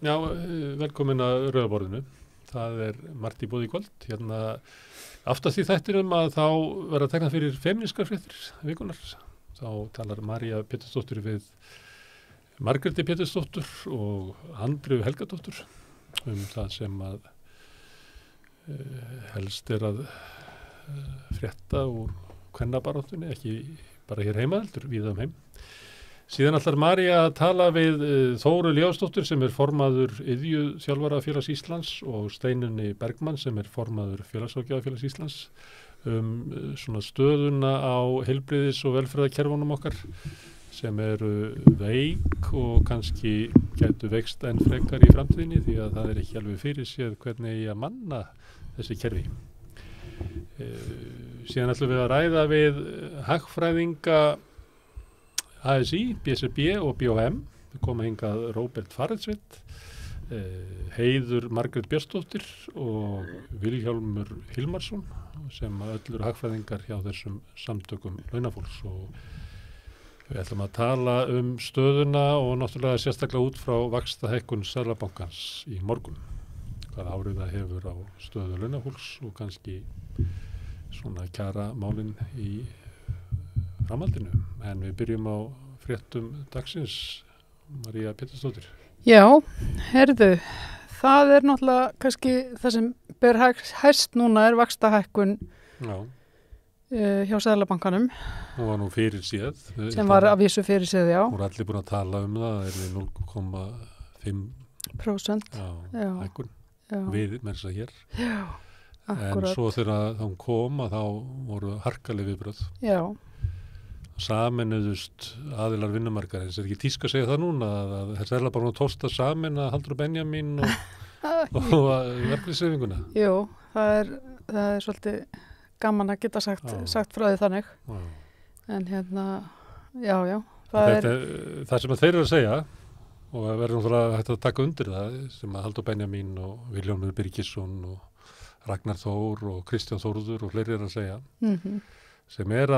Já, velkomin að Rauðaborðinu. Það margt í boði í kvöld. Hérna, aftast í þættinum að þá verða tegnað fyrir femínískar fréttir vikunar. Þá talar María Pétursdóttir við Margréti Pétursdóttur og Andreu Helgadóttur það sem að helst að frétta úr kvennabaráttunni, ekki bara hér heima heldur, víða heim. Síðan ætlar María að tala við Þóru Leósdóttur sem formaður Iðjuþjálfarafélags Íslands og Steinunni Bergmann sem formaður Félagsráðgjafafélags Íslands svona stöðuna á heilbrigðis- og velferðarkerfunum okkar sem veik og kannski gætu veikst enn frekar í framtíðinni því að það ekki alveg fyrir séð hvernig eigi að manna þessi kerfi. Síðan ætlum við að ræða við hagfræðinga ASI, BSRB og BHM. Við komum hingað Róbert Farridsveit, Heiður Margrét Björnsdóttir og Vilhjálmur Hilmarsson sem öllur hagfræðingar hjá þessum samtökum launafólks og við ætlum að tala stöðuna og náttúrulega sérstaklega út frá vaxtahækkun Seðlabankans í morgun. Hvað áhrif það hefur á stöðu launafólks og kannski svona kjara málin í framhaldinu. En við byrjum á fréttum dagsins, María Pétursdóttir. Já, heyrðu, það náttúrulega kannski það sem ber hæst núna vaxtahækkun hjá Seðlabankanum. Hún var nú fyrir séð. Sem var að vísu fyrir séð, já. Hún allir búin að tala það, 0,5% hækkun við mennsa hér. Já, akkurat. En svo þegar hún kom að þá voru harkaleg viðbrögð. Já. Sameinuðust aðilar vinnumarkaðarins. Ekki tíska að segja það núna að það bara nú tósta samin að Halldór Benjamín og verkefnishreyfinguna. Jú, það er svolítið gaman að geta sagt frá því þannig. Já. En já. Það sem þeir að segja og það verður náttúrulega hægt að taka undir það sem að Halldór Benjamín og Vilhjálmur Birgisson og Ragnar Þór og Kristján Þórður og fleiri að segja. Sem að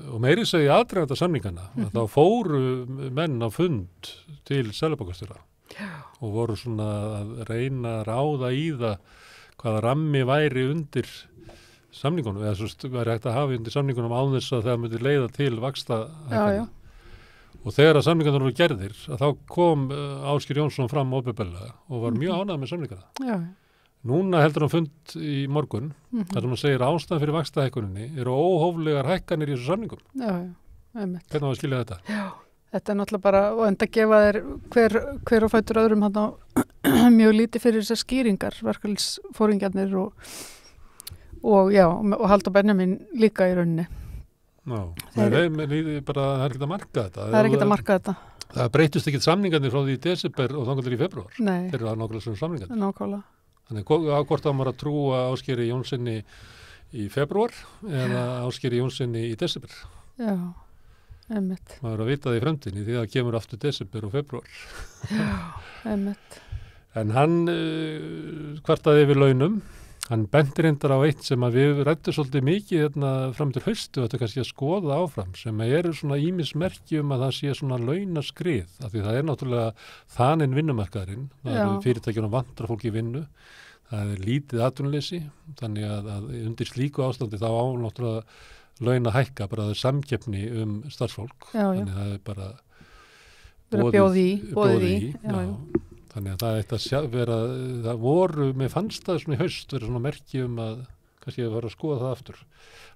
og meiri segja aðdraganda samningana að þá fóru menn á fund til Seðlabankastjóra og voru svona að reyna að ráða í það hvaða rammi væri undir samningunum eða svo væri hægt að hafa undir samningunum án þess að það myndi leiða til vaxtahækkana. Og þegar að samningarnir voru gerðir að þá kom Ásgeir Jónsson fram opinberlega og var mjög ánægður með samningana. Já. Núna heldur hann fund í morgun þar sem hann segir að ástæðan fyrir vaxtahækkuninni óhóflegar hækkanir í þessu samningum. Já, einmitt. Hvernig á að skilja þetta? Já, þetta náttúrulega bara og enda gefa þér hver og fætur öðrum hann á mjög lítið fyrir þessar skýringar, verkalýsforingjarnir og Halldór Benjamín líka í rauninni. Já, það er ekki að marka þetta. Það er ekki að marka þetta. Það breytust ekki samningarnir frá því í desember og þangað til í febrúar. Nei. Þeir eru nákvæmlega svona samningarnir. Nákvæmlega. Þannig hvort það var að trúa Ásgeiri Jónssoni í febrúar eða Ásgeiri Jónssoni í desember. Já, einmitt. Maður að vita það í fremdinni því að það kemur aftur desember og febrúar. Já, einmitt. En hann kvartaði yfir launum. Hann bentir reyndar á eitt sem að við rættum svolítið mikið fram til haustu og þetta kannski að skoða áfram sem eru svona ýmis merki að það sé svona launaskrið af því það náttúrulega þaninn vinnumarkaðurinn, það eru fyrirtækjunum vantar fólk í vinnu, það lítið atvinnuleysi, þannig að undir slíku ástandi þá náttúrulega launa hækka, bara það samkeppni starfsfólk, þannig að það bara bóðið í. Þannig að það eitt að vera, það voru, mér fannst það svona í haust, vera svona merki að kannski að vera að skoða það aftur.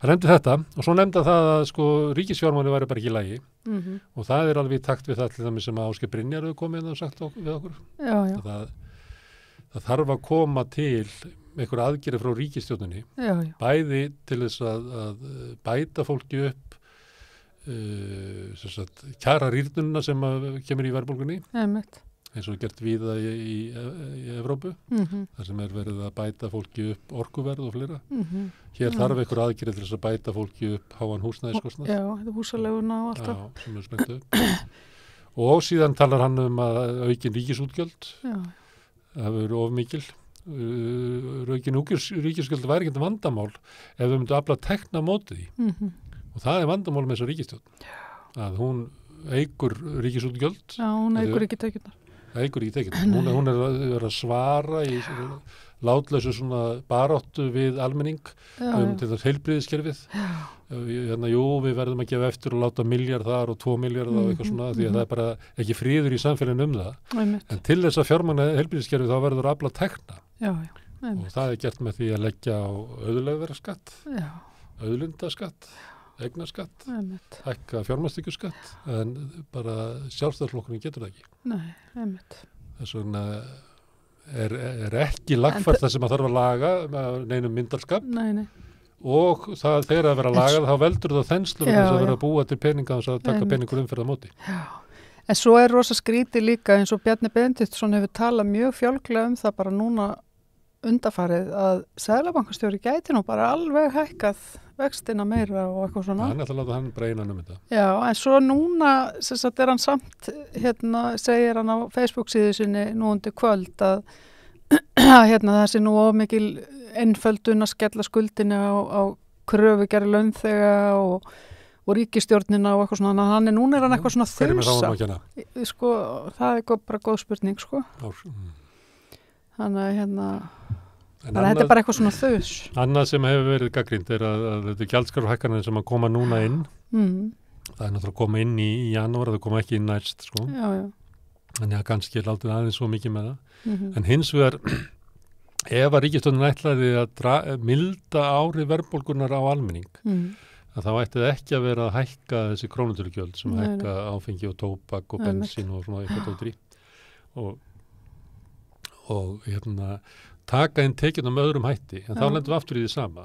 Það nefndi þetta og svo nefndi það að ríkisfjármáli væri bara ekki í lagi og það alveg í takt við það til dæmis sem Ásgeir Brynjar hefur komið og sagt við okkur. Það þarf að koma til einhver aðgerð frá ríkisstjórninni, bæði til þess að bæta fólki upp kjara rýrnunna sem kemur í verðbólgunni. Eins og gert víða í Evrópu, þar sem verið að bæta fólki upp orkuverð og fleira. Hér þarf einhver aðgerð til þess að bæta fólki upp háan húsnæðiskostnað. Já, þetta húsaleguna og allt það. Já, sem sprengt upp. Og síðan talar hann að aukin ríkisútgjöld. Já. Það verður of mikil. Aukin ríkisútgjöld væri ekki vandamál ef við myndum afla tekna mótið í. Og það vandamál með þessa ríkisstjórn. Að hún eigur ríkisútgjöld. Já, hún eigur ekki tekjurnar. það eigur ekki tekið. Hún er að svara í látlausu svona baráttu við almenning til þess heilbrigðiskerfið. Jú, við verðum að gefa eftir og láta milljarð þar og 2 milljarð og eitthvað svona, því að það er bara ekki friður í samfélaginu það. En til þess að fjármagna heilbrigðiskerfið þá verður afla tekna. Og það er gert með því að leggja á auðlegðverðarskatt, auðlindaskatt, eignaskatt, hækka fjármagnstekjuskatt, en bara Sjálfstæðisflokkurinn getur það ekki. Nei, einmitt. Þess vegna er ekki lagfært það sem að þarf að laga með neinum myndarskap. Nei. Og það þegar að vera lagað, þá veldur það þenslur þess að vera að búa til peninga þess að taka peningur umferð á móti. Já. En svo er rosa skrítið líka eins og Bjarni Benediktsson hefur talað mjög fjálglega það bara núna undarfarið að Seðlabankastjóri gæti nú bara alveg hækkað vextina meira og eitthvað svona. Hann ætla að láta hann breyna þetta. Já, en svo núna er hann samt, segir hann á Facebook síðu sinni nú undir kvöld að það sé nú ómikil einföldun að skella skuldinu á kröfugerð launþega og ríkisstjórnina og eitthvað svona, hann núna er hann eitthvað svona þusa. Sko, það er bara góð spurning, sko. Þannig að þetta er bara eitthvað svona þus. Annað sem hefur verið gagnrýnt er að þetta gjaldskrárhækkanir sem að koma núna inn, það er náttúrulega að koma inn í janúar, það koma ekki inn næst, sko. Já. Þannig að kannski látið aðeins svo mikið með það. En hins vegar, ef að ríkisstjórnin ætlaði að milda áhrif verðbólgunar á almenning, að þá ætti það ekki að vera að hækka þessi krónutölugjöld sem hækka áfengi og tóbak og bensín og svona eitthvað tóttri og taka inn tekjuna með öðrum hætti, en þá lendum við aftur í því sama.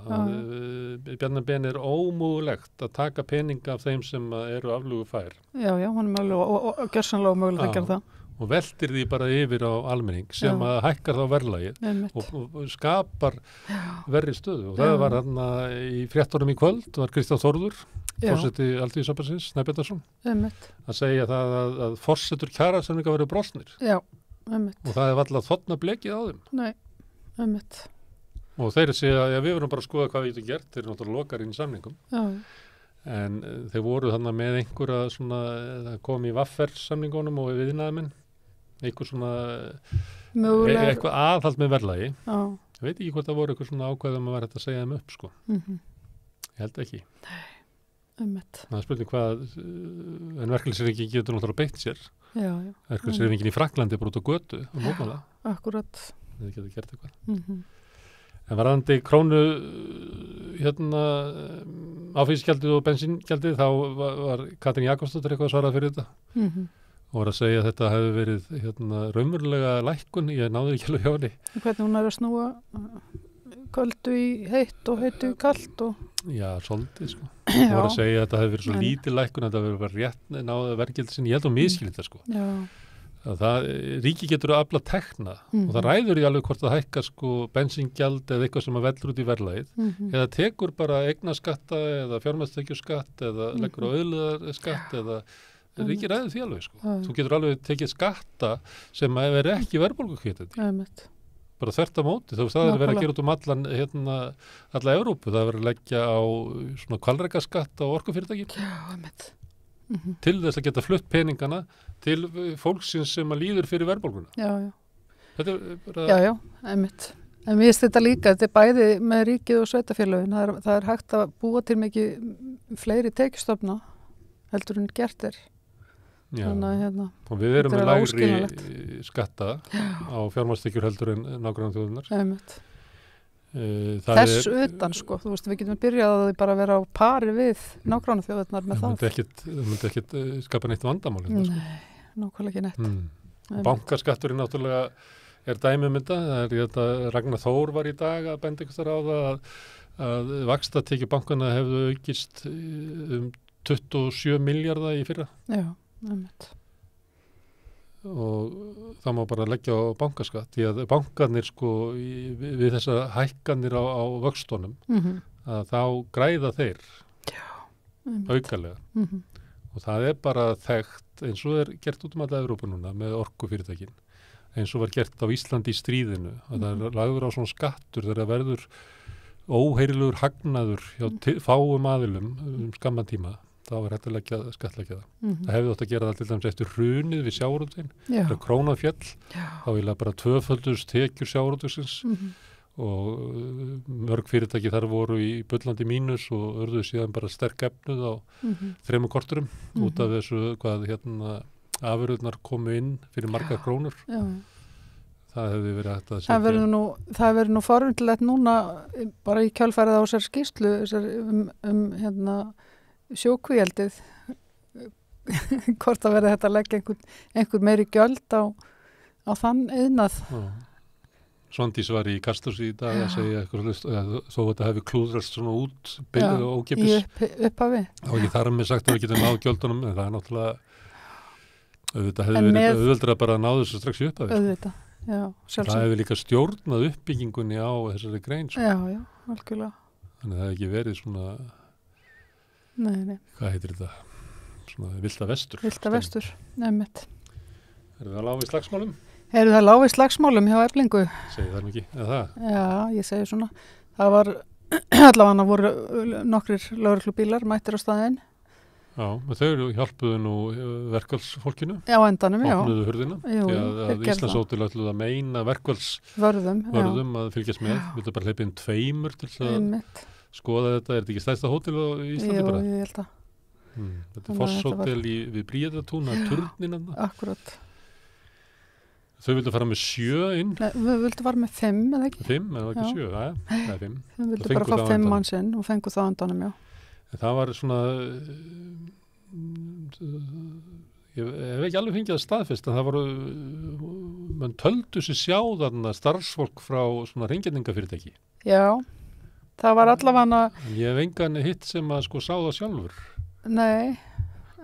Bjarni Ben er ómögulegt að taka peninga af þeim sem eru aflögufær. Já, hún er mögulega og gjörsamlega ómögulegt að gera það. Og veltir því bara yfir á almenning sem að hækkar þá verðlagið og skapar verri stöðu. Og það var hann í fréttunum í kvöld, var Kristján Þórður, forseti Alþýðusambandsins, Snæbjarnarson, að segja það að forsetur kjarasamninga verið brostnir. Já, og það er varla þotna blekið á þeim. Nei, og þeir segja að við verðum bara að skoða hvað við getum gert, þeir eru náttúrulega lokar inn í samningum. En þeir voru þannig með einhverja svona, það kom í vaffersamningunum og við viðnaðamenn, eitthvað svona eitthvað aðhald með verðlagi. Ég veit ekki hvort það voru eitthvað svona ákvæðum að vera þetta að segja þeim upp, sko. Ég held ekki. Nei, það er spurning hvað, en verkalýðshreyfingin getur náttúrulega beitt sér. Verkalýðshreyfingin í Frakklandi bara út á götu og mótmæla. Akkurat. Það getur gert eitthvað. En varðandi krónu áfengisgjaldið og bensíngjaldið, þá var Katrín Jakobsdóttir eitthvað svarað fyrir þetta. Og var að segja að þetta hefði verið raunverulega lækkun, ég náði ekki alveg hjá henni. Hvernig hún er að snúa köldu í heitt og heitu í kalt og... Já, svolítið, sko. Hún var að segja að þetta hefði verið svo lítil lækkun, að þetta hefði verið rétt náða verðgildi sinni, ég held að miskilja þetta, sko. Ríki getur að afla tekna og það ræður í alveg hvort það hækkar sko bensíngjald eða eitthvað sem að vellur út í verðlagið eða tekur bara eignaskatta eða fjármagnstekjuskatt eða leggur á auðlegðarskatt eða ríki ræður því alveg sko. Þú getur alveg tekið skatta sem að vera ekki verðbólguhvetjandi. Bara þvert á móti, það er verið að gera út alla Evrópu, það er verið að leggja á svona hvalrekaskatt á orkufyrirtæki. Til þess að geta flutt peningana til fólksins sem að líður fyrir verðbólguna. Þetta er bara... Já, einmitt. En mér finnst þetta líka, þetta er bæði með ríkið og sveitarfélögin. Það er hægt að búa til mikið fleiri tekjustofna heldur en gert er. Og við erum með lægri skatta á fjármagnstekjur heldur en nágrannaþjóðirnar. Einmitt. Þess utan sko, þú veist, við getum byrjað að bara vera á pari við nágrannaþjóðirnar með það. Það myndi ekkit skapa neitt vandamál. Nei, nákvæmlega ekki neitt. Bankaskatturinn náttúrulega er dæmi um þetta. Það er Ragnar Þór var í dag að benda ykkur á það að vaxtatekjur bankana hefðu aukist 27 milljarða í fyrra. Já, einmitt. Og það má bara leggja á bankaskatt því að bankarnir sko við þessar hækkanir á vöxtunum að þá græða þeir aukalega og það er bara þekkt eins og er gert út alla Evrópu núna með orkufyrirtækin eins og var gert á Íslandi í stríðinu að það er lagður á svona skattur þegar það verður óheyrilegur hagnaður hjá fáum aðilum skamman tíma þá er hægt að skattleggja það. Það hefði átt að gera það til dæmis eftir hrunið við sjávarútveginn, þegar krónan féll, þá eiginlega bara tvöföldust tekjur sjávarútvegsins og mörg fyrirtæki þar voru í bullandi mínus og urðu síðan bara sterk efnuð á 3 korturum út af þessu hvað afurðirnar komu inn fyrir margar krónur. Já. Það hefði verið hægt að setja. Það verður nú forvindilegt núna bara í kjölfarið á þessar skýrslu sjókvíeldið hvort að verði þetta að leggja einhver meiri gjöld á þann iðnað. Svandís var í Kastljósi í dag að segja eitthvað þó að þetta hefði klúðrast svona út og ókeypis. Í upphafi. Og ekki þar með sagt að við getum náð gjöldunum en það er náttúrulega auðvitað hefði verið auðveldra bara að ná þessu strax í upphafi. Auðvitað. Já, það hefur líka stjórnað uppbyggingunni á þessari grein. Já, algjörlega. Þannig það hefði ekki verið svona, hvað heitir þetta, svona vilda vestur. Vilda vestur, nefnitt. Það lág í slagsmálum? Það lág í slagsmálum hjá Eflingu. Segir það nú ekki, eða það? Já, ég segi svona. Það var, allavega voru nokkrir lögreglubílar mættir á staðinn. Já, þau hjálpuðu nú verkfallsfólkinu. Já, endanum, já. Opnuðu hurðina. Jú, að Íslandshótel ætluðu að meina verkfallsvörðum að fylgjast með. Vildu bara hleypa inn 2 til að skoða þetta. Er þetta ekki stærsta hótel á Íslandi bara? Jú, ég held að. Þetta er Fosshótel við Bríðartún, turnin. Akkurat. Þau vildu fara með 7 inn. Nei, við vildu fara með 5, eða ekki? 5, eða ekki 7, það er 5. Þau vildu bara fá 5 manns inn og fengu það endanum, já. Það var svona, ég hef ekki alveg fengið að staðfesta, það voru, mann töldu sér sjá þarna starfsfólk frá svona reyngjörningafyrirtæki. Já, það var allavega... Ég hef engan hitt sem að sá það sjálfur. Nei,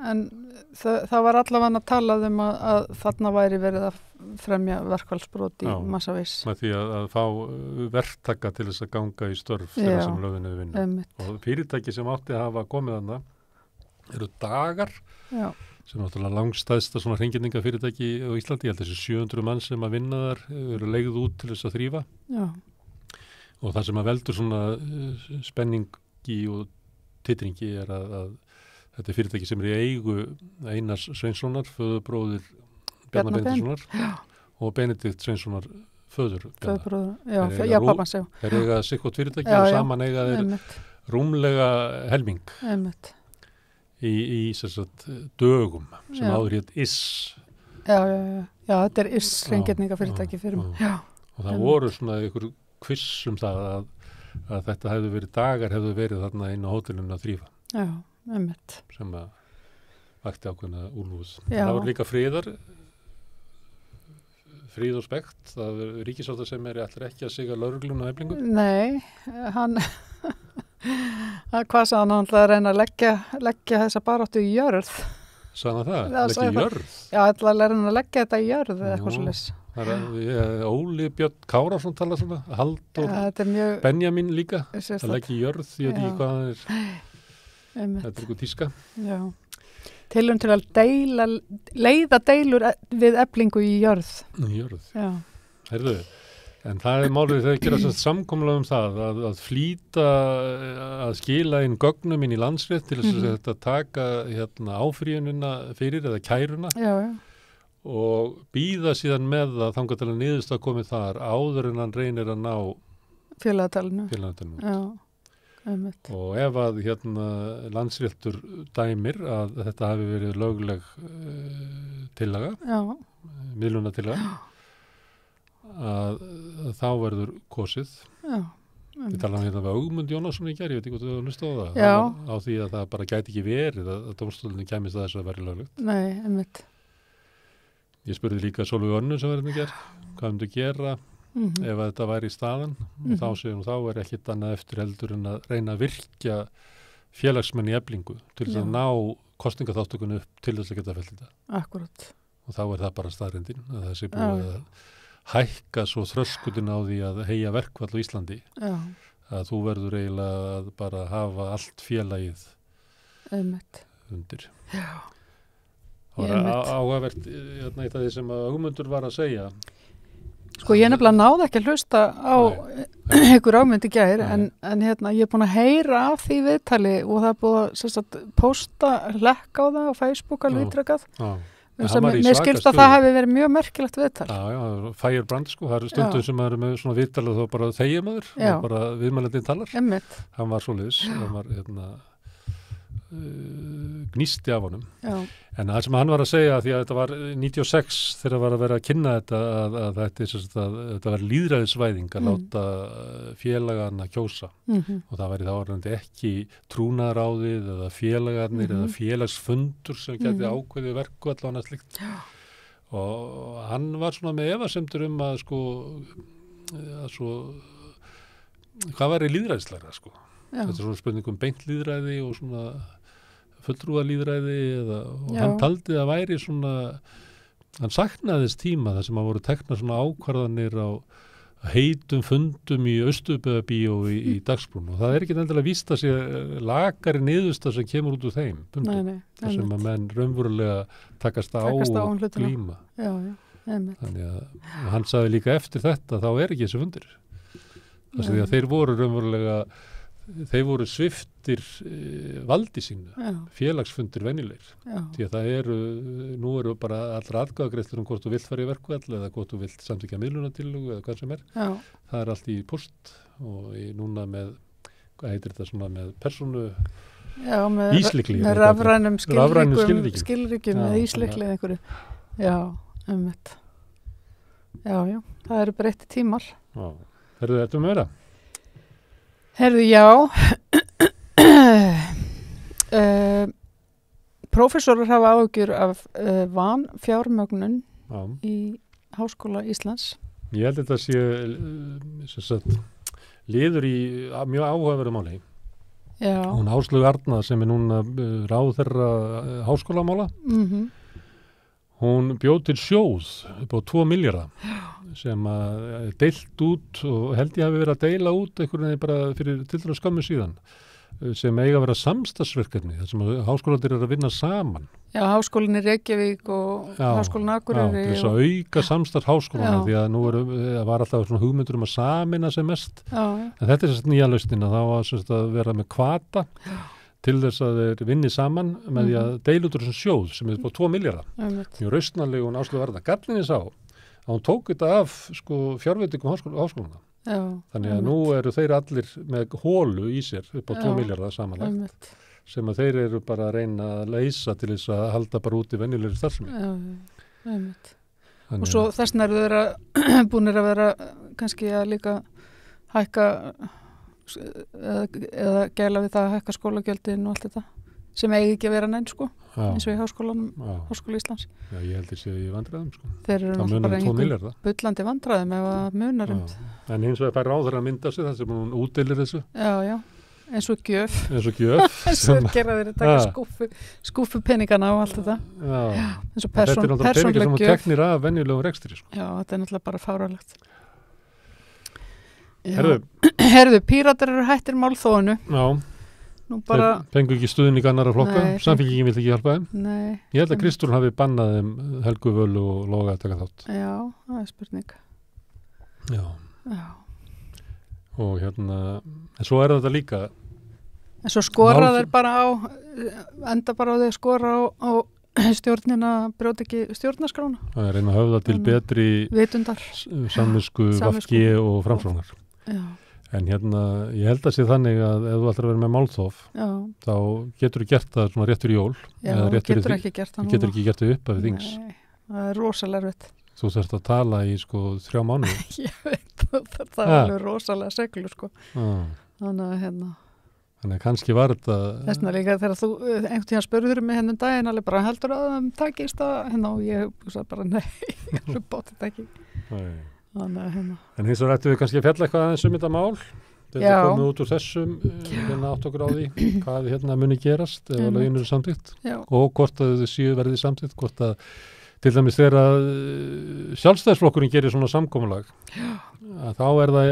en það var allavega að talað að þarna væri verið að fremja verkfallsbrot í massavís. Með því að fá verktaka til þess að ganga í störf þegar sem lögin er vinna. Og fyrirtæki sem átti að hafa komið þarna eru Dagar, sem náttúrulega langstæðsta svona hreingirningafyrirtæki á Íslandi. Ég held þessi 700 mann sem að vinna þar eru leigð út til þess að þrífa. Já. Og það sem að veldur svona spenningi og titringi er að þetta er fyrirtæki sem er í eigu Einars Sveinssonar, föðurbróðir Bjarnar Benediktssonar og Benedikt Sveinssonar föður Bjarnar. Já, pappans, já. Þeir eiga sikkert fyrirtæki og saman eiga þeir rúmlega helming í sagt, dögum sem áður hétt IS. Já, þetta er IS reyngjörningafyrirtæki fyrir mig. Og það voru svona einhver kviss það að þetta hefðu verið Dagar hefðu verið þarna inn á hótelinu að þrífa. Já, einmitt. Sem að vakti ákveðna úlfúð. Það var líka frið og spekt. Það er ríkissáttasemjari ætlar ekki að siga lögregluna á Eflingu? Nei, hvað sagði hann ætlaði að reyna að leggja þessa baráttu í jörð? Sagði hann það? Leggja í jörð? Já, ætlaði að reyna að leggja þetta í jörð eða eitthvað svoleiðis. Óli Björn Kárason tala svona, Halldór Benjamin líka, að leggja í jörð, ég veit ekki hvað það er. Þetta er eitthvað tíska. Já. Tilum til að leiða deilur við Eflingu í jörð. Í jörð. Já. Heyrðu, en það er málið þegar gera samkommulega það að flýta að skila inn gögnum inn í landsrétt til þess að taka áfrýjunina fyrir eða kæruna. Já. Og bíða síðan með það þangað til að niðurstaða komið þar áður en hann reynir að ná félagatalinu. Já. Og ef að landsréttur dæmir að þetta hafi verið lögleg tillaga, miðlunatillaga, að þá verður kosið. Já. Við talaðum við Ögmund Jónasson í gær, ég veit ekki hvort þú hlustað á það. Já. Á því að það bara gæti ekki verið að dómstólinn kæmist að þess að verið löglegt. Nei, einmitt. Ég spurði líka Sólveig Önnu sem verður í gær, hvað myndu gera ef að þetta væri í staðan og þá segir hún, þá er ekkit annað eftir heldur en að reyna að virkja félagsmenn í Eflingu til þess að ná kosningaþáttökunni upp til þess að geta fellt þetta. Akkurat. Og þá er það bara staðreyndin að það sé búið að hækka svo þröskuldin á því að heyja verkfall á Íslandi að þú verður eiginlega að bara hafa allt félagið undir. Já. Það var áhugavert í það sem að Ögmundur var að segja Sko ég nefnilega náði ekki að hlusta á einhver ámynd í gær en hérna ég er búin að heyra af því viðtali og það er búin að sagt, posta lekka á það á Facebook alveg ítrekað. Mér skilst að það hefði verið mjög merkilegt viðtal. Já, Firebrand sko, það eru stundum sem eru með svona viðtal og þá bara þegja maður og bara viðmælandinn talar. Einmitt. Hann var svoleiðis, hann var gnýsti af honum. Já. En það sem hann var að segja, því að þetta var 96 þegar var að vera að kynna þetta að þetta var lýðræðisvæðing að láta félagana kjósa og það væri þá orðandi ekki trúnaðaráðið eða félagarnir eða félagsfundur sem gæti ákveðið verku allan að slikt. Og hann var svona með efasemtur að sko hvað væri lýðræðislegra sko. Þetta er svona spurning beint lýðræði og svona fulltrúalýðræði og hann taldi að væri svona, hann saknaðist tíma þar sem að voru tekna svona ákvarðanir á heitum fundum í Austurbyggðarbíó í Dagsbrún og það er ekki endilega víst að sé lakari niðurstað sem kemur út úr þeim fundum, þar sem að menn raunverulega takast á og glíma. Þannig að hann sagði líka eftir þetta þá er ekki þessi fundir. Þess að þeir voru raunverulega þeir voru sviftir valdi sínu, félagsfundir venjulegir, því að það nú eru bara allra atkvæðagreiðslur hvort þú vilt fara í verkfall eða hvort þú vilt samþykkja miðlunartillögu eða hvað sem það er allt í post og núna með, hvað heitir þetta svona með persónu íslikli með rafrænum skilríkjum með íslikli eða einhverju einmitt já, það eru breytti tímar. Herðu þetta meira? Herðu, já, prófessorar hafa áhugjur af vanfjármögnun í Háskóla Íslands. Ég held að þetta sé liður í mjög áhugaverðu máli. Já. Hún Áslaug Arna sem er núna ráðherra háskólamála. Hún bjóð til sjóð upp á 2 milljarða sem að deilt út og held ég hafi verið að deila út einhvern veginn bara fyrir tiltölulega skömmu síðan sem eiga að vera samstarfsverkefni þar sem háskólarnir eru að vinna saman. Já, háskólinn í Reykjavík og háskólinn Akureyri. Já, þess að auka samstarf háskólana því að nú var alltaf svona hugmyndur að samina sem mest. En þetta er nýja lausnin að þá að vera með hvata til þess að þeir vinni saman með því að deila út úr þessum sjóð sem er upp á 2 milljarða. Mjög rausnarlegu og Áslaug Arna. Gallinni sá að hún tók þetta af fjárveitingum háskólana. Þannig að nú eru þeir allir með hólu í sér upp á 2 milljarða samanlagt sem að þeir eru bara að reyna að leysa til þess að halda bara út í venjulegri starfsemi. Og svo þessna eru þeir búnir að vera kannski að líka hækka eða gæla við það að hækka skólagjöldin og allt þetta sem eigi ekki að vera neinn sko eins og í Háskóla Íslands. Já, ég held þessi í vandræðum sko. Þeir eru náttúrulega bara einhver bullandi vandræðum ef að munar En hins vegar fær ráðherra að mynda sig þar sem hún útdeilir þessu. Já, eins og gjöf. Eins og gera þeir að taka skúfu peningana og allt þetta. Eins og persónleg gjöf. Þetta er náttúrulega peningar sem hún teknir af venjulegum rekstri sko. Já, þetta er náttúrulega bara fáránlegt. Herðu, Píratar eru hættir málþóinu. Já. Þeir fengu ekki stuðning annarra flokka, Samfylkingin vill ekki hjálpa þeim. Nei. Ég held að Kristrún hafi bannað þeim Helgu Völu og Loga að taka þátt. Já, það er spurning. Já. Og en svo er þetta líka. En svo skora þeir bara enda bara á þeir skora á stjórnina brjóti ekki stjórnarskrána. Það er reyna að höfða til betri vitundar. Samvisku, VG og Framsóknar. Já. En ég held að sé þannig að ef þú ætlar að vera með málþóf, þá getur þú gert það svona réttur í jól. Já, getur ekki gert það núna. Getur ekki gert það upp af þings. Nei, það er rosalega erfitt. Þú þarft að tala í 3 mánuði. Ég veit, það er alveg rosalega seglu sko. Þannig að kannski var þetta... Þessna líka þegar þú einhvern tíðan spurður mig hennum daginn, alveg bara heldur að það takist að og ég sagði bara nei, ég bóti þetta ekki. Nei. En hins vegar ættum við kannski að fjalla eitthvað aðeins þetta mál þetta komið út úr þessum átt okkur á því hvað muni gerast ef að lögin eru samþykkt og hvort að þau séu verði samþykkt hvort að til dæmis þegar að Sjálfstæðisflokkurinn gerir svona samkomulag að þá er það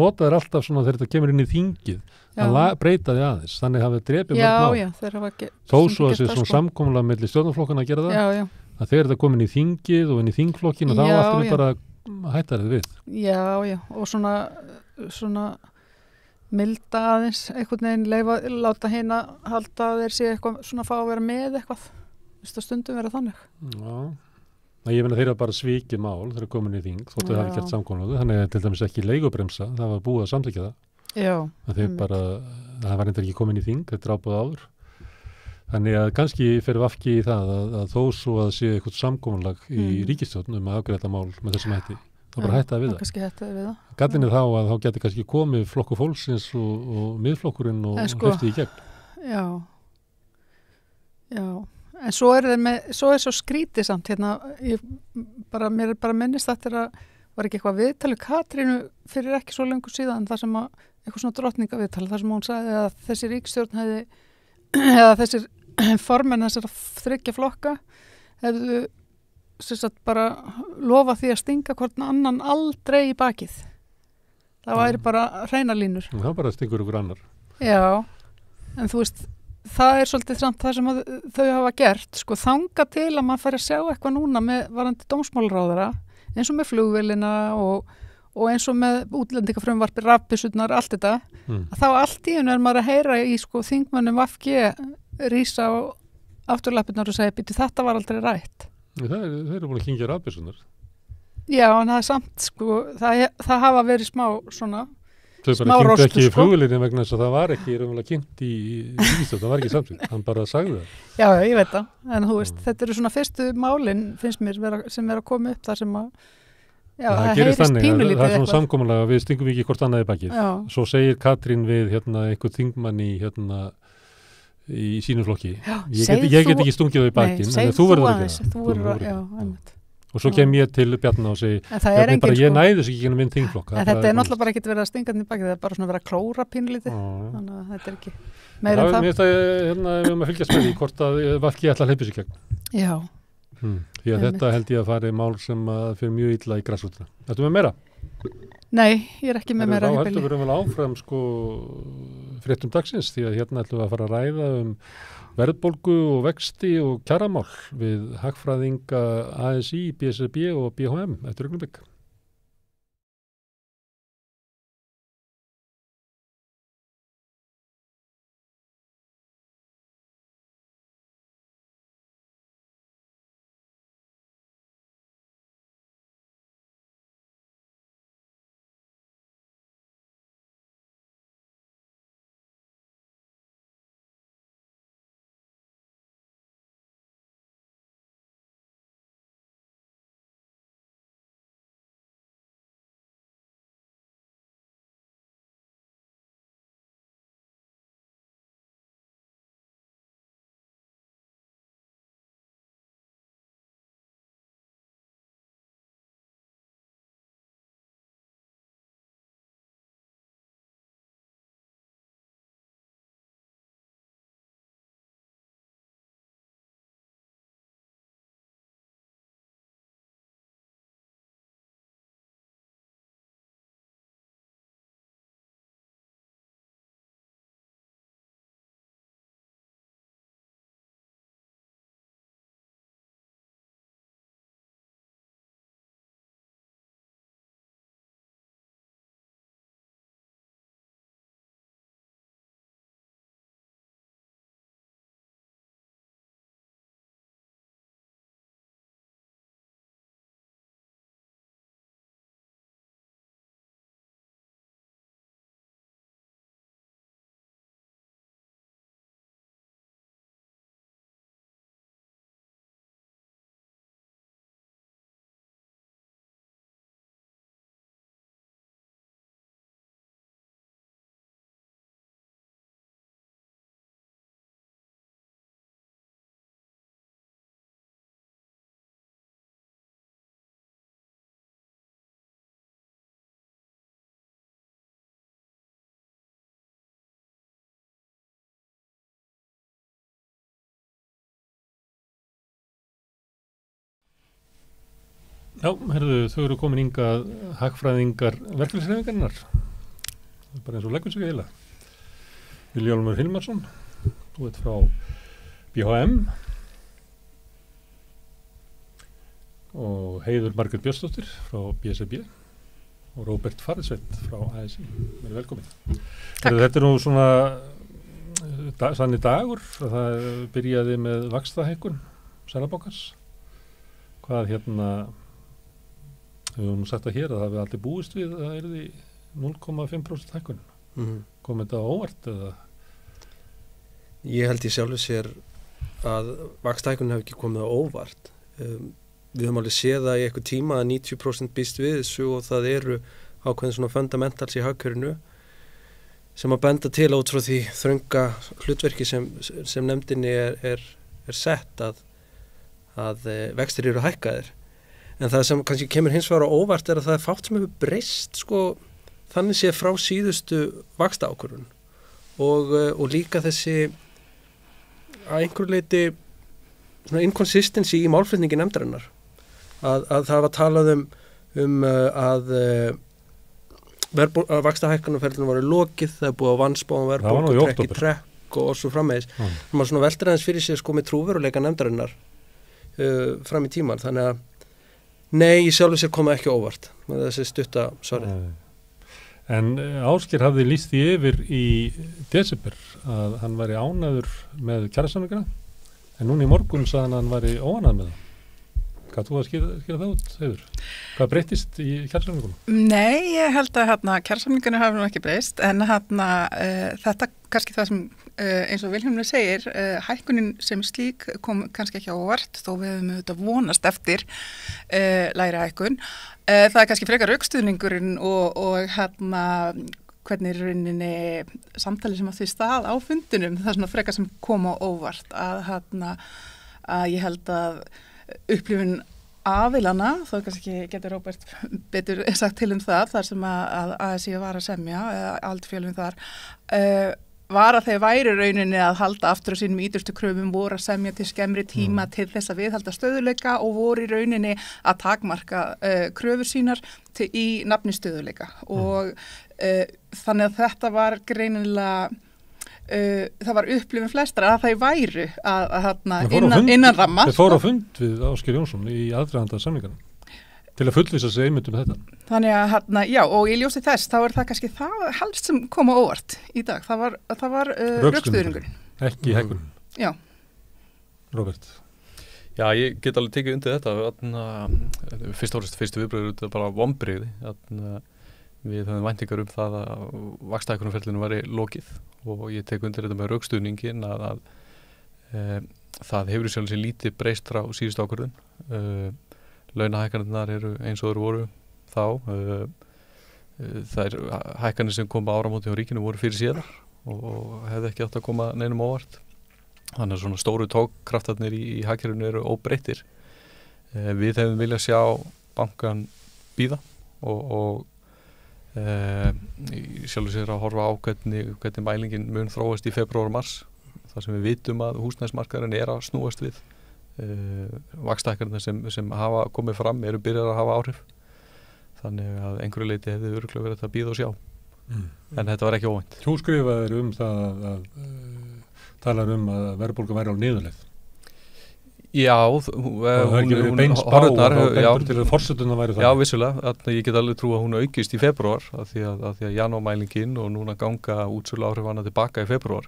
notaður alltaf svona þegar þetta kemur inn í þingið að breyta því aðeins þannig hafa drepið mörg mál þó svo að þessi svona samkomulag milli stjórnarflokkana að gera það að þegar þetta komin í þingið og inn í þingflokkin og þá allir bara hættar þið við. Já, og svona milda aðeins, einhvern veginn láta hérna halda að þeir sé eitthvað svona fá að vera með eitthvað. Það stundum vera þannig. Já. Ég meina þeir eru bara svikið mál þegar komin í þing, þóttu það hafi gert samkomulag, þannig að til dæmis ekki leigubremsa, það var búið að samþykkja það. Já. Það var reyndar ekki komin í þing, þetta er ábúið áður. Þannig að kannski fyrir vafki í það að þó svo að sé eitthvað samkomulag í ríkisstjórn að afgreiða mál með þessum hætti. Það bara hættaði við það. Kannski hættaði við það. Gallinn er þá að þá geti kannski komið flokku fólksins og miðflokkurinn og hleypti í gegn. Já. En svo er svo skrítið samt hérna, mér bara minnist þetta var ekki eitthvað viðtal við Katrínu fyrir ekki svo lengur síðan, þar sem eitthvað svona drottningaviðtal, þar sem hún sagði að þessi ríkisstjórn eða þessir formenn þessara 3 flokka hefðu bara lofa því að stinga hvort annan aldrei í bakið. Það væri bara hreina línur. Það bara stingur ykkur annar. Já, en þú veist, það er svolítið samt það sem þau hafa gert, sko, þanga til að maður fari að sjá eitthvað núna með varandi dómsmálaráðara, eins og með flugvélina og eins og með útlendingafrumvarpi, rafbyssurnar, allt þetta, að þá allt í einu er maður að heyra í þingmönnum VFG rísa á afturlappirnar og segja, býtu, þetta var aldrei rætt. Þeir eru búin að kyngja rafbyssurnar. Já, en það er samt, sko, það hafa verið smá svona, þau bara kynntu ekki í flugvélinni vegna þess að það var ekki raunverulega kynnt í ríkisstjórn, það var ekki samsýnt, hann bara sagði það. Já, ég veit það, en þú veist, þetta eru svona fyrstu málin, finnst mér, sem að koma upp þar sem að það heyrist pínulítið eitthvað. Það er svona samkomulega að við stingum ekki hvort annað í bakið. Svo segir Katrín við einhver þingmann í sínum flokki. Ég get ekki stungið þau í bakið, en þú verður að gera það. Og svo kem ég til Bjarna og segi, ég næði þess ekki genið minn þingflokk. En þetta er náttúrulega bara ekki verið að stinga þarna í bakið, það er bara svona verið að klóra pínulítið, þannig að þetta er ekki meira en það. Mér finnst að við höfum að fylgjast með því hvort að VFG ætla að hleypa sér gegn. Já. Því að þetta held ég að fari mál sem fyrir mjög illa í grassrútina. Ertu með meira? Nei, ég er ekki með meira. Þá heldur við vel áfram fréttum dagsins, því að hérna ætlum við að fara að ræða verðbólgu og vexti og kjaramál við hagfræðinga ASÍ, BSRB og BHM eftir augnablik. Já, þau eru komin hingað hagfræðingar verkalýðshreyfingarinnar. Bara eins og leggur sig heila. Vilhjálmur Hilmarsson, þú ert frá BHM og Heiður Margrét Björnsdóttir frá BSRB og Róbert Farrisveit frá ASI. Velkomin. Þetta nú svona sann dagur, það byrjaði með vaxtahækkun Seðlabankans. Hvað við höfum sagt að hér að það við aldrei búist við að það yrði 0,5% hækkun. Kom þetta óvart eða? Ég held í sjálfu sér að vaxtahækkun hefur ekki komið á óvart. Við höfum alveg séð það í eitthvað tíma að 90% býst við þessu og það eru ákveðin svona fundamentals í hagkerfinu sem að benda til út frá því þrönga hlutverki sem nefndinni er sett að vextir eru hækkaðir. En það sem kannski kemur hins vegar á óvart er að það er fátt sem hefur breyst þannig séð frá síðustu vaxtaákvörðun og líka þessi að einhverju leyti svona inconsistency í málflutningi nefndarinnar. Að það var talað að vaxtahækkunarferlinu voru lokið, það er búið á vanspáum verðbólgu, trekk í trekk og svo framvegis. Það var svona veldur aðeins fyrir sig með trúveruleika nefndarinnar fram í tíman, þannig að nei, í sjálfu sér koma ekki óvart með þessi stutta svarið. En Ásgeir hafði lýst því yfir í desember að hann væri ánægður með kjarasamningana, en núna í morgun sagði hann væri óánægður með það. Hvað þú að skýra það út, Heiður? Hvað breyttist í kjarasamningunum? Nei, ég held að kjarasamningunum hafi nú ekki breyst, en þetta kannski það sem eins og Vilhjálmur segir, hækkunin sem slík kom kannski ekki á óvart, þó við höfum auðvitað vonast eftir lægri hækkun. Það er kannski frekar rökstuðningurinn og hvernig í rauninni samtali sem átti stað á fundinum, það er svona frekar sem kom á óvart að ég held að upplifun aðilana, þó kannski getur Róbert betur sagt til það, þar sem að ASI var að semja, aldfjölum þar, var að þeir væri rauninni að halda aftur á sínum ídrustu kröfum, voru að semja til skemmri tíma til þess að viðhalda stöðuleika og voru í rauninni að takmarka kröfur sínar í nafni stöðuleika. Og þannig að þetta var greinilega það var upplifun flestra að það væru innan ramma. Þeir fóru á fund við Ásgeir Jónsson í aðdraganda samninganna til að fullvissa sig einmitt þetta. Þannig að já, og í ljósi þess þá er það kannski það helst sem kom á óvart í dag. Það var rökstuðningurinn. Ekki hækkunin. Já. Róbert. Já, ég get alveg tekið undir þetta. Fyrstu viðbröður þetta bara vonbrigði. Við höfum væntingar það að vaxtahækkunarferlinu væri lokið og ég tek undir þetta með rökstuðningin að það hefur í sjálf sér lítið breyst frá síðustu ákvörðun. Launahækkanirnar eru eins og þeir voru þá. Það hækkanir sem kom á áramóti á ríkinu voru fyrir síðar og hefði ekki átt að koma neinum óvart. Þannig að svona stóru tókkraftarnir í hagkerfinu eru óbreyttir. Við hefum viljað sjá bankan bíða og sjálfur sér að horfa á hvernig mælingin mun þróast í febrúar og mars, þar sem við vitum að húsnæðismarkaðurinn er að snúast við. Vaxtahækkanirnar sem hafa komið fram eru byrjar að hafa áhrif, þannig að einhverju leyti hefði örugglega verið að bíða og sjá. En þetta var ekki óvænt. Þú skrifaðir það að talar að verðbólga væri á niðurleið. Já, hún horfðnar til að forsetuna væri það. Já, vissulega, ég get alveg trú að hún aukist í febrúar af því að janúarmælingin og núna ganga útsölu áhrifana tilbaka í febrúar.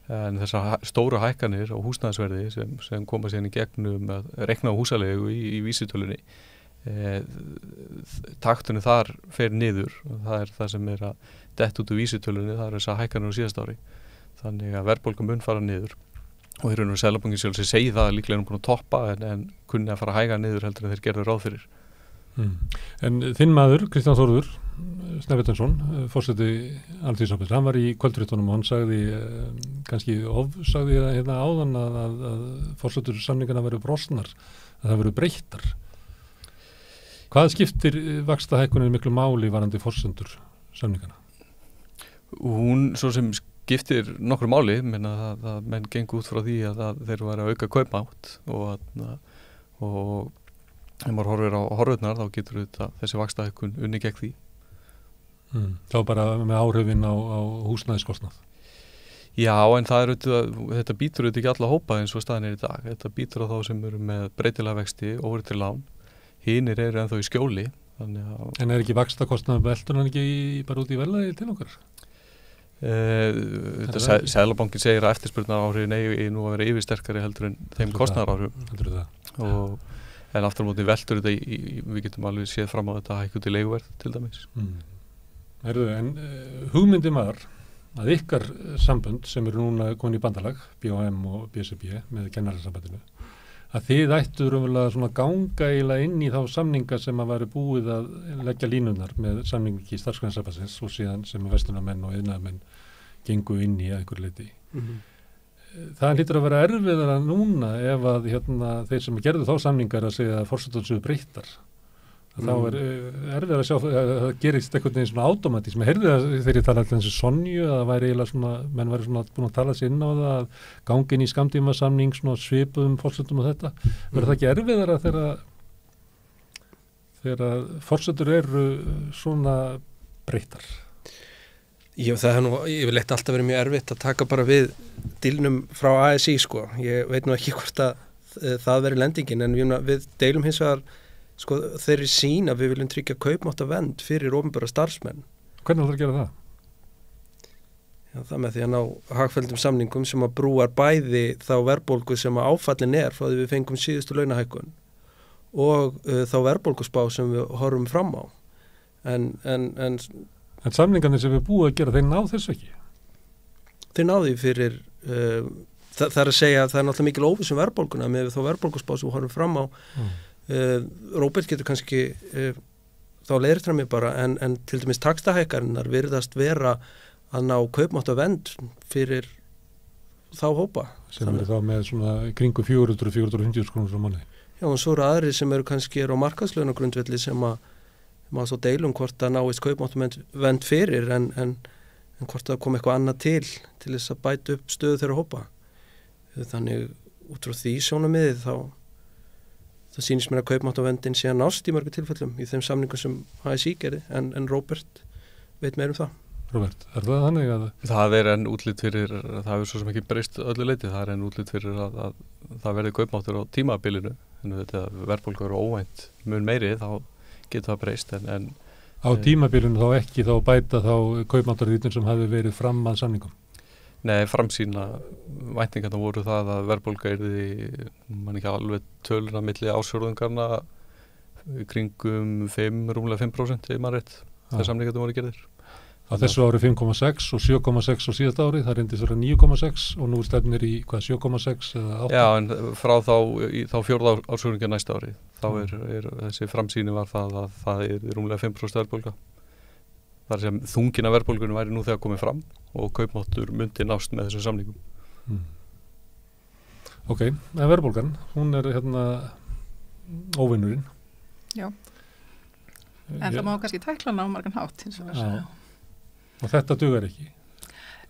En þessar stóru hækkanir á húsnæðisverði sem koma síðan í gegnum að rekna á húsalegu í vísitölunni, taktunni þar fer niður og það er það sem er að detta út úr vísitölunni, það er þessar hækkanir á síðast ári. Þannig að verðbólga mun fara niður. Og í raun og Seðlabankinn sjálf sem segi það líklega búin að toppa en kunni að fara að hæga niður heldur en þeir gerðu ráð fyrir. En þinn maður, Kristján Þórður Snæbjörnsson, forseti Alþýðusambandsins, hann var í kvöldfréttunum og hann sagði sagði áðan að forsetur samningana veru brostnar, að það veru breyttar. Hvað skiptir vaxtahækkunin miklu máli varandi forsendur samningana? Hún svo sem skiptir nokkur máli, menna að menn gengur út frá því að þeir væri að auka kaupmátt og ef maður horfir á horfurnar þá getur þessi vaxtahækkun unni gegn því. Þá bara með áhrifin á húsnæðiskostnað. Já, en það þetta býtur ekki alla hópa eins og staðan er í dag. Þetta býtur á þá sem eru með breytilega vexti, óverðtryggð lán. hinir eru ennþá í skjóli. En ekki vaxtakostnaður veltunan ekki bara út í verðlagi til okkar? Seðlabankin segir að eftirspurnaráhrifin eigi nú að vera yfirsterkari heldur en þeim kostnaðaráhrifum. En aftur á móti veltur þetta við getum alveg séð fram á þetta hækku til leiguverð til dæmis. En hugmyndin var að ykkar sambönd sem eru núna komin í bandalag, BHM og BSRB með kennarasambandinu, að þið ættu raunverulega svona ganga eiginlega inn í þá samninga sem að væri búið að leggja línunar með samningi starfsgreinasambandsins og síðan sem verslunarmenn og iðnaðarmenn gengu inn í að einhver leyti. Það hlýtur að vera erfiðara núna ef að þeir sem gerðu þá samningar að segja að forsetan séu breyttar. Þá erfiðara að sjá að það gerist einhvern veginn svona automatísm. Ég heyrði það þegar ég talaði alltaf Sonju að það væri eiginlega svona, menn væri svona búin að tala sér inn á það að gangi inn í skammtíma samning svona svipuðum forsetum og þetta. Verður það ekki erfiðara þegar forsetur eru svona breyttar? Já, það er nú yfirleitt alltaf verið mjög erfitt að taka bara við dílnum frá ASI sko. Ég veit nú ekki hvort að það veri lendingin en við deilum hins vegar sko, þeirri sýn að við viljum tryggja kaupmáttavernd fyrir opinbera starfsmenn. Hvernig ætlar að gera það? Já, það með því að ná hagfelldum samningum sem að brúar bæði þá verðbólgu sem að áfallin frá því við fengum síðustu launahækkun og þá verðbólguspá sem við horfum fram á. En samningarnir sem við búið að gera, þeir ná þessu ekki? Þeir náðu fyrir, það er að segja að það er náttúrulega mikil óvissum verðbólguna með þá verðbólguspá sem við horfum fram á. Róbert getur kannski þá leiðir mig bara, en til dæmis taxtahækkarinnar virðast vera að ná kaupmáttavernd fyrir þá hópa. Sem eru þá með svona kringu 400-450 krónur á mánuði. Já, og svo eru aðrir sem eru kannski á markaðslaunagrundvelli sem að maður svo deilum hvort að náist kaupmáttavernd fyrir en hvort það kom eitthvað annað til þess að bæta upp stöðu þeirra hópa. Þannig út frá því sjónarmiði þá það sýnist mér að kaupmáttaverndin sé að nást í mörgu tilfellum í þeim samningum sem ASI gerði en Róbert veit meir það. Róbert, það þannig að það enn útlit fyrir, það hefur svo sem ekki breyst öllu leyti, það enn útlit fyrir að það verði kaupmáttur á tímabilinu en þetta verðbólgur og óvænt mun meiri þá getur það breyst en á tímabilinu þá ekki þá bæta þá kaupmáttarrýtun sem hafi verið fram að samningum? Nei, framsýna væntingarna voru það að verðbólga yrði mann ekki alveg töluna milli ársfjórðungarna kringum rúmlega 5% ef maður rétt þegar samningarna voru gerðir. Á þessu ári 5,6 og 7,6 á síðasta ári, það reyndist vera 9,6 og nú stefnir í 7,6 eða 8? Já, en frá þá fjórða ársfjórðungar næsta ári, þá þessi framsýni var það að það er rúmlega 5% verðbólga. Þar sem þungina verðbólgunum væri nú þegar komið fram og kaupmáttur myndi nást með þessum samningum. Ok, en verðbólgan, hún er óvinnurinn. Já, en það má kannski tækla hana á margan hátt hins vegar. Já. Og þetta dugar ekki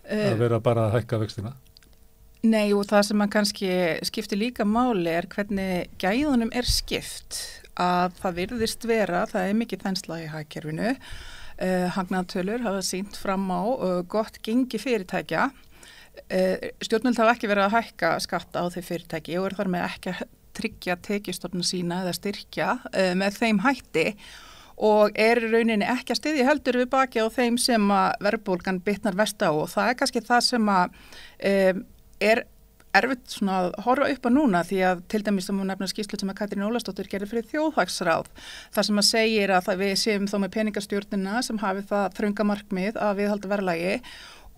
að vera bara að hækka vextina? Nei, og það sem man kannski skiptir líka máli er hvernig gæðunum er skipt. Að það virðist vera, það er mikið þensla í hagkerfinu. Hagnaðartölur hafa sýnt fram á gott gengi fyrirtækja. Stjórnvöld hafa ekki verið að hækka skatta á þau fyrirtæki og eru þar með ekki að tryggja tekjustofna sína eða styrkja með þeim hætti. Og í rauninni ekki að styðja heldur við baki á þeim sem að verðbólgan bitnar verst á og það er kannski það sem að er erfitt svona að horfa upp á núna því að til dæmis sem hún nefnir skýrslu sem að Katrín Ólafsdóttir gerði fyrir þjóðhagsráð þar sem að segir að við séum þá með peningastjórnina sem hafi það þrönga markmið að viðhalda verðlagi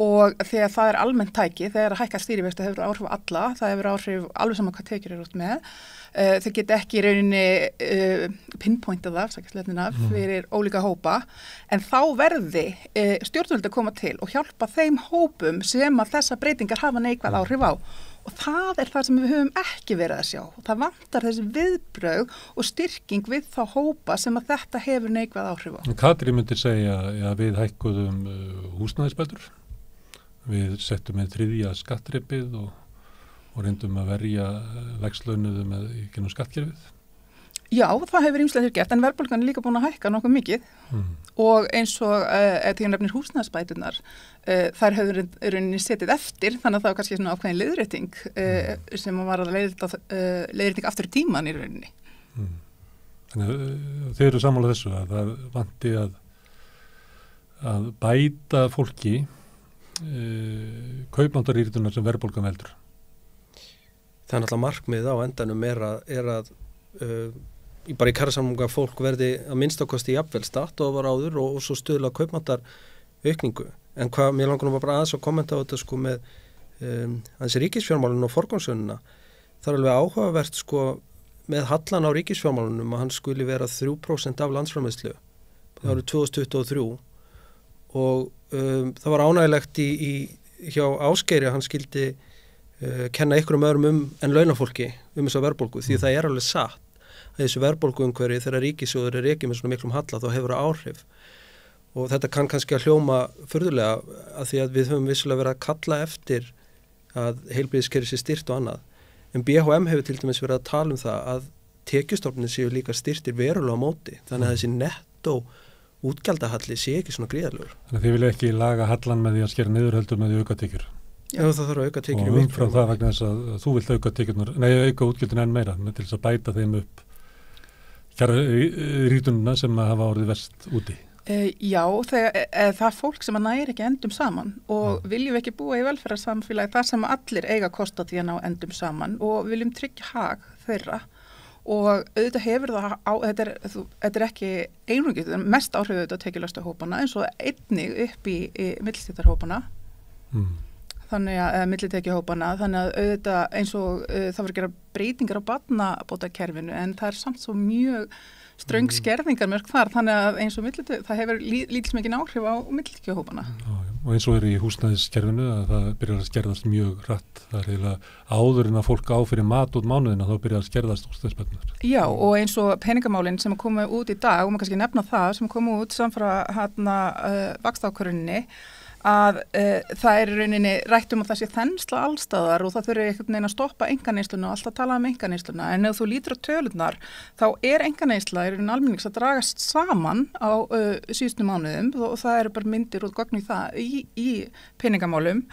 og þegar það er almennt tæki, þegar að hækka stýrivexti hefur áhrif á alla, það hefur áhrif alveg saman hvað tekjur út með. Þau geta ekki í rauninni pinpointað fyrir ólíka hópa, en þá verði stjórnvöld að koma til og hjálpa þeim hópum sem að þessa breytingar hafa neikvæð áhrif á. Og það er það sem við höfum ekki verið að sjá. Það vantar þessi viðbrögð og styrking við þá hópa sem að þetta hefur neikvæð áhrif á. Katrín myndi segja að við hækkuðum húsnæðisbætur. Við settum með 3. skattþrepið og reyndum að verja lægslaunuðu með gennum skattkerfið. Já, það hefur ýmslega gert, en verðbólgan er líka búin að hækka nokkuð mikið og eins og því að nefnir húsnæðisbæturnar, þær hefur rauninni setið eftir, þannig að það var kannski svona ákveðin leiðrétting sem var að leiðrétting aftur í tíman í rauninni. Þannig þeir eru sammála þessu að það vanti að bæta fólki kaupmáttarýritunar sem verðbólgan veldur. Það er náttúrulega markmið á endanum er að bara í kjarasamninga fólk verði að minnstakosti jafnvel statt og var áður og svo stuðla kaupmáttar aukningu. En hvað, mér langar nú bara aðeins að kommenta á þetta sko með aðeins ríkisfjármálun og forgangsröðunina. Það er alveg áhugavert sko með hallan á ríkisfjármálunum að hann skuli vera 3% af landsframleiðslu. Það árið 2023 og það var ánægilegt hjá Ásgeiri að hann skildi kenna einhverjum öðrum en launafólki þessa verðbólgu því það er alveg satt að þessu verðbólguumhverfi þegar ríkissjóður er rekið með svona miklum halla þá hefur það áhrif og þetta kann kannski að hljóma furðulega að því að við höfum vissulega verið að kalla eftir að heilbrigðiskerfið sé styrkt og annað en BHM hefur til dæmis verið að tala um það að tekjustofnir séu líka styrktir verulega á móti þannig að þessi nettó útgjaldahalli sé ekki svona gríðarlegur. Þannig að þið vilja ekki laga hallan með því að skera niður heldur með því auka tekjur. Já, það þarf að auka tekjur og umfram það vegna þess að þú vilt auka tekjurnar, auka útgjöldin enn meira til þess að bæta þeim upp rýtununa sem hafa orðið verst úti. Já, það er fólk sem að næri ekki endum saman og viljum ekki búa í velferðarsamfélagi þar sem allir eiga kosta því að ná endum saman og viljum tryggja hag þeirra og auðvitað hefur það þetta er ekki einungis, mest áhrif auðvitað tekjulægstu hópana eins og einnig upp í millistýttarhópana þannig að millitekjuhópana þannig að auðvitað eins og það voru að gera breytingar á barnabótakerfinu en það er samt svo mjög ströng skerðingarmörk þar þannig að eins og það hefur lítilsmikinn áhrif á millitekjuhópana. Og eins og er í húsnæðiskerfinu að það byrjar að skerðast mjög hratt. Það er eiginlega áður en að fólk á fyrir mat út mánuðina þá byrjar að skerðast húsnæðisbætunar. Já, og eins og peningamálin sem komu út í dag og maður kannski nefna það sem komu út samfara vaxtaákvörðuninni að það er í rauninni rætt að það sé þensla allstaðar og það þurfi einhvern veginn að stoppa einkaneysluna og alltaf tala einkaneysluna en ef þú lítur á tölurnar þá er einkaneysla í rauninni almennings að dragast saman á síðustu mánuðum og það eru bara myndir og gögn í það í peningamálum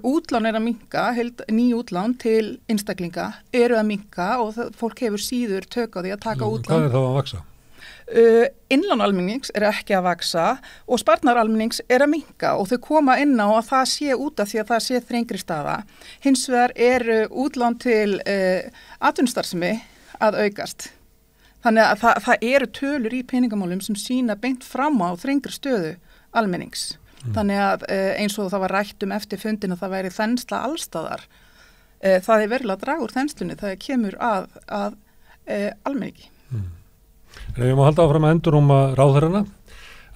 útlán er að minnka, ný útlán til einstaklinga eru að minnka og fólk hefur síður tök á því að taka útlán. Hvað er þá að vaksa? Innlán almennings er ekki að vaksa og sparnar almennings er að minnka og þau koma inn á að það sé út af því að það sé þrengri staða. Hins vegar eru útlán til atvinnustarfsemi að aukast. Þannig að það eru tölur í peningamálum sem sýna beint fram á þrengri stöðu almennings. Þannig að eins og það var rætt eftir fundin að það væri þensla allstaðar. Það er verulega að draga úr þenslunni, það kemur að almenningi. En ef ég má halda áfram að endurróma ráðherrana,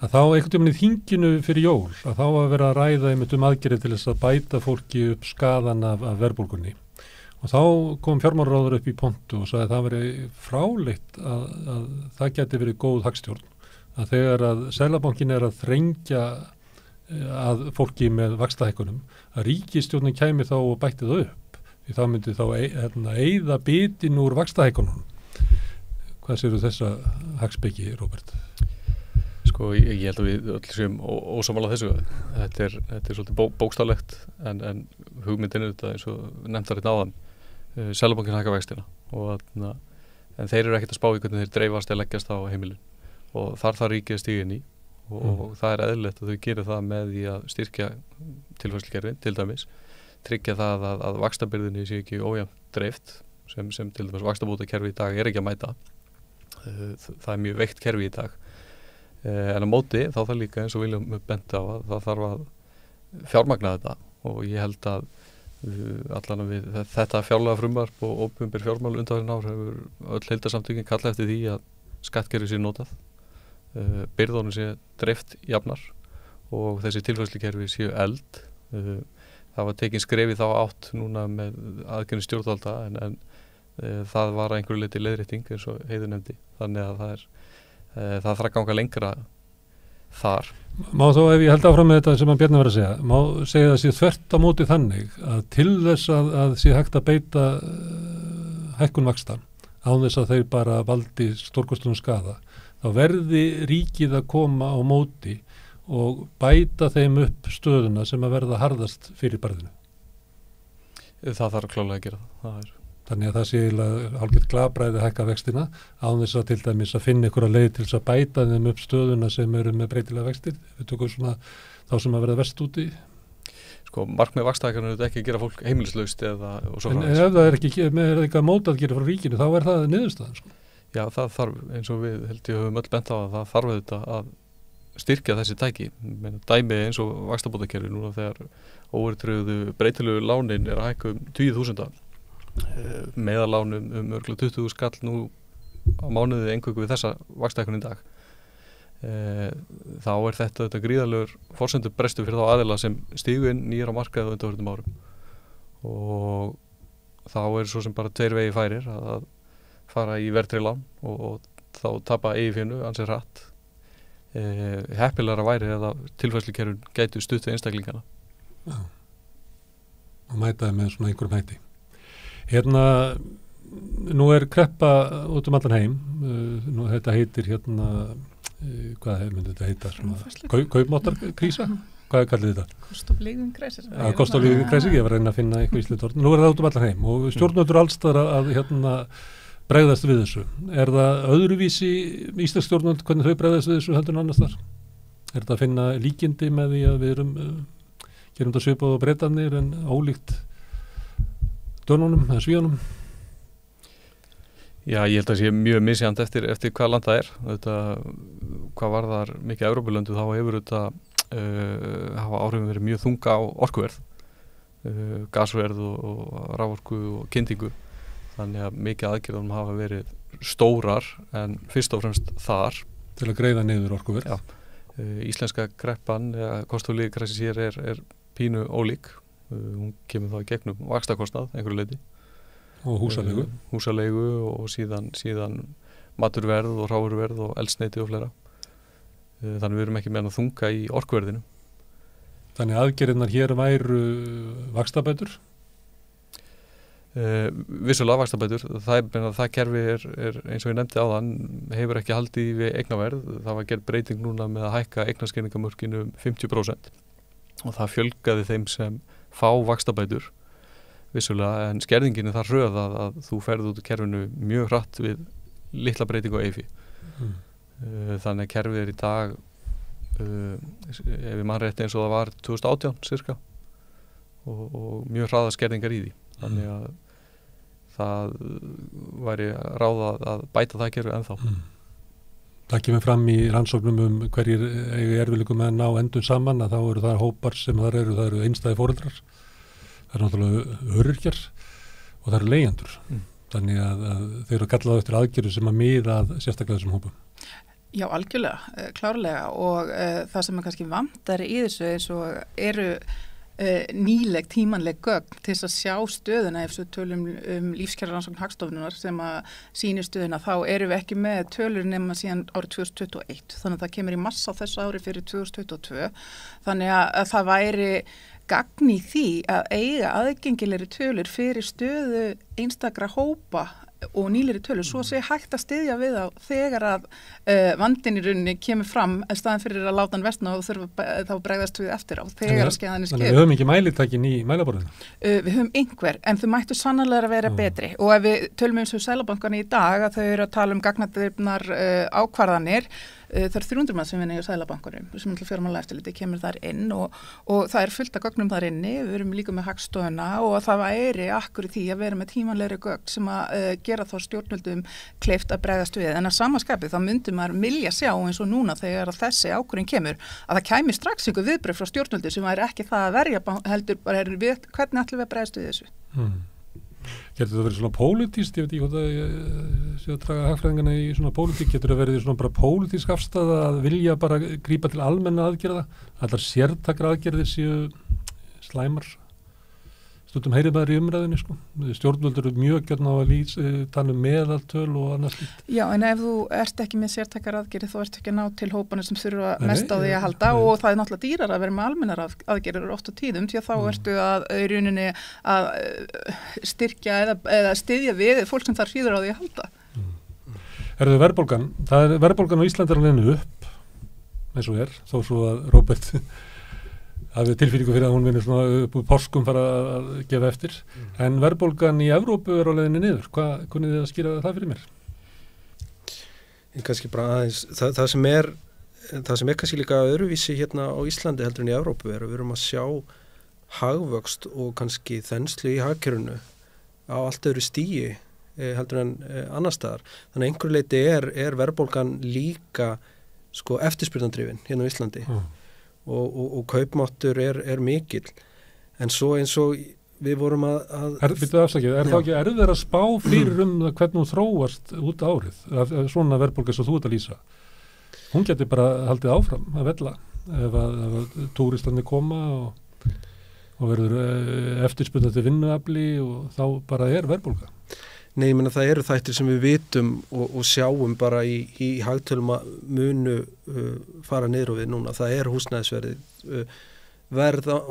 að þá einhvern veginn í þinginu fyrir jól, að þá að vera að ræða einmitt aðgerðir til þess að bæta fólki upp skaðan af verðbólgunni. Og þá kom fjármálaráður upp í pontu og sagði að það veri fráleitt að það geti verið góð hagstjórn. Að þegar að Seðlabankinn er að þrengja að fólki með vaxtahækkunum, að ríkisstjórnin kæmi þá og bætti það upp. Því þá myndi þá eyða bitin úr vaxtahækkunum. Hvað séu þessa hagspeki, Róbert? Sko, ég held að við öll séum ósammála þessu. Þetta er svolítið bókstaflegt en hugmyndin er þetta eins og nefntar hérna áðan. Seðlabankinn hækkar vextina en þeir eru ekkert að spá í hvernig þeir dreifast eða leggjast á heimilin og þar ríkið að stíga inn í og það er eðlilegt að þau gerir það með því að styrkja tilfærslukerfin til dæmis, tryggja það að vaxtabyrðinni sé ekki ójafnt dreift sem til dæmis vaxtabótakerfi í dag er ekki að mæta. Það er mjög veikt kerfi í dag en á móti þá það líka eins og viljum benda á að það þarf að fjármagna þetta og ég held að allan við þetta fjárlega frumvarp og opinber fjármál undanfarin ár hefur öll heildarsamtökin kallað eftir því að skattkerfi sé notað byrðunum sé dreift jafnar og þessi tilfærslukerfi séu eld það var tekin skref í þá átt núna með aðgerðum stjórnvalda en það var að einhverju leyti leiðrétting eins og Heiður nefndi þannig að það þarf að ganga lengra þar. Má þó ef ég held áfram með þetta sem að Bjarni var að segja, má segja það sé þvert á móti þannig að til þess að sé hægt að beita hækkun vaxta án þess að þeir bara valdi stórkostlunum skaða, þá verði ríkið að koma á móti og bæta þeim upp stöðuna sem að verða harðast fyrir barðinu. Það þarf klálega að gera það. Þannig að það sé eiginlega hálfgert glabræði að hækka vextina án þess að til dæmis að finna einhverja leið til þess að bæta þeim upp stöðuna sem eru með breytilega vextir. Við tökum svona þá sem að verða verst úti. Sko, markmið vaxtahækkunar er ekki að gera fólk heimilislaust eða og svo En ef það er ekki að móta að gera frá ríkinu, þá er það niðurstaðan, sko. Já, það þarf, eins og við held ég höfum öll bent á að það þarf auðvitað að styrkja þessi tæki. Dæmi eins og vaxtabótakerfi núna þegar óverðtryggðu breytilegu lánin er að hækka 20.000 meðalán örgulega 20 skall nú á mánuði eingöngu við þessa vaxtahækkun í dag. Þá er þetta gríðarlegur forsendur brestu fyrir þá aðila sem stígu inn nýjar á markaði á undanförnum árum og þá er svo sem bara 2 vegi færir að fara í verðtryggð lán og þá tapa eigifénu ansið hratt. Heppilegra væri eða tilfærslukerfin gætu stutt við einstaklingana. Já. Og mæta það með svona einhverjum hætti. Hérna, nú er kreppa út um allan heim, nú þetta heitir hvað myndi þetta heita? Kaupmáttarkrísa? Hvað kallir þetta? Cost of living crisis. Já, cost of living crisis, ég var að reyna að finna eitthvað íslenskt orð. Nú er það út um allan heim og stjórnvöldur alls þar að bregðast við þessu. Er það öðruvísi íslensk stjórnvöld, hvernig þau bregðast við þessu heldur en annars þar? Er þetta að finna líkindi með því að við gerum þetta svipað á Bretarnir en ólíkt Dönunum eða Svíunum? Já, ég held að það sé mjög misjant eftir hvað land það er. Þetta, hvað varðar mikið Evrópulöndu þá hefur þetta hafa áhrifin verið mjög þunga á orkuverð, gasverð og raforku og kyndingu. Þannig að mikið aðgerðum hafa verið stórar en fyrst og fremst þar. Til að greiða niður orkuverð? Já. Íslenska kreppan, cost of living crisis hér er pínu ólík. Hún kemur þá í gegnum vaxtakostnað einhverju leyti. Og húsaleigu. Húsaleigu og síðan maturverð og hráurverð og eldsneyti og fleira. Þannig við erum ekki með að þunga í orkuverðinu. Þannig aðgerðirnar hér væru vaxtabætur? Vissulega vaxtabætur. Það kerfi er eins og ég nefndi áðan, hefur ekki haldið við eignaverð. Það var gerð breyting núna með að hækka eignaskerningamörkinu 50% og það fjölgaði þeim sem fá vaxtabætur. Vissulega, en skerðingin er það hröð að þú ferð út úr kerfinu mjög hratt við litla breytingu á EIFI. Þannig að kerfið er í dag, ef ég man rétt eins og það var 2018 cirka og mjög hraða skerðingar í því. Þannig að það væri ráð að bæta það kerfið ennþá. Það kemur fram í rannsóknum hverjir eiga erfiðleikum með að ná endum saman að þá eru það hópar sem það eru einstæði foreldrar. Það eru náttúrulega öryrkjar og það eru leigjendur. Þannig að þeir eru kallað eftir aðgerðu sem að miða að sérstaklega þessum hópum. Já, algjörlega, klárlega og það sem er kannski vantar í þessu eins og eru nýleg, tímanleg gögn til þess að sjá stöðuna ef við tölum lífskjararannsókn Hagstofunnar sem að sýnir stöðuna þá erum við ekki með tölur nema síðan árið 2021 þannig að það kemur í massa á þessu ári fyrir 2022 þannig að það væri gagn í því að eiga aðgengilegri tölur fyrir stöðu einstakra hópa og nýlegri tölur, svo sé hægt að styðja við á þegar að vandinn í rauninni kemur fram en staðan fyrir að láta hann versna og þurfa þá bregðast við eftir á þegar að skeiðan er skeið. Þannig við höfum ekki mælitækin í mælaborðinu? Við höfum einhver, en þau mættu sannarlega að vera betri og ef við tölum eins og Seðlabankarnir í dag að þau eru að tala gagnadrifnar ákvarðanir það eru 300 mann sem vinna í Seðlabankanum sem er til fjármálaeftirliti kemur þar inn og það er fullt af gögnum þar inni, við erum líka með Hagstofuna og það væri akkur í því að vera með tímanlegri gögn sem að gera þá stjórnvöldum kleift að bregðast við en að samaskapið þá myndi maður vilja sjá eins og núna þegar að þessi ákvörðun kemur að það kæmi strax einhver viðbrögð frá stjórnvöldu sem væri ekki það að verja heldur bara hvernig ætlum við að bregðast við þessu. Getur það verið svona pólitískt, ég veit ekki hvað það sé að draga hagfræðingana í svona pólitík, getur það verið svona bara pólitísk afstæða að vilja bara grípa til almenna aðgerða, allar sértakra aðgerðir séu slæmar, stundum heyrið maður í umræðinni sko, stjórnvöldur eru mjög gjörn á að tala meðaltöl og annað slíkt. Já, en ef þú ert ekki með sértakar aðgerði þá ert ekki að ná til hópana sem þurfa mest á því að halda og það er náttúrulega dýrar að vera með almennar aðgerðir oft á tíðum því að þá ertu að í rauninni að styrkja eða styðja við fólk sem þarf síður á því að halda. Erðu verðbólgan, verðbólgan á Íslandi er alveg upp eins og þó svo að Róbert hafið tilfinningu fyrir að hún vinur svona upp úr páskum fara að gefa eftir. En verðbólgan í Evrópu á leiðinni niður. Hvað kunnið þið að skýra það fyrir mér? Kannski bara aðeins, það sem er kannski líka öðruvísi hérna á Íslandi heldur en í Evrópu við erum að sjá hagvöxt og kannski þenslu í hagkerfinu á allt öðru stigi heldur en annar staðar. Þannig að einhverju leyti er verðbólgan líka sko eftirspurnandrifin hérna á Íslandi og kaupmáttur er mikill. En svo eins og við vorum að þá ekki erfiðara að spá fyrir það hvernig hún þróast út árið af svona verðbólga sem þú ert að lýsa? Hún getur bara haldið áfram að vella ef að túristarnir koma og verður eftirspurnandi vinnuafli og þá bara verðbólga. Nei, ég meina það eru þættir sem við vitum og sjáum bara í hagtölum að munu fara niður og við núna. Það er húsnæðisverðið.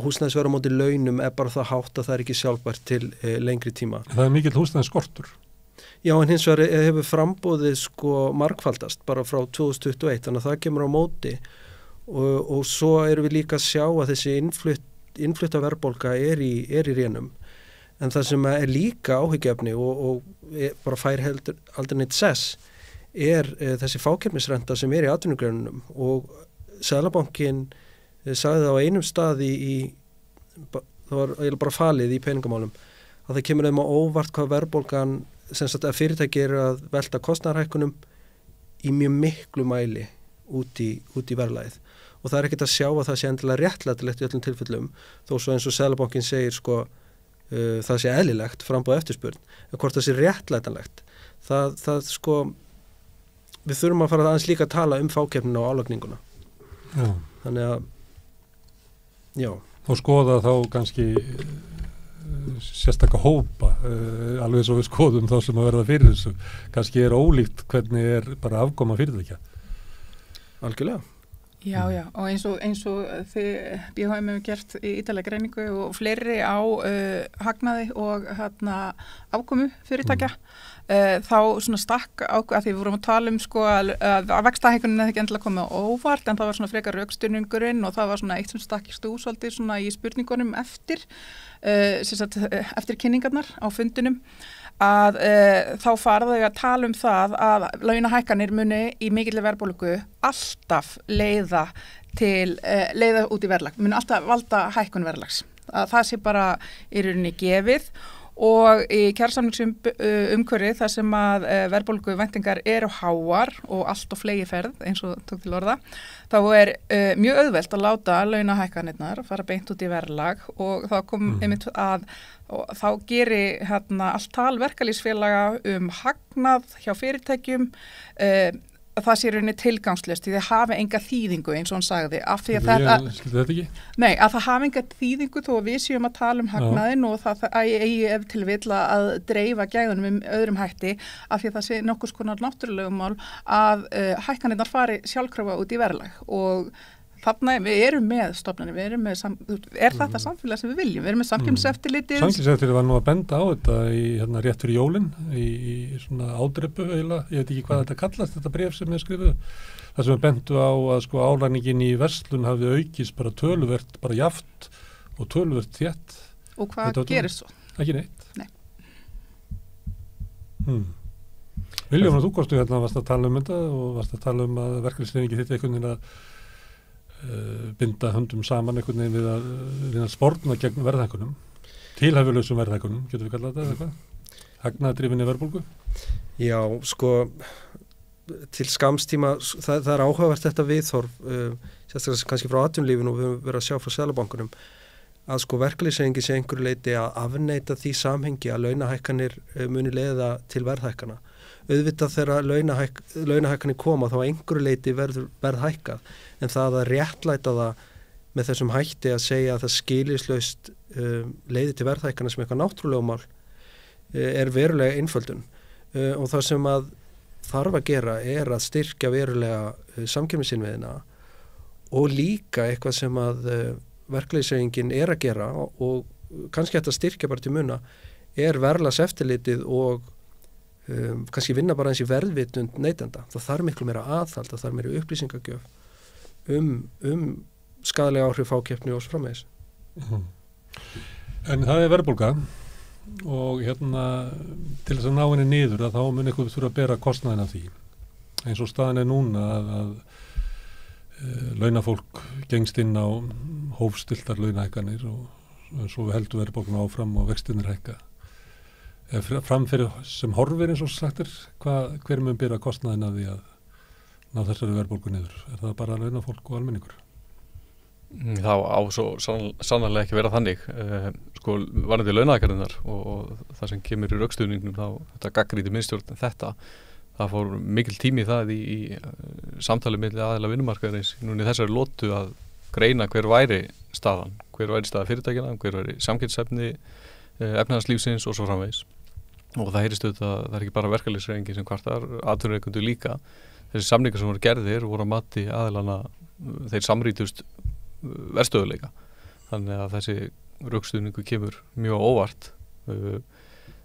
Húsnæðisverð á móti launum bara það hátt að það ekki sjálfbært til lengri tíma. Það mikill húsnæðisskortur. Já, en hins vegar hefur frambóðið sko margfaldast bara frá 2021, þannig að það kemur á móti og svo erum við líka að sjá að þessi innflutta verðbólga er í rénum. En það sem er líka áhyggjefni og bara fær aldrei neitt sess þessi fákeppnisrenta sem í atvinnugreinunum og Seðlabankinn sagði það á einum stað það var eiginlega bara falið í peningamálum að það kemur þeim á óvart hvað verðbólgan sem sagt að fyrirtæki að velta kostnaðarhækkunum í mjög miklu mæli út í verðlagið og það er ekkert að sjá að það sé endilega réttlætilegt í öllum tilfellum þó svo eins og Seðlabankinn segir sko það sé eðlilegt framboð eftirspurn en hvort það sé réttlætanlegt það sko við þurfum að fara aðeins líka að tala fákeppnina og álagninguna þannig að já og skoða þá kannski sérstakka hópa alveg svo við skoðum þá sem að verða fyrir þessu kannski ólíkt hvernig bara afkoma fyrirtækja algjörlega. Já, og eins og þið BHM hefur gert í ítalega greiningu og fleiri á hagnaði og afkomu fyrirtækja þá svona stakk að því við vorum að tala sko að vaxtahækkunin hefði ekki endilega komið á óvart en það var svona frekar rökstuðningurinn og það var svona eitt sem stakkist úr svolítið svona í spurningunum eftir kynningarnar á fundinum að þá fara þau að tala það að launahækkanir muni í mikilli verðbólgu alltaf leiða út í verðlag, muni alltaf valda hækkun verðlags. Að það sé bara í rauninni gefið og í kjarasamningsumhverfi þar sem að verðbólgu væntingar eru háar og allt og flegi ferð eins og tók til orða, þá mjög auðvelt að láta launahækkanirnar fara beint út í verðlag og þá kom einmitt að og þá geri allt tal verkalýðsfélaga hagnað hjá fyrirtækjum það sé rauninni tilgangslöst því það hafi enga þýðingu eins og hann sagði af því að það hafi enga þýðingu þó að við séum að tala hagnaðinn og það eigi ef til vill að dreifa gæðunum öðrum hætti af því að það sé nokkurs konar náttúrulegum mál að hækkanirnar fari sjálfkrafa út í verðlag og þarna við erum með stofnanir, við erum með þetta samfélag sem við viljum, við erum með samkeppniseftirlitið. Samkeppniseftirlitið var nú að benda á þetta í rétt fyrir jólin í svona ádreipu eiginlega, ég veit ekki hvað þetta kallast, þetta bréf sem er skrifuð. Það sem er bentu á að sko álægningin í verslun hafði aukist bara töluvert, bara jaft og töluvert þétt. Og hvað gerist svo? Ekki neitt. Nei. Viljum að þú kostu varst að tala þetta og varst að tala að verkalýðshreyfingin þitt einhvern veginn að binda höndum saman einhvern veginn við að sporna gegn verðhækkunum, tilhæfulausum verðhækkunum, getur við kallað þetta eða eitthvað? Hagnaðardrifinni verðbólgu? Já, sko, til skamstíma, það er áhugavert þetta viðhorf, sérstaklega kannski frá atvinnulífinu og við höfum verið að sjá frá Seðlabankanum, að sko verkalýðshreyfingin sé einhverju leiti að afneita því samhengi að launahækkanir muni leiða til verðhækkana. Auðvitað þegar launahækkanir koma þá einhverju leiti verð hækkað en það að réttlæta það með þessum hætti að segja að það skilyrðislaust leiði til verðhækkana sem eitthvað náttúrulegumál er verulega einföldun og það sem að þarf að gera er að styrkja verulega samkeppnisinnviðina og líka eitthvað sem að verkalýðshreyfingin er að gera og kannski þetta styrkja bara til muna er verðlagseftirlitið og kannski vinna bara eins í verðvitund neytenda. Það þarf miklu meira aðhald, það þarf meira upplýsingagjöf skaðlega áhrif fákeppni og svo framvegis. En það verðbólga og til þess að ná henni niður að þá mun eitthvað þurfa að bera kostnaðina því. Eins og staðan núna að launafólk gengst inn á hófstiltar launahækkanir og svo heldur verðbólguna áfram og vextinir hækka. Framfyrir sem horfir eins og sagt hver mun bera kostnaðina því að ná þessari verðbólgu niður? Er það bara launafólk og almenningur? Það á svo sannarlega ekki vera þannig. Sko, varðandi launahækkanirnar og það sem kemur í rökstuðningnum þá þetta gagnrýti miðstjórn það fór mikil tími í það í samtali milli aðila vinnumarkaðarins núna í þessari lotu að greina hver væri staðan fyrirtækjana, hver væri samkeppnishæfni efnahagslífsins og svo framvegis. Og það heyrist auðvitað, það er ekki bara verkalýðshreyfingin sem kvartar, atvinnurekendur líka. Þessi samningar sem voru gerðir voru að mati aðilana, þeir samrýtust verðstöðuleika. Þannig að þessi rökstuðningu kemur mjög óvart.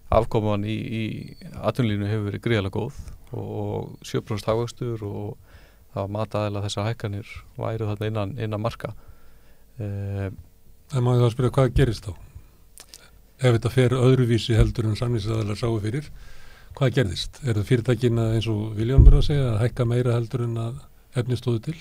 Afkoman í atvinnulífinu hefur verið gríðarlega góð og 7% hagvöxtur og það var mataðilega þessar hækkanir væru þarna innan marka. Það má ég þá spyrja hvað gerist þá? Ef þetta fer öðruvísi heldur en samningsaðilar sáu fyrir, hvað gerðist? Er það fyrirtækin eins og Vilhjálmur að segja að hækka meira heldur en að efni stóðu til?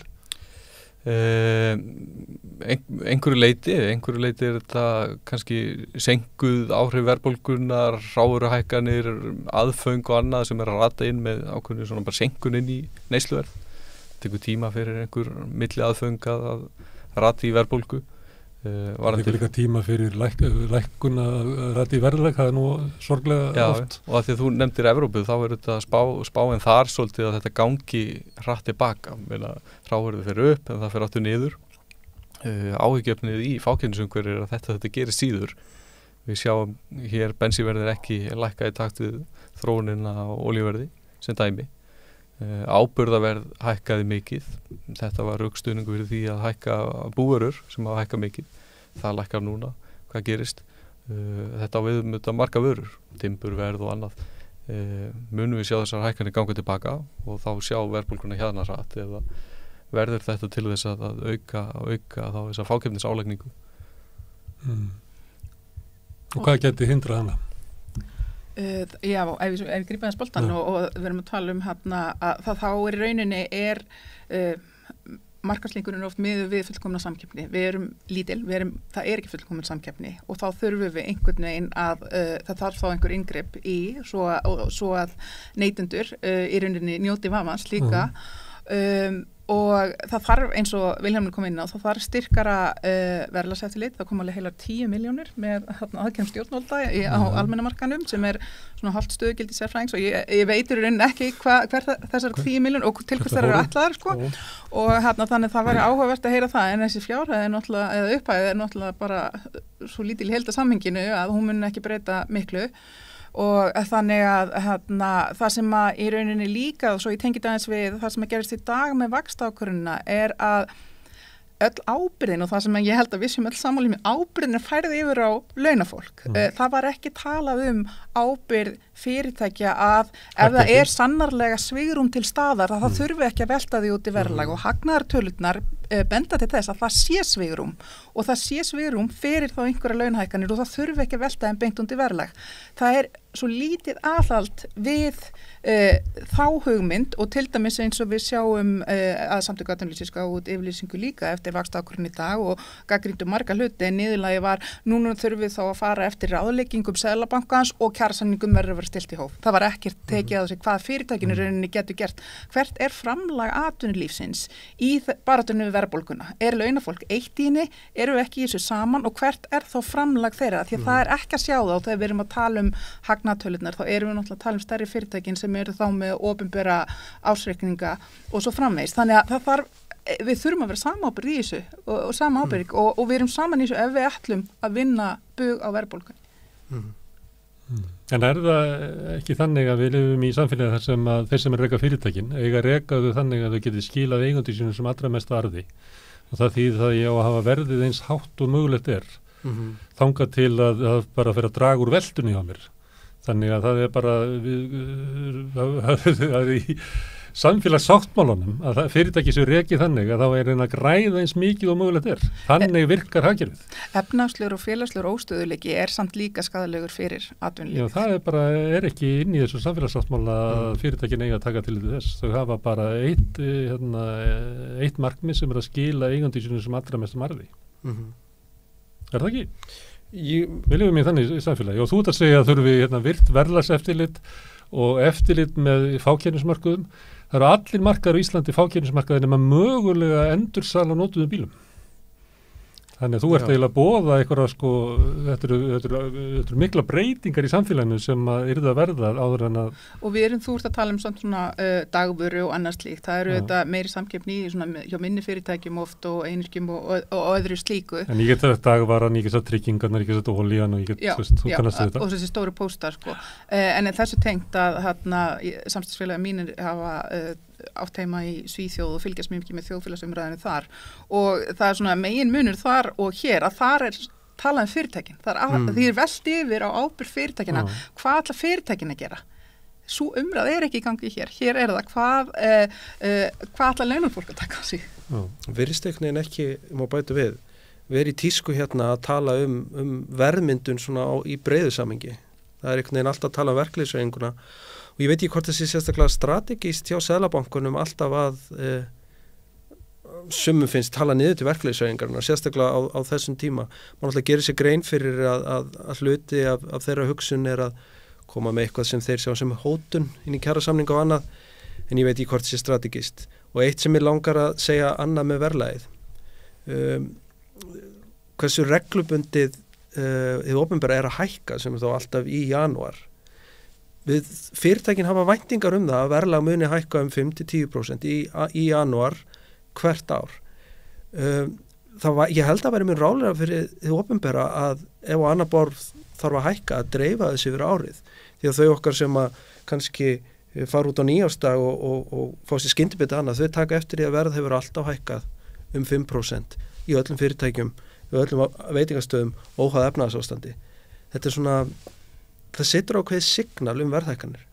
Einhverju leyti er þetta kannski senkuð áhrif verðbólgunnar, hráuruhækkanir, aðföng og annað sem er að rata inn með ákveðinu svona bara senkun inn í neysluverð. Það tekur tíma fyrir einhver milli aðföng að rata í verðbólgu. Það tekur líka tíma fyrir lækkun að rata í verðlag, það er nú sorglega oft. Já, og að því að þú nefndir Evrópu þá er þetta spáin þar svolítið að þetta gangi hratt tilbaka. Hráurðu fyrir upp en það fyrir aftur niður. Áhyggjefnið í fákeppnisumhverfi er að þetta gerir síður. Við sjáum hér bensínverðir ekki lækka í takt við þróunina á olíuverði sem dæmi. Áburðaverð hækkaði mikið. Þetta var rökstuðningu fyrir því að hækka búvörur sem að hækka mikið. Það lækkar núna. Hvað gerist? Þetta á við marga vörur, timburverð og annað. Munum við sjá þessar hækkanir ganga tilbaka og þá sjá verðbólguna hérna hratt eða verður þetta til þess að auka þá þessa fákeppnisálægningu. Og hvað geti hindrað hana? Já, ef við grípum þess boltan og við erum að tala um að það þá í rauninni er markaðslingurinn oft miður við fullkomna samkeppni. Við erum lítil, það er ekki fullkomin samkeppni og þá þurfum við einhvern veginn að það þarf þá einhver inngrip í svo að neytendur í rauninni njóti vafans líka og það þarf eins og Vilhjálmur kom inn á, það þarf styrkara verðlagseftirlit, það kom alveg heilar 10 milljónir með aðkemd stjórnvalda á almennamarkanum sem er svona hálft stöðugildi sérfræðings og ég veitur í rauninni ekki hver þessar 10 milljónir og til hvers þær eru ætlaðar sko og þannig það væri áhugavert að heyra það en þessi fjárhæð er náttúrulega, eða upphæð er náttúrulega bara svo lítil í heildarsamhenginu að hún mun ekki breyta miklu og þannig að það sem að í rauninni líka og svo ég tengi aðeins við það sem að gerist í dag með vaxtaákvörðunina er að öll ábyrðin og það sem ég held að við séum öll sammála með ábyrðin er færið yfir á launafólk. Það var ekki talað ábyrð fyrirtækja að ef það er sannarlega svigrúm til staðar að það þurfi ekki að velta því út í verðlag og hagnaðartölurnar benda til þess að það sé svigrúm og það sé svigrúm fyrir þá einhverja launahækkanir og það þurfi ekki að velta þeim beint út í verðlag. Það er svo lítið aðhald við þá hugmynd og til dæmis eins og við sjáum að Samtök atvinnulífsins gáfu út yfirlýsingu líka eftir vaxtaákvörðun í dag og gagnrýndu marga hluti en niðurlagi var núna þurfum við þá að fara eftir ráðleggingum Seðlabankans og kjarasamningum verður að vera stilt í hóf. Það var ekkert tekið að þessi hvað fyrirtækinu rauninni getur gert. Hvert er framlag atvinnulífsins í baráttunni við verðbólguna? Er launafólk eitt í henni? Eru við ekki í þessu saman og hvert er þá framlag þeirra? Því að það er ekki að sjá þá þegar við erum að tala hagnaðartölurnar, þá erum við náttúrulega að tala stærri fyrirtækin sem eru þá með opinbera ársreikninga og svo framvegis. Þannig að við þurfum að vera samábyrg í þessu og samábyrg og við erum saman í þessu ef við ætlum að vinna bug á verðbólgunni. En er það ekki þannig að við lifum í samfélagi þar sem að þeir sem reka fyrirtækin eiga rekaðu þannig að þau geti skilað eigandi sínum sem allra mest arði og það þýðir það ég á að hafa verðið eins hátt og mögulegt er þangað til að bara fyrir að draga úr veltunni á mér. Þannig að það er bara það er í samfélagssáttmálanum að fyrirtæki sem rekið þannig að þá reyna að græða eins mikið og mögulegt þannig virkar hagkerfið. Efnahagslegur og félagslegur óstöðuleiki samt líka skaðalegur fyrir atvinnulíf. Já, það ekki inn í þessu samfélagssáttmála að fyrirtækin eiga að taka til þess. Þau hafa bara eitt markmið sem að skila eigandi sínum sem allra mestum arði. Er það ekki? Viljum við þannig í samfélagi og þú ert að segja að þurfi virt verðlagseftirlit og eftirlit með fákeppnismarkaðum. Það eru allir markaðar á Íslandi fákeppnismarkaðir nema mögulega endursal á notuðum bílum. Þannig að þú ert eiginlega að boða eitthvað þetta eru mikla breytingar í samfélaginu sem að yrða að verða áður en að... Og þú ert að tala um svona dagvöru og annars slíkt. Það eru þetta meiri samkeppni hjá minni fyrirtækjum oft og einyrkjum og öðru slíku. En ég get þetta dagvaran, ég get þetta tryggingarnar, ég get þetta olían og ég get, þú kannast þetta. Og þessi stóru póstar, En þessu tengt að samstagsfélagi mínir hafa átt heima í Svíþjóð og fylgjast mikið með þjóðfélagsumræðinu þar og það svona megin munur þar og hér að þar talað fyrirtækin, því velt yfir á ábyrgð fyrirtækina, hvað ætla fyrirtækin að gera? Sú umræð ekki í gangi hér það hvað ætla launafólk að taka á sig? Virðisteknin ekki, má bæta við í tísku hérna að tala um verðmyndun svona í breiðu samhengi. Það einhvern veginn alltaf að tala um verkleysveiginguna og ég veit ekki hvort þessi sérstaklega strategíst hjá Seðlabankunum alltaf að sumum finnst tala niður til verkleysvegingarna, sérstaklega á þessum tíma. Man alltaf gerir sér grein fyrir að hluti af þeirra hugsun að koma með eitthvað sem þeir sjá sem hótun inn í kjarasamninga og annað, en ég veit ekki hvort þessi strategíst. Og eitt sem ég langar að segja annað með verðlagið. Hversu reglubundið hið opinbera að hækka sem þá alltaf í janúar. Fyrirtækin hafa væntingar það að verðlag muni hækka 5-10% í janúar hvert ár. Ég held að vera mjög ráðlega fyrir þið opinbera að ef á annar borð þarf að hækka að dreifa þessi yfir árið. Því að þau okkar sem að kannski fara út á nýjársdag og fá sér skyndibita annað, þau taka eftir því að verð hefur alltaf hækkað 5% í öllum fyrirtækjum, í öllum veitingastöðum óháð efnahagsástandi. Þetta svona það setur ákveðið signal verðhækkanir.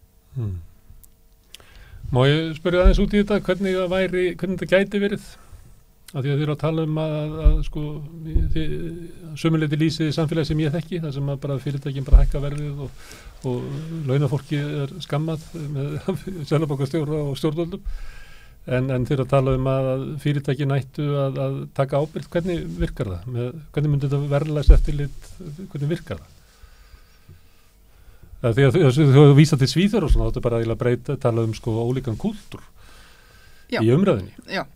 Má ég spyrja aðeins út í þetta, hvernig þetta gæti verið? Af því að þið eru að tala að sömuleyti lýsið í samfélagi sem ég þekki, þar sem að bara fyrirtækin bara hækka verðið og launafólki skammað með seðlabankastjóra og stjórnvöldum. En þið eru að tala að fyrirtækin ættu að taka ábyrgð. Hvernig virkar það? Hvernig myndi þetta verðlagseftirlit, hvernig virkar það? Því að þú vísa til Svíþjóð og svona, þetta bara að breyta, tala um ólíkan kúltúr í umræðinni. Já,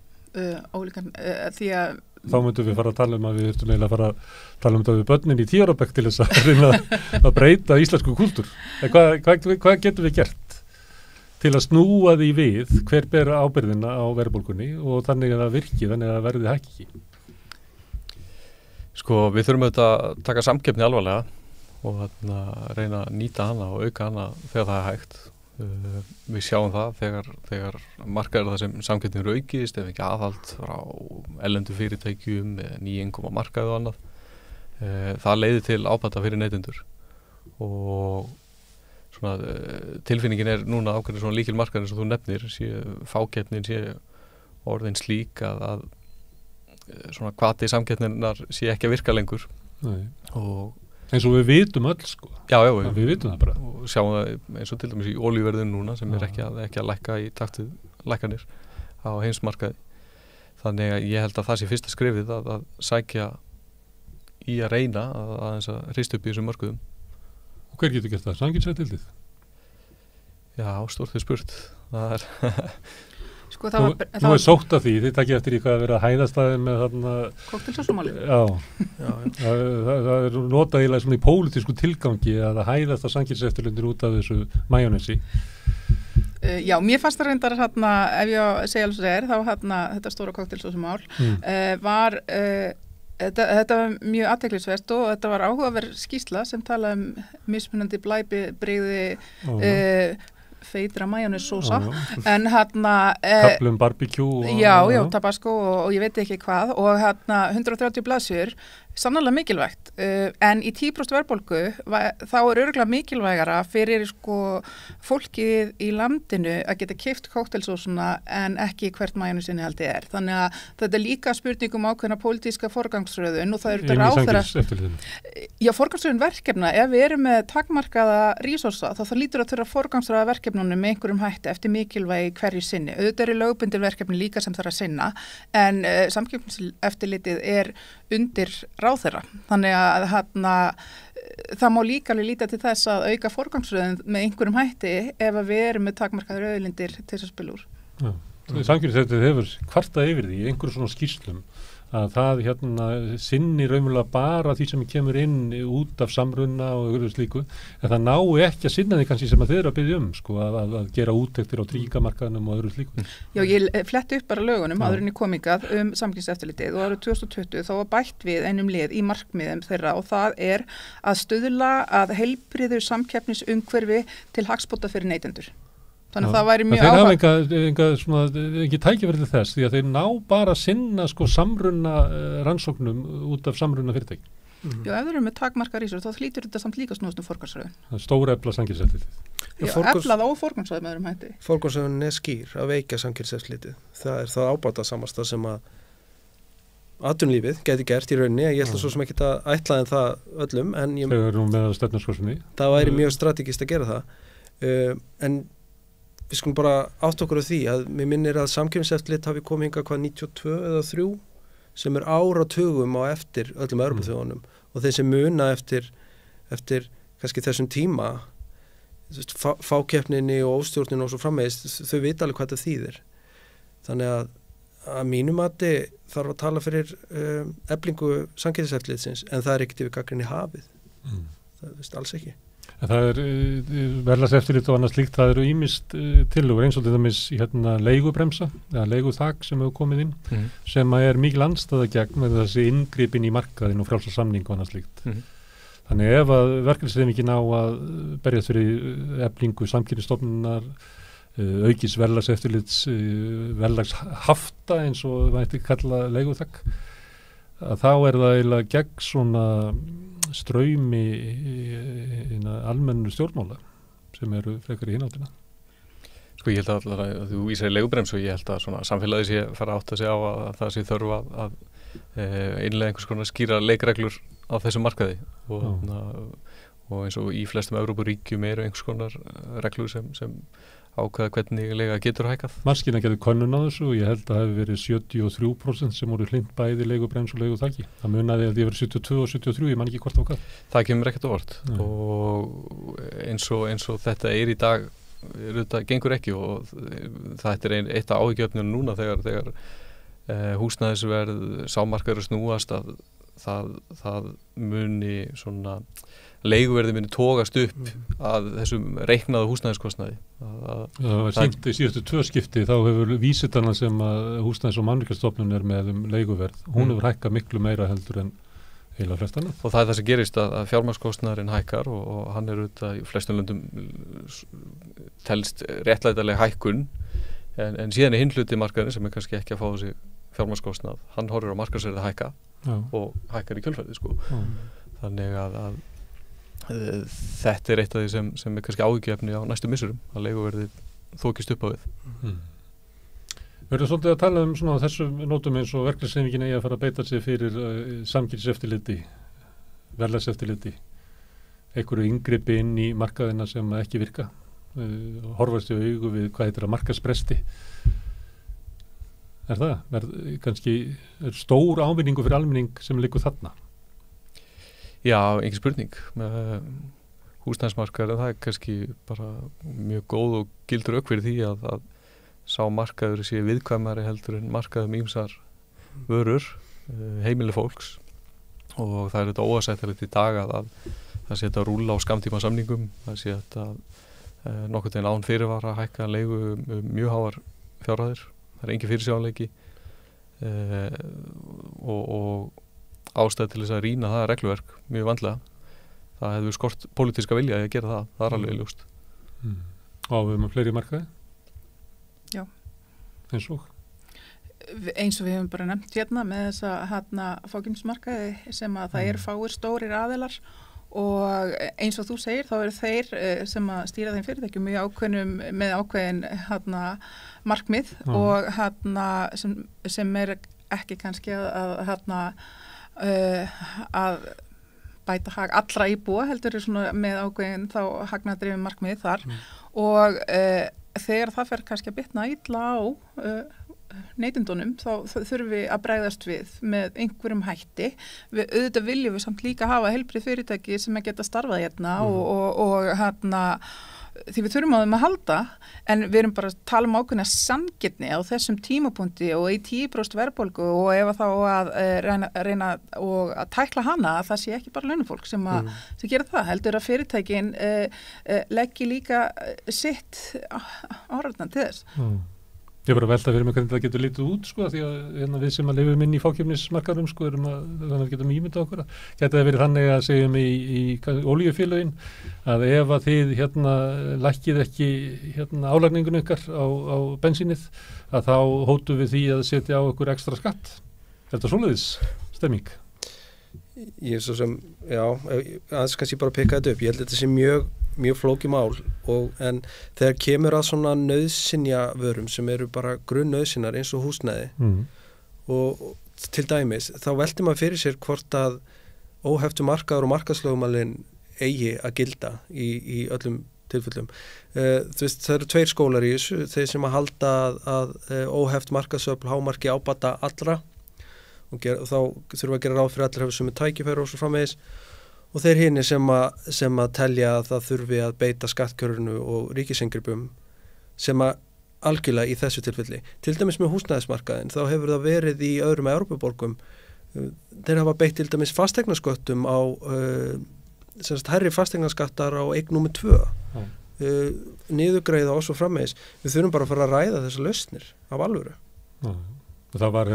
ólíkan, því að... Þá myndum við fara að tala að við þurftum eiginlega að fara að tala þetta við börnin í 10 ára bekk til þess að reyna að breyta íslensku kúltúr. Hvað getum við gert til að snúa því við hver ber ábyrgðina á verðbólgunni og þannig að það virki, þannig að verði hækki? Við þurfum auðvitað að taka samkeppni alvarlega og reyna að nýta hana og auka hana þegar það hægt. Við sjáum það þegar markaður það sem samkeppnin eru aukist, ef ekki aðhald frá erlendu fyrirtækjum, nýjengum á markaðu og annað. Það leiðir til ábata fyrir neytendur og svona, tilfinningin núna ákveðin svona líkil markaður eins og þú nefnir, fákeppnin sé orðin slík að svona hvati samkeppninnar sé ekki að virka lengur. Og eins og við vitum öll Já, við vitum það bara og sjáum það eins og til dæmis í olíuverðinu núna sem ekki að lækka í taktið lækkanir á heimsmarkaði. Þannig að ég held að það sé fyrsta skrefið að sækja í að reyna að hrista upp í þessum mörkuðum. Og hver getur gert það? Samkeppniseftirlitið? Já, stórt þau spurt. Það Nú sótt að því, þið takkið eftir í hvað að vera að hæðastæði með þarna... Koktelsósumáli. Það notað eiginlega svona í pólitísku tilgangi að hæðast á samkeppniseftirlitir út af þessu majónesi. Já, mér fannst það reyndar ef ég segja alveg sér, þá þetta stóra koktelsósumál var... Þetta var mjög athyglisvert og þetta var áhugaverð skýrsla sem talaði mismunandi blæbrigði feitra majónissósa en Köflum barbecue já, tabasco og ég veit ekki hvað og 130 blaðsjur Sannarlega mikilvægt, en í 10% verðbólgu þá örugglega mikilvægara fyrir sko fólkið í landinu að geta keypt kóktelsósuna en ekki hvert majónesinnihaldi Þannig að þetta er líka spurningum ákveðna pólitíska forgangsröðun og það eru þetta ráðherra. Já, forgangsröðun verkefna, ef við erum með takmarkaða resursa þá lítur að þurfa forgangsröða verkefnunum með einhverjum hætti eftir mikilvægi hverju sinni. Auðvitað eru lögbundin verkefni líka sem þarf að sinna, en samkeppniseftirlitið er undir ráðherra. Þannig að það má líka alveg líta til þess að auka forgangsröðun með einhverjum hætti ef við erum með takmarkaðar auðlindir til þess að spila úr. Já, samkeppniseftirlitið hefur kvartað yfir því í einhverjum svona skýrslum að það sinni raunverulega bara því sem kemur inn út af samruna og öðru slíku, en það nái ekki að sinna því kannski sem að þið eru að biðja sko, að gera úttektir á tryggingamarkaðnum og öðru slíku. Já, ég fletti upp bara lögunum áður en ég kom hingað samkeppniseftirlitið og árið 2020 þá var bætt við einum lið í markmiðum þeirra og það er að stuðla að heilbrigðu samkeppnisumhverfi til hagsbóta fyrir neytendur. Þannig að það væri mjög áhuga. Þeir hafa ekki tækifæri til þess því að þeir ná bara að sinna sko samruna rannsóknum út af samruna fyrirtæki. Já, ef þeir eru með takmarka rísur þá hlýtur þetta samt líka snúast forgangsröðun. Það er stóra efla samkeppniseftirlitið. Já, eflað á forgangsröðum öðrum hætti. Forgangsröðun er skýr að veikja samkeppniseftirlitið. Það er það ábatasamasta sem að atvinnulífið geti gert í rauninni. Ég ætla svo sem ekki að ætla en það öllum, en það væri mjög strategist að gera það. En við skulum bara átt okkur á því að mér minnir að samkeppniseftirlit hafi komið hingað 92 eða 3 sem er áratugum á eftir öllum Evrópuþjóðunum og þeir sem muna eftir kannski þessum tíma fákeppninni og óstjórninni og svo framvegis, þau vita alveg hvað þetta þýðir. Þannig að mínu mati þarf að tala fyrir eflingu samkeppniseftirlitsins en það er ekkert yfir gagnrýni hafið. Það er alls ekki. En það er verðlagseftirlit og annað slíkt, það eru ýmist tillögur eins og til dæmis leigubremsa eða leiguþak sem hefur komið inn sem er mikil andstæða gegn með þessi inngripin í markaðin og frjálsa samning og annað slíkt. Þannig ef að verkefnishreyfingin á að berjast fyrir eflingu samkeppnisstofnunar, aukis verðlagseftirlits, verðlagshafta eins og það ætti kalla leiguþak, að þá er það eiginlega gegn svona straumi almennu stjórnmála sem eru frekar í hináttina. Sko ég held að þú vísar í leigubremsu og ég held að svona samfélagið sé fara átt að segja á að það sé þörf að innlega einhvers konar skýra leikreglur á þessum markaði og eins og í flestum Evrópuríkjum eru einhvers konar reglur sem ákveða hvernig lega getur hækkað. Maskína gerði könnun á þessu og ég held að það hefði verið 73% sem voru hlynnt bæði leigubrems og leiguþaki. Það munaði að því að verið 72 og 73, ég man ekki hvort á hvað. Það kemur ekkert óvart og eins og þetta er í dag, þetta gengur ekki og þetta er eitt af áhyggjuefninu núna þegar húsnæðisverð sámarkaður snúast að það muni svona leiguverði muni tókast upp að þessum reiknaðu húsnæðiskostnaði. Það var sýnt í síðustu 2 skipti þá hefur vísitalan sem að húsnæðis- og mannvirkjastofnun er með leiguverð, hún hefur hækkað miklu meira heldur en heila flest annað. Og það er það sem gerist að fjármagnskostnaðurinn hækkar og hann er auðvitað í flestum löndum telst réttlætanleg hækkun en síðan er hinn hluti markaðurinn sem er kannski ekki að fá þessi fjármagnskostnað, hann horfir á markaðsverðið að hækka og hækkar í kjölfærið sko. Þannig að þetta er eitt af því sem er kannski áhyggjuefni á næstu missurum að leiguverðið þokist upp á við. Við erum svolítið að tala um svona þessum nótum eins og verkefnishreyfingin eigi að fara að beita sig fyrir samkeppniseftirliti, verðlagseftirliti, einhverju inngripi inn í markaðina sem ekki virka, horfast í augu við hvað heitir að markaðsbresti. Er það? Er stór ávinningu fyrir almenning sem liggur þarna? Já, engin spurning. Húsnæðismarkaður, það er kannski bara mjög góð og gildur rök fyrir því að sá markaður sé viðkvæmari heldur en markaðum ýmsar vörur, heimili fólks og það er þetta óásættilegt í dag að það sé þetta að rúlla á skammtíma samningum, það sé þetta nokkurn veginn án fyrirvara að hækka leigu mjög háar fjárhæðir, það er engin fyrirsjáanleiki og ástæð til þess að rýna það regluverk mjög vandlega. Það hefur skort pólitíska vilja að gera það er alveg ljóst. Og við erum fleiri markaði? Já. Eins og? eins og við hefum bara nefnt hérna með þessa fákeppnismarkaði sem að það eru fáir stórir aðilar og eins og þú segir þá eru þeir sem að stýra þeim fyrirtækjum með ákveðin markmið og sem er ekki kannski að bæta hag allra íbúa heldur svona með ákveðin þá hagnaðdrifin markmið þar og þegar það fer kannski að bitna illa á neytendunum þá þurfum við að bregðast við með einhverjum hætti. Við auðvitað viljum við samt líka hafa heilbrigð fyrirtæki sem að geta starfað hérna og því við þurfum á þeim að halda en við erum bara að tala ákveðna sanngirni á þessum tímapunkti og í 10% verðbólgu og ef þá að reyna og að tækla hana að það sé ekki bara launafólk sem gera það heldur að fyrirtækin leggi líka sitt áræðna til þess. Ég er bara velta fyrir mig hvernig það getur litið út sko, því að við sem að lifum inn í fákeppnismarkaðnum sko, þannig að við getum ímyndað okkur geta það verið þannig að segjum í olíufélögin að ef að þið lækkið ekki álagningun ykkar á bensínið að þá hótum við því að setja á okkur ekstra skatt. Er þetta svoleiðis stemming? Ég svo sem, aðeins kannski bara peka þetta upp. Ég held að þetta sé mjög flókið mál en þegar kemur að svona nauðsynjavörum sem eru bara grunnnauðsynjar eins og húsnæði og til dæmis þá veltir maður fyrir sér hvort að óheftur markaður og markaðslögumálin eigi að gilda í öllum tilfellum. Það eru 2 skólar í þessu, þeir sem að halda að óheft markaðsöfl hámarki ábata allra og þá þurfa að gera ráð fyrir allir hafa sömu tækifæri og svo framvegis og þeir hinir sem að telja að það þurfi að beita skattkjörunu og ríkisengripum sem að algjörlega í þessu tilfelli. Til dæmis með húsnæðismarkaðin þá hefur það verið í öðrum Evrópuborgum. Þeir hafa beitt til dæmis fasteignarsköttum á hærri fasteignaskattar á eign númer 2 niðurgreiða og svo framvegis. Við þurfum bara að fara að ræða þessar lausnir af alvöru. Það var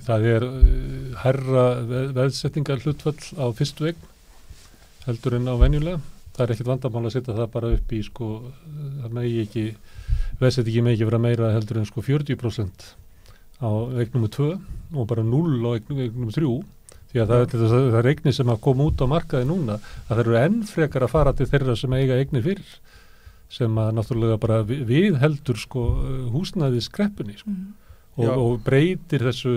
það er hærra veðsetningar hlutfall á fyrstu eign heldur en á venjulega. Það er ekkert vandamál að setja það bara upp í það megi ekki veðsetningi megi ekki vera meira heldur en 40% á eign númer 2 og bara 0 á eign númer 3 því að það er eignir sem að koma út á markaði núna að það eru enn frekar að fara til þeirra sem eiga eignir fyrir sem að náttúrulega bara við heldur húsnæði skreppunni og breytir þessu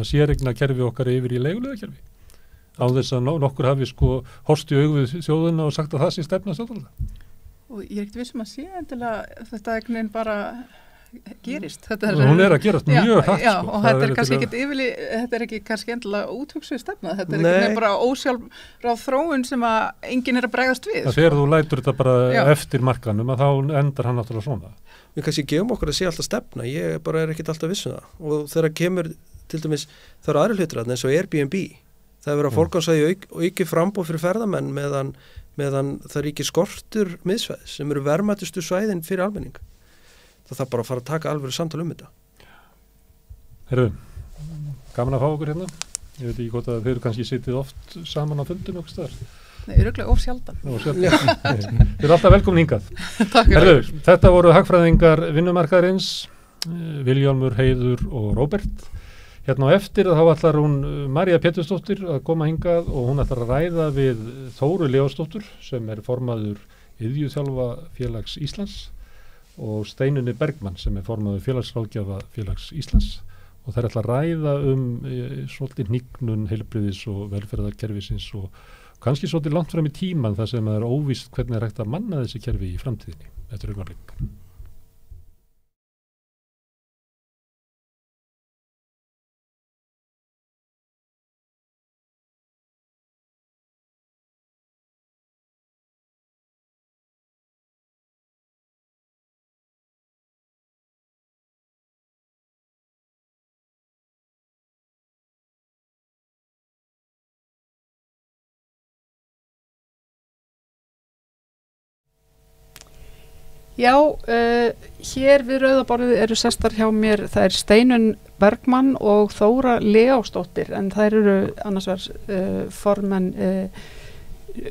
séreigna kerfi okkar yfir í leigulega kerfi á þess að nokkur hafi horfst í augu við þjóðina og sagt að það sé stefna stjórnvalda. Og ég er ekkert vissum að sé endilega þetta einhvern bara gerist. Hún er að gerast mjög hratt. Já, og þetta er kannski þetta er ekki kannski endilega úthugsuð stefna, þetta er ekki bara ósjálfráð þróun sem að enginn er að bregðast við. Þegar þú lætur þetta bara eftir markanum að þá endar hann náttúrulega svona. Við kannski gefum okkur að sé alltaf stefna, ég bara er ekkert alltaf viss um það og þegar kemur til dæmis það eru aðri hlutir eins og Airbnb það er verið að forgangsraða og ekki frambúð fyrir ferðamenn meðan það ríkir skortur miðsvæðis sem eru verðmætustu svæðin fyrir almenning. Það þarf bara að fara að taka alveg samtal þetta. Herðu, gaman að fá okkur hérna. Ég veit ekki hvort að þeir eru kannski sitið oft saman á fundum okkur staðar. Nei, örugglega of sjaldan. Þeir eru alltaf velkomin hingað. Takk fyrir. Herðu, þetta voru hagfræðingar vinnumarkaðarins, Vilhjálmur, Heiður og Róbert. Hérna á eftir þá ætlar hún María Pétursdóttir að koma hingað og hún ætlar að ræða við Þóru Leósdóttur sem er formaður Iðjuþjálfafélags Íslands og Steinunni Bergmann sem er formaður Félagsráðgjafafélags Íslands og þær ætla að ræða svolítið hnignun heilbrigðis og velferðarkerfisins og kannski svolítið langt fram í tíman þar sem það er óvíst hvernig er hægt að manna þessi kerfi í framtíðinni. Þetta er augnablik. Já, hér við Rauðaborðið eru sestar hjá mér, það er Steinunn Bergmann og Þóra Leósdóttir en þær eru annars vegar formenn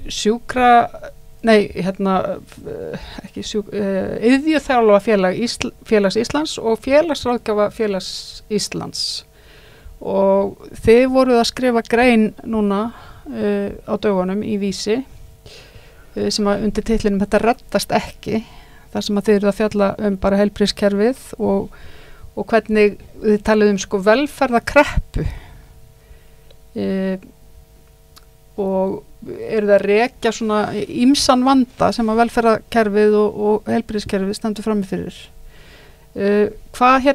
sjúkraliða ekki Iðjuþjálfa félags Íslands og félagsráðgjafa félags Íslands og þið voruð að skrifa grein núna á dögunum í Vísi sem að undir titlinum þetta reddast ekki, þar sem að þið eru að fjalla bara heilbrigðiskerfið og hvernig þið talið sko velferðarkreppu og eru það að rekja svona ýmsan vanda sem að velferðarkerfið og heilbrigðiskerfið stendur frammi fyrir. Hvað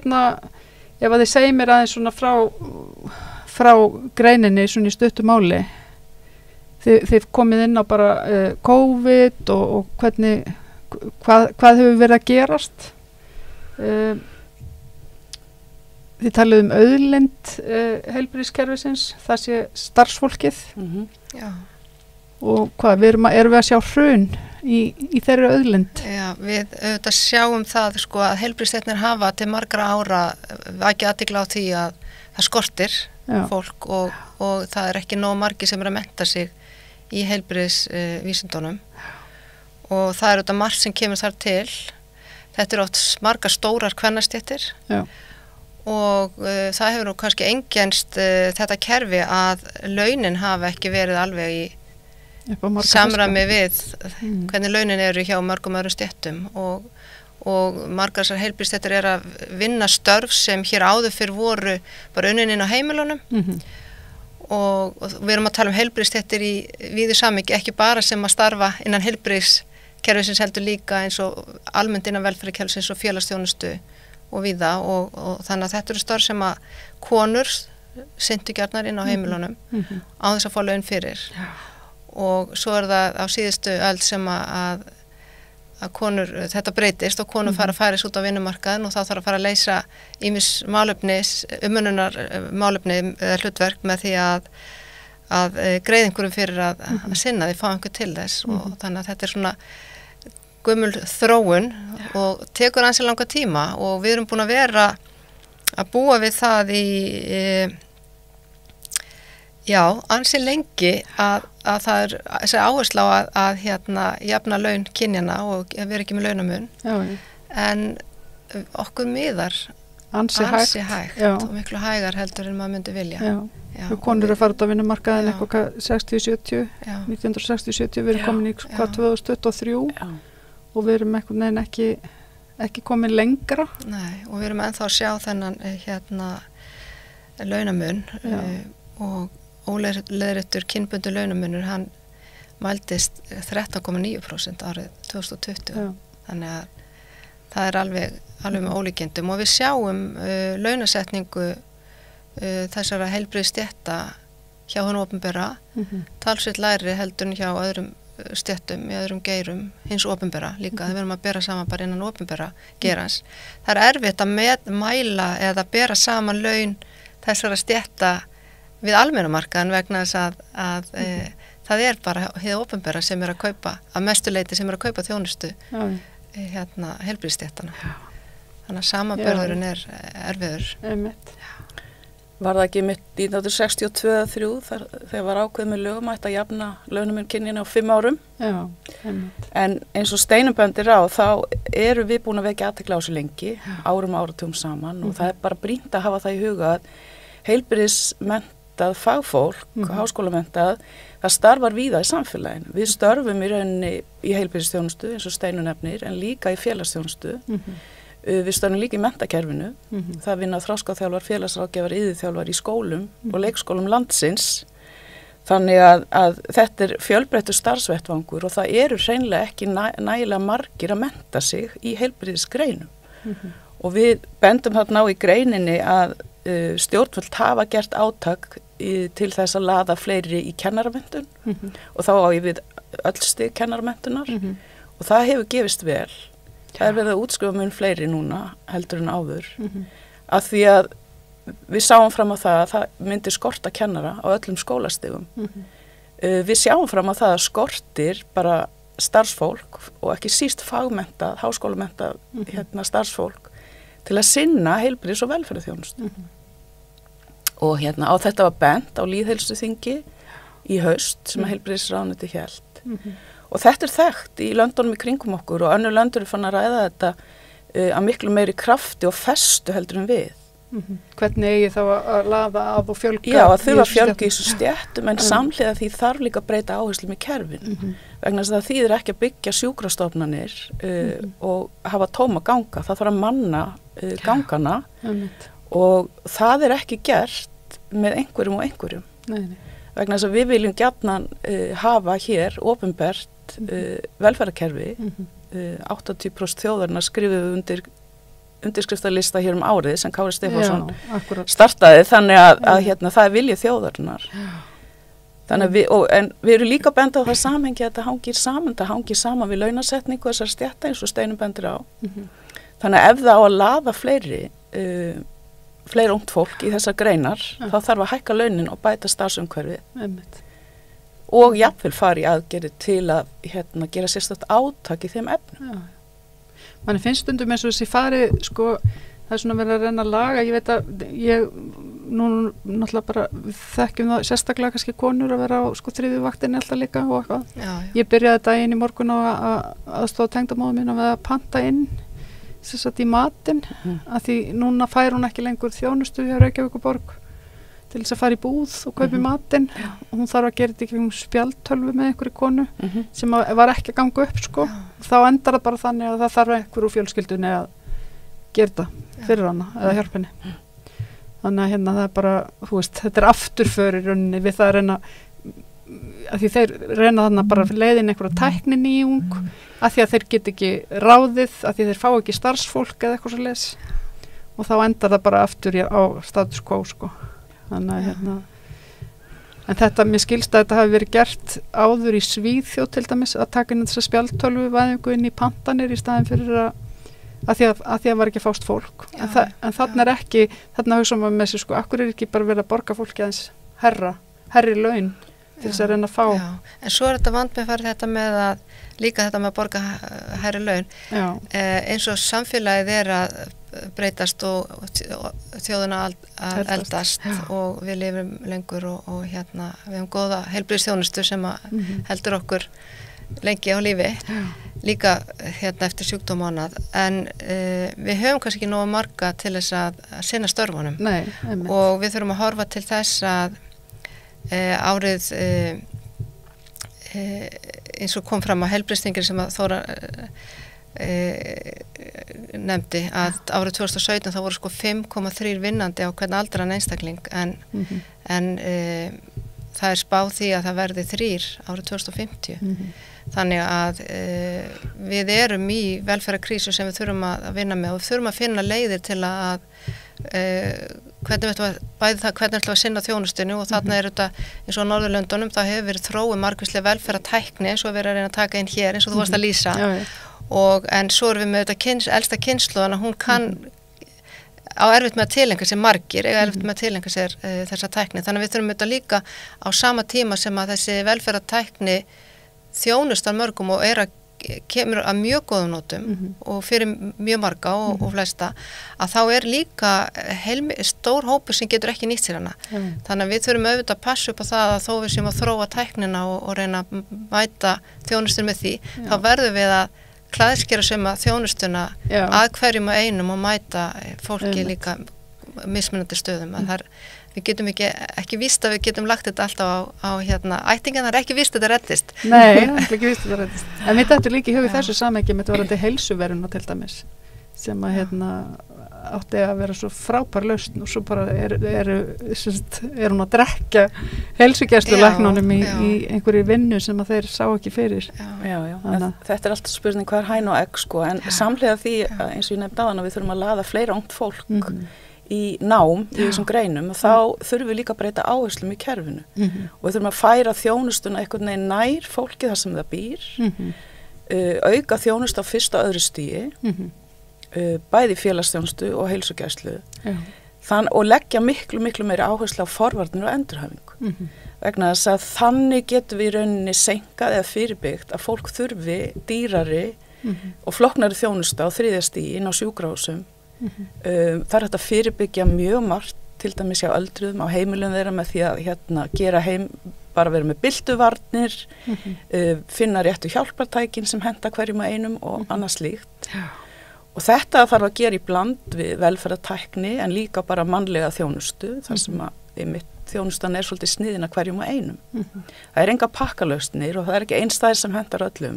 ef að þið segir mér aðeins svona frá greininni svona í stuttu máli, þið komið inn á bara COVID og hvernig, hvað hefur verið að gerast? Þið talið auðlind heilbrigðiskerfisins, það sé starfsfólkið. Já. Og hvað, erum við að sjá hrun í þeirri auðlind? Já, við auðvitað sjáum það sko að heilbrigðisstéttir hafa til margra ára vakið athygli á því að það skortir fólk og það er ekki nóg margir sem er að mennta sig í heilbrigðisvísindunum og það er auðvitað margt sem kemur þar til. Þetta er oft margar stórar kvennastéttir og það hefur nú kannski einkennst þetta kerfi að launin hafa ekki verið alveg í samræmi við hvernig launin eru hjá mörgum öðrum stéttum og margar þessar heilbrigðisstéttir eru að vinna störf sem hér áður fyrir voru bara unnin inn á heimilunum og við erum að tala heilbrigðisstéttir í víðu samhengi, ekki bara sem að starfa innan heilbrigðiskerfisins heldur líka eins og almennt innan velferðarkerfisins og félagsþjónustu og víða og þannig að þetta eru störf sem að konur sinntu gjarnar inn á heimilunum á þess að fá laun fyrir. Og svo er það á síðustu öld sem að konur, þetta breytist og konur fara að færis út á vinnumarkaðin og þá þarf að fara að leysa ýmis umönnunar málefni eða hlutverk með því að greiða einhverjum fyrir að sinna því, fá einhver til þess og þannig að þetta er svona gömul þróun og tekur ansi langa tíma og við erum búin að vera að búa við það ansi lengi að það er þessi áhersla á að jafna laun kynjana og vera ekki með launamun en okkur miðar ansi hægt og miklu hægar heldur en maður myndi vilja. Konur að fara út á vinnumarkaðin eitthvað 60-70 1960-70 við erum komin í hvað 2023 og við erum einhvern veginn ekki komin lengra. Nei, og við erum ennþá að sjá þennan launamun og óleiðréttur kynbundinn launamunur, hann mældist 13,9% árið 2020. Þannig að það er alveg með ólíkindum og við sjáum launasetningu þessara heilbrigðisstétta hjá hinu opinbera talsvert lægri heldur en hjá öðrum stéttum í öðrum geirum hins opinbera líka, við erum að bera saman bara innan opinbera geirans. Það er erfitt að mæla eða bera saman laun þessara stétta við almennumarkaðan vegna þess að það er bara hið opinbera sem er að kaupa, að mestuleiti sem er að kaupa þjónustu heilbrigðisstéttana. Þannig að samanburðurinn er erfiður. Var það ekki mitt 1962-3 þegar var ákveð með lögum að jafna launamun kynjanna á 5 árum? Já, en eins og Steinunn bendir á þá eru við búin að vekja athygli á þessu lengi, áratugum saman og það er bara brýnt að hafa það í huga að heilbrigðismenntað fagfólk, háskólamenntað, það starfar víða í samfélaginu. Við störfum í rauninni í heilbrigðisþjónustu eins og Steinunn nefnir en líka í félagsþjónustu. Við störfum líka í menntakerfinu. Það vinna þroskaþjálfar, félagsráðgjafar, iðjuþjálfar í skólum og leikskólum landsins. Þannig að þetta er fjölbreyttur starfsvettvangur og það eru hreinlega ekki nægilega margir að mennta sig í heilbrigðisgreinum. Og við bendum þarna á í greininni að stjórnvöld hafa gert átak til þess að laða fleiri í kennaramenntun og þá á ég við öll stig kennaramentunar og það hefur gefist vel. Það er verið að útskrifa mun fleiri núna heldur en áður af því að við sáum fram á það að það myndi skorta kennara á öllum skólastigum. Við sjáum fram á það að skortir bara starfsfólk og ekki síst fagmenntað, háskólamentað starfsfólk til að sinna heilbrigðis- og velferðarþjónustu. Og á þetta var bent á lýðheilsuþingi í haust sem að heilbrigðisráðuneytið hélt. og þetta þekkt í löndunum í kringum okkur og önnur löndur fann að ræða þetta að miklu meiri krafti og festu heldur en við. Hvernig eigi þá að laða af og fjölga? Já, að þurfa að fjölga í þessu stéttum en samhliða því þarf líka að breyta áherslum í kerfin vegna þess að það þýðir ekki að byggja sjúkrastofnanir og hafa tóma ganga, það þarf að manna gangana og það ekki gert með einhverjum og einhverjum vegna þess að við viljum gjarnan hafa hér opinbert velferðarkerfi 80% þjóðarinnar skrifuðu undirskriftalista hér árið sem Kári Stefánsson startaði þannig að hérna, það vilja þjóðarinnar þannig að við erum líka benda á það samhengi að það hangir saman við launasetningu þessar stétta eins og Steinunn bendir á þannig að ef það á að laða fleiri ungt fólk í þessar greinar þá þarf að hækka launin og bæta starfsumhverfið og jafnvel fara í aðgerðir til að hérna, gera sérstakt átak í þeim efnum Manni finnst stundum eins og þessi farið, sko, það svona verið að reyna að laga, ég veit að nú náttúrulega bara þekkjum það sérstaklega kannski konur að vera á sko þriðju vaktinni alltaf líka og eitthvað. Ég byrjaði daginn í morgun á að aðstoða tengdamóður mín að panta inn í matinn, að því núna fær hún ekki lengur þjónustu hjá Reykjavíkurborg til þess að fara í búð og kaupi matinn og hún þarf að gera þetta í spjaldtölvu með einhverju konu sem var ekki að ganga upp sko. Þá endar það bara þannig að það þarf einhverju úr fjölskyldunni að gera þetta fyrir hana eða hjálpa henni. Þannig að hérna það er bara, þú veist, þetta er afturför í rauninni við það að reyna að því þeir reyna þarna bara leiðin einhverja tækni nýjung að því að þeir get ekki ráðið, að því þeir fá ekki starfsfólk eða eitthvað svo leis og þá endar það bara aftur á status quo sko. Þannig að hérna en þetta, mér skilst að þetta hafi verið gert áður í Svíþjóð til dæmis að taka inn þessa spjaldtölvu væðingu inn í pantanir í staðin fyrir að því að var ekki fást fólk en þarna er ekki, þarna hugsa maður með sig sko, akkur er ekki bara verið að borga fólki aðeins herri laun til þess að reyna að fá. En svo er þetta vandmeðfarið þetta með að líka þetta með að borga herri laun eins og samfélagið er að breytast og þjóðuna að eldast og við lifum lengur og hérna við hefum góða heilbrigðisþjónustu sem heldur okkur lengi á lífi líka hérna eftir sjúkdómanað en við höfum kannski ekki nógu marga til þess að sinna störfunum og við þurfum að horfa til þess að árið eins og kom fram á heilbrigðisþingri sem að Þóra nefndi að árið 2017 þá voru sko 5,3 vinnandi á hvern aldran einstakling en það er spáð því að það verði 3 árið 2050 þannig að við erum í velferðarkrísu sem við þurfum að vinna með og við þurfum að finna leiðir til að hvernig ætlum við að sinna þjónustunni og þarna er þetta eins og á Norðurlöndunum það hefur verið þróið margvísleg velferðartækni eins og við erum að reyna að taka inn hér eins og þú varst að lýsa en svo erum við með þetta elsta kynslóðan að hún kann á erfitt með að tilengja sér margir eiga erfitt með að tilengja sér þessa tækni þannig að við þurfum þetta líka á sama tíma sem að þessi velferðartækni þjónustar mörgum og kemur að mjög góðum nótum og fyrir mjög marga og flesta að þá er líka stór hópur sem getur ekki nýtt sér hana þannig að við þurfum auðvitað að passa upp á það að þó við séum að þróa tæknina og reyna að mæta þjónustur með því þá verðum við að klæðskera sem að þjónustuna að hverjum og einum og mæta fólki líka mismunandi stöðum að við getum ekki víst að við getum lagt þetta alltaf á hérna ættingan, það er ekki víst að þetta reddist. Nei, það er ekki víst að þetta reddist. En mér þetta líka í hugið þessu samhengi með þetta varandi heilsuveruna til dæmis sem að hérna átti að vera svo frábær lausn og svo bara er hún að drekka heilsugæslulæknunum í einhverju vinnu sem að þeir sá ekki fyrir. Já. Þetta er alltaf spurning hvað er hæn og egg sko en samhliða því eins og ég nefndi áðan að við þurfum að laða fleira ungt fólk í nám í þessum greinum og þá þurfum við líka að breyta áherslum í kerfinu og við þurfum að færa þjónustuna einhvern veginn nær fólki þar sem það býr auka þjónust á fyrsta og öðru stigi bæði félagsþjónustu og heilsugæslu og leggja miklu meiri áherslu á forvarnir og endurhæfingu vegna þess að þannig getum við í rauninni senkað eða fyrirbyggt að fólk þurfi dýrari og flóknari þjónustu á þriðja stigi inn á sjúkrahúsum það er hægt að fyrirbyggja mjög margt til dæmis hjá öldruðum á heimilum þeirra með því að gera bara vera með byltuvarnir, finna réttu hjálpartækin sem henta hverjum að einum og annað slíkt. Og þetta þarf að gera í bland við velferðartækni en líka bara mannlega þjónustu, þar sem að þjónustan svolítið sniðin að hverjum að einum. Það enga pakkalausnir og það ekki einstæðir sem hentar öllum.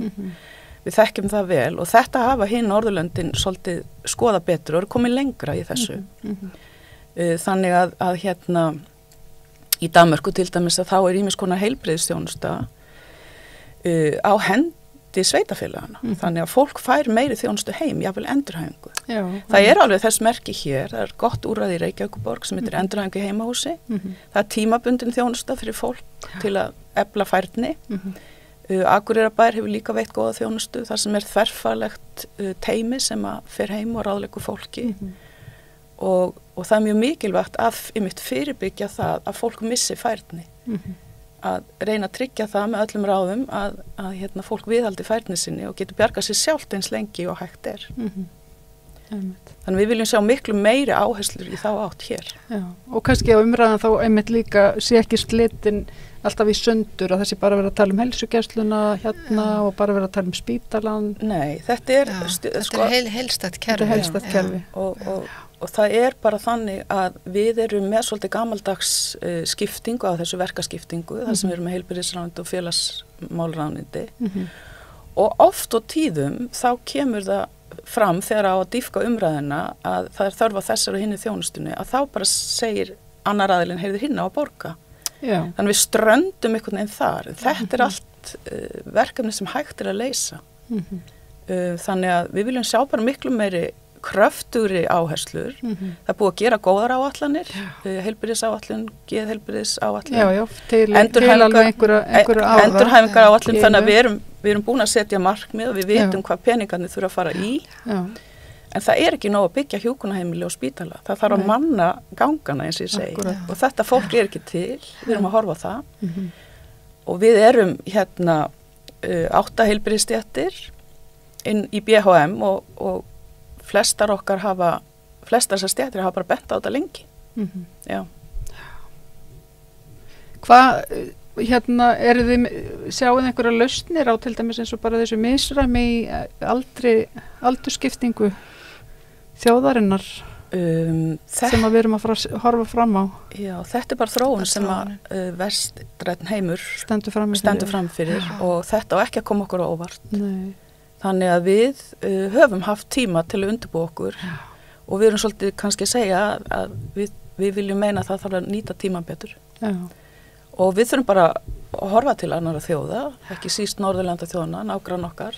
Við þekkjum það vel og þetta hafa hinn Norðurlöndin svolítið skoða betur og eru komið lengra í þessu. Þannig að hérna í Danmörku til dæmis að þá ýmis konar heilbrigðisþjónusta á hendi sveitafélagana. Þannig að fólk fær meiri þjónustu heim, jafnvel endurhæfingu. Það alveg þess merki hér, það gott úrræði í Reykjavíkurborg sem heitir endurhæfingu í heimahúsi. Það tímabundin þjónusta fyrir fólk til að efla færni. Akureyrarbær hefur líka veitt góða þjónustu þar sem þverfaglegt teymi sem að fer heim og ráðleikur fólki og það mjög mikilvægt að fyrirbyggja það að fólk missi færni að reyna að tryggja það með öllum ráðum að fólk viðhaldi færni sinni og getur bjargað sér sjálft eins lengi og hægt Þannig við viljum sjá miklu meiri áherslur í þá átt hér. Og kannski á umræðan þá einmitt líka sé ekki slitin alltaf í sundur að þessi bara verið að tala heilsugæsluna hérna og bara verið að tala spítalan. Nei, þetta heilstætt kerfi. Og það bara þannig að við erum með svolítið gamaldags skiptingu á þessu verkaskiptingu, þar sem við erum með heilbrigðisráðuneyti og félagsmálráðuneyti og oft og tíðum þá kemur það fram þegar á að dýpka umræðina að það þörf á þessar og hinni þjónustunni að þá bara segir annar aðilinn heyrðu hinn á að borga. Þannig við ströndum einhvern veginn þar. Þetta allt verkefni sem hægt að leysa. Þannig að við viljum sjá bara miklu meiri kröftugri áherslur. Það búið að gera góðar áætlanir, heilbrigðisáætlun, geðheilbrigðisáætlun, endurhæfingar áætlun, þannig að við erum búin að setja markmið og við vitum hvað peningarnir þurfa að fara í. En það ekki nóg að byggja hjúkrunarheimili og spítala. Það þarf að manna gangana eins og ég segi. Og þetta fólk ekki til, við erum að horfa á það. Og við erum hérna 8 heilbrigðisstéttir inn í BHM og flestar þessar stéttir hafa bara bent á þetta lengi. Hvað, hérna, sjáuð einhverja lausnir á til dæmis eins og bara þessu misræmi í aldurskiptingu þjóðarinnar sem við erum að horfa fram á? Já, þetta bara þróun sem að vestrænn heimur stendur fram fyrir og þetta á ekki að koma okkur á óvart. Nei. Þannig að við höfum haft tíma til að undirbúa okkur og við erum svolítið kannski að segja að við viljum meina að það þarf að nýta tíman betur. Og við þurfum bara að horfa til annara þjóða, ekki síst Norðurlanda þjóðana, nágrann okkar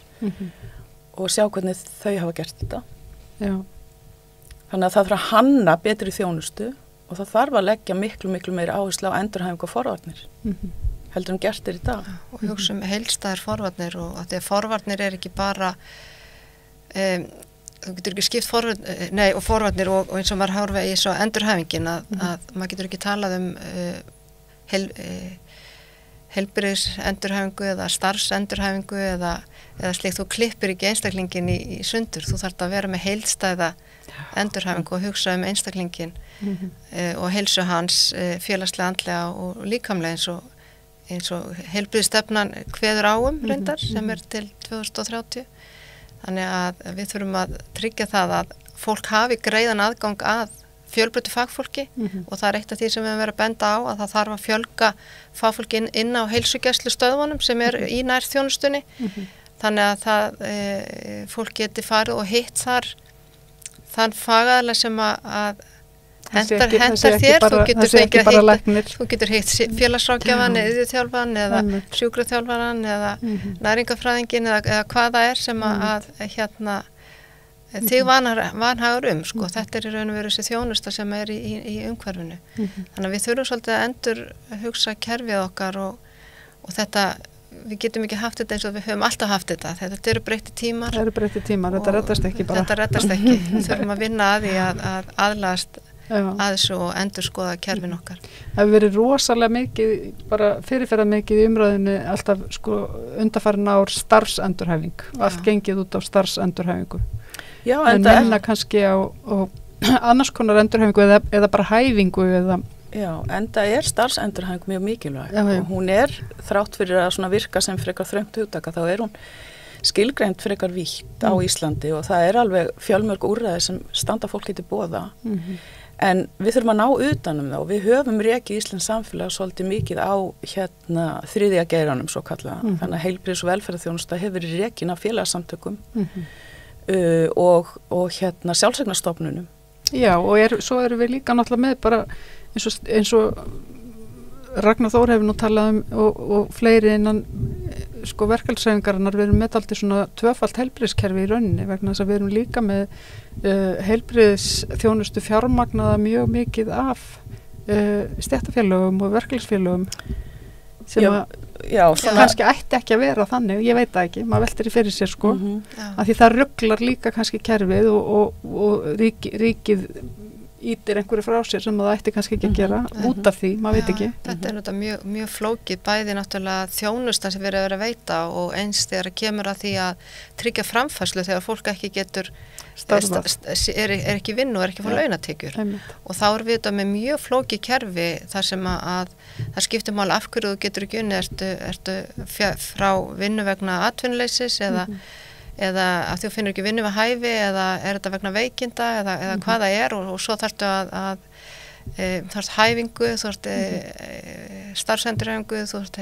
og sjá hvernig þau hafa gert þetta. Þannig að það þarf að hanna betri þjónustu og það þarf að leggja miklu meiri áherslu á endurhæfingu og forvarnir. Heldur gert í dag. Og hugsa heilstæðar forvarnir og að því að forvarnir ekki bara þú getur ekki skipt forvarnir og eins og maður horfa í svo endurhæfingin að maður getur ekki talað heilbrigðis endurhæfingu eða starfsendurhæfingu eða slíkt, þú klippir ekki einstaklingin í sundur, þú þarft að vera með heilstæða endurhæfingu og hugsa einstaklingin og heilsu hans félagslega, andlega og líkamlega eins og heilbrigðisstefnan kveður reyndar sem til 2030. Þannig að við þurfum að tryggja það að fólk hafi greiðan aðgang að fjölbreyttu fagfólki og það eitt af því sem við höfum verið að benda á að það þarf að fjölga fagfólki inn á heilsugæslustöðvunum sem í nærþjónustunni. Þannig að fólk geti farið og hitt þar þann fagaðilega sem að hentar þér, þú getur hitt félagsráðgjafan eða iðjuþjálfan eða sjúkraþjálfaran eða næringafræðingin eða hvað það sem að þig vanhagur þetta í raun og veru þessi þjónusta sem í umhverfinu. Þannig að við þurfum svolítið að endur hugsa kerfið okkar og þetta við getum ekki haft þetta eins og við höfum alltaf haft þetta eru breytti tímar. Þetta reddast ekki bara. Þetta reddast ekki. Við þurfum að vinna að því að aðlagast að þessu og endur skoða kerfin okkar. Það hefur verið rosalega mikið, bara fyrirferðað mikið í umræðinu alltaf undanfarin ár starfsendurhæfing. Allt gengið út á starfsendurhæfingu. En menna kannski á annars konar endurhæfingu eða bara hæfingu eða Já, en það starfsendurhæfing mjög mikilvæg Já. og hún þrátt fyrir að svona virka sem frekar þröngt hugtaka, þá hún skilgreind frekar vítt á Íslandi og það alveg fjölmörg úrræði sem standa fólki til boða. En við þurfum að ná utanum það og við höfum rekið Íslands samfélag svolítið mikið á þriðja geiranum svo kallaða. Þannig að heilbrigðis- og velferðarþjónusta hefur verið rekin af félagasamtökum og sjálfseignarstofnunum. Já, og svo erum við líka náttúrulega með bara eins og Ragnar Þór hefur nú talað og fleiri innan verkalýðshreyfingarinnar, við erum með aldrei svona tvöfalt heilbrigðiskerfi í rauninni vegna þess að við erum líka með heilbrigðisþjónustu fjármagnaða mjög mikið af stéttarfélögum og verkalýðsfélögum sem kannski ætti ekki að vera þannig, ég veit það ekki, maður veltir í fyrir sér af því það rugglar líka kannski kerfið og ríkið ítir einhverju frá sér sem það ætti kannski ekki að gera út af því, maður veit ekki. Þetta náttúrulega mjög flókið, bæði náttúrulega þjónustan sem verið að veita og eins þegar kemur að því að tryggja framfærslu þegar fólk ekki getur ekki vinnu og ekki fá launatekjur. Og þá við þetta með mjög flókið kerfi þar sem að það skiptir máli af hverju þú getur ekki unni, ertu frá vinnu vegna atvinnuleysis eða að þú finnur ekki vinnu við hæfi eða þetta vegna veikinda eða hvað það og svo þarftu að þú ert hæfingu, þú ert starfsendurhæfingu, þú ert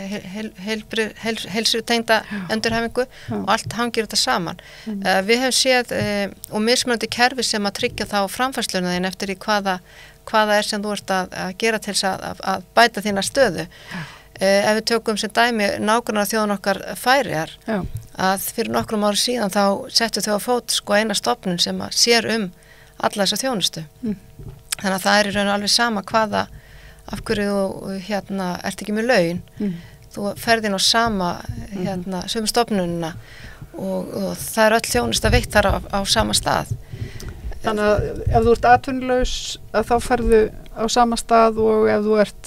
heilsutengda endurhæfingu og allt hangir þetta saman. Við hefum séð og mismunandi kerfi sem að tryggja þá framfærsluna þín eftir í hvaða sem þú ert að gera til þess að bæta þína stöðu. Ef við tökum sem dæmi nágrannar þjóðan okkar Færeyjar að fyrir nokkrum ári síðan þá settu þau á fót eina stofnun sem að sér alla þessa þjónustu. Þannig að það í raun alveg sama af hverju þú ert ekki með laun. Þú ferð inn á sömu stofnunina og það öll þjónusta veitt þar á sama stað. Þannig að ef þú ert atvinnulaus þá ferðu á sama stað og ef þú ert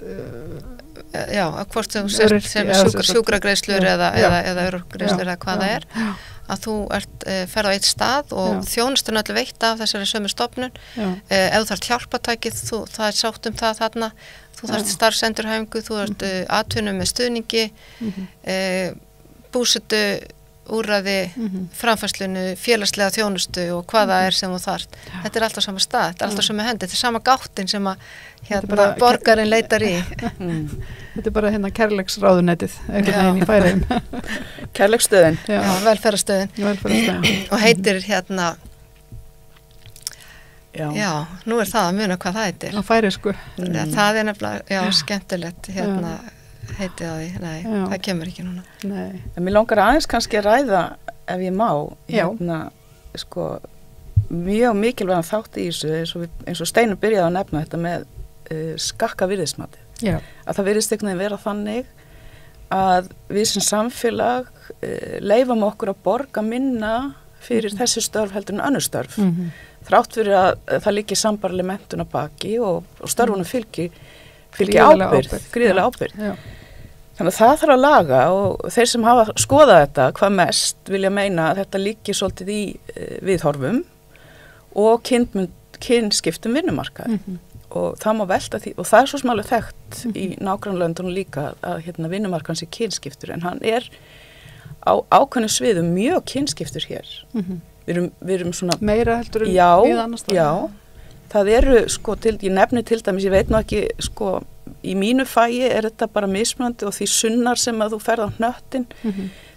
hvort sem sjúkragreiðslur eða örorkugreiðslur eða hvað það að þú ferð á eitt stað og þjónustun öllu veitt af þessari sömu stofnun. Ef þú þarft hjálpatækið, það sátt það þarna, þú þarft starfsendurhæfingu, þú ert atvinnu með stuðningi, búsetu úrræði, framfærslunu, félagslega þjónustu og hvað það sem þú þarft. Þetta alltaf sama stað, þetta alltaf sama hendi, þetta sama gáttin sem að borgarinn leitar í. Þetta bara kærleiksráðunetið einhvern veginn í Færeyjum. Kærleiksstöðin. Já, velferðarstöðin. Og heitir Já, nú það að muna hvað það heitir. Á færeysku. Það nefnilega, skemmtilegt heitið á því, nei, það kemur ekki núna. Nei. En mér langar aðeins kannski að ræða, ef ég má, mjög mikilvægan þátt í þessu, eins og Steinunn byrjaði að nefna þetta með skakka virðismatið. Að það virðist einhvern veginn vera þannig að við sem samfélag leifum okkur að borga minna fyrir þessi störf heldur en önnur störf. Þrátt fyrir að það liggi sambarileg menntun að baki og störfunum fylgi ábyrgð, gríðarlega ábyrgð. Þannig að það þarf að laga og þeir sem hafa skoðað þetta hvað mest vilja meina að þetta liggi svolítið í viðhorfum og kynskiptum vinnumarkaði. Og það má velta því, og það svo sem alveg þekkt í nágrannlöndunum líka að vinnumarkaðan sé kynskiptur, en hann á ákveðnum sviðum mjög kynskiptur hér. Við erum svona meira heldur en við annars staðar. Já, það eru ég nefni til dæmis, ég veit nú ekki í mínu fæi þetta bara mismunandi og því sunnar sem að þú ferð á hnöttin,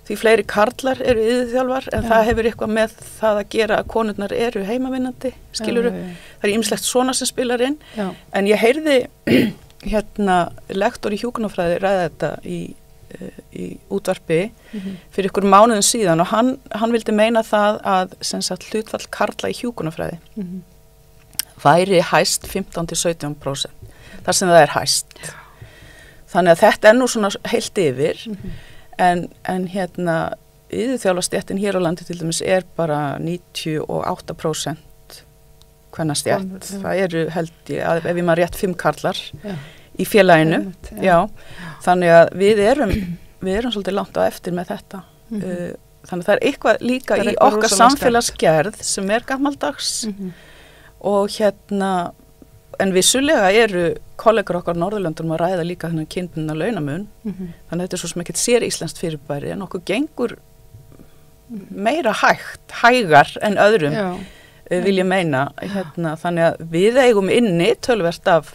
því fleiri karlar eru iðjuþjálfar en það hefur eitthvað með það að gera að konurnar eru heimavinnandi, skilurðu. Það er ýmislegt svona sem spilar inn. En ég heyrði lektor í hjúkrunarfræði ræða þetta í útvarpi fyrir ykkur mánuðum síðan og hann vildi meina það að hlutfall karla í hjúkrunarfræði væri hæst 15-17%, þar sem það er hæst. Þannig að þetta nú svona heilt yfir, en iðjuþjálfarstéttin hér á landi til dæmis bara 98% kvennastétt. Það eru held ég, ef ég maður rétt 5 karlar í félaginu. Þannig að við erum svolítið langt á eftir með þetta. Þannig að það er eitthvað líka í okkar samfélagsgerð sem er gamaldags og en vissulega eru kollegar okkar á Norðurlöndunum að ræða líka þennan kynbundna launamun, þannig að þetta svo sem ekkert sér íslenskt fyrirbæri, en okkur gengur meira hægar en öðrum, vil ég meina, þannig að við eigum inni töluvert af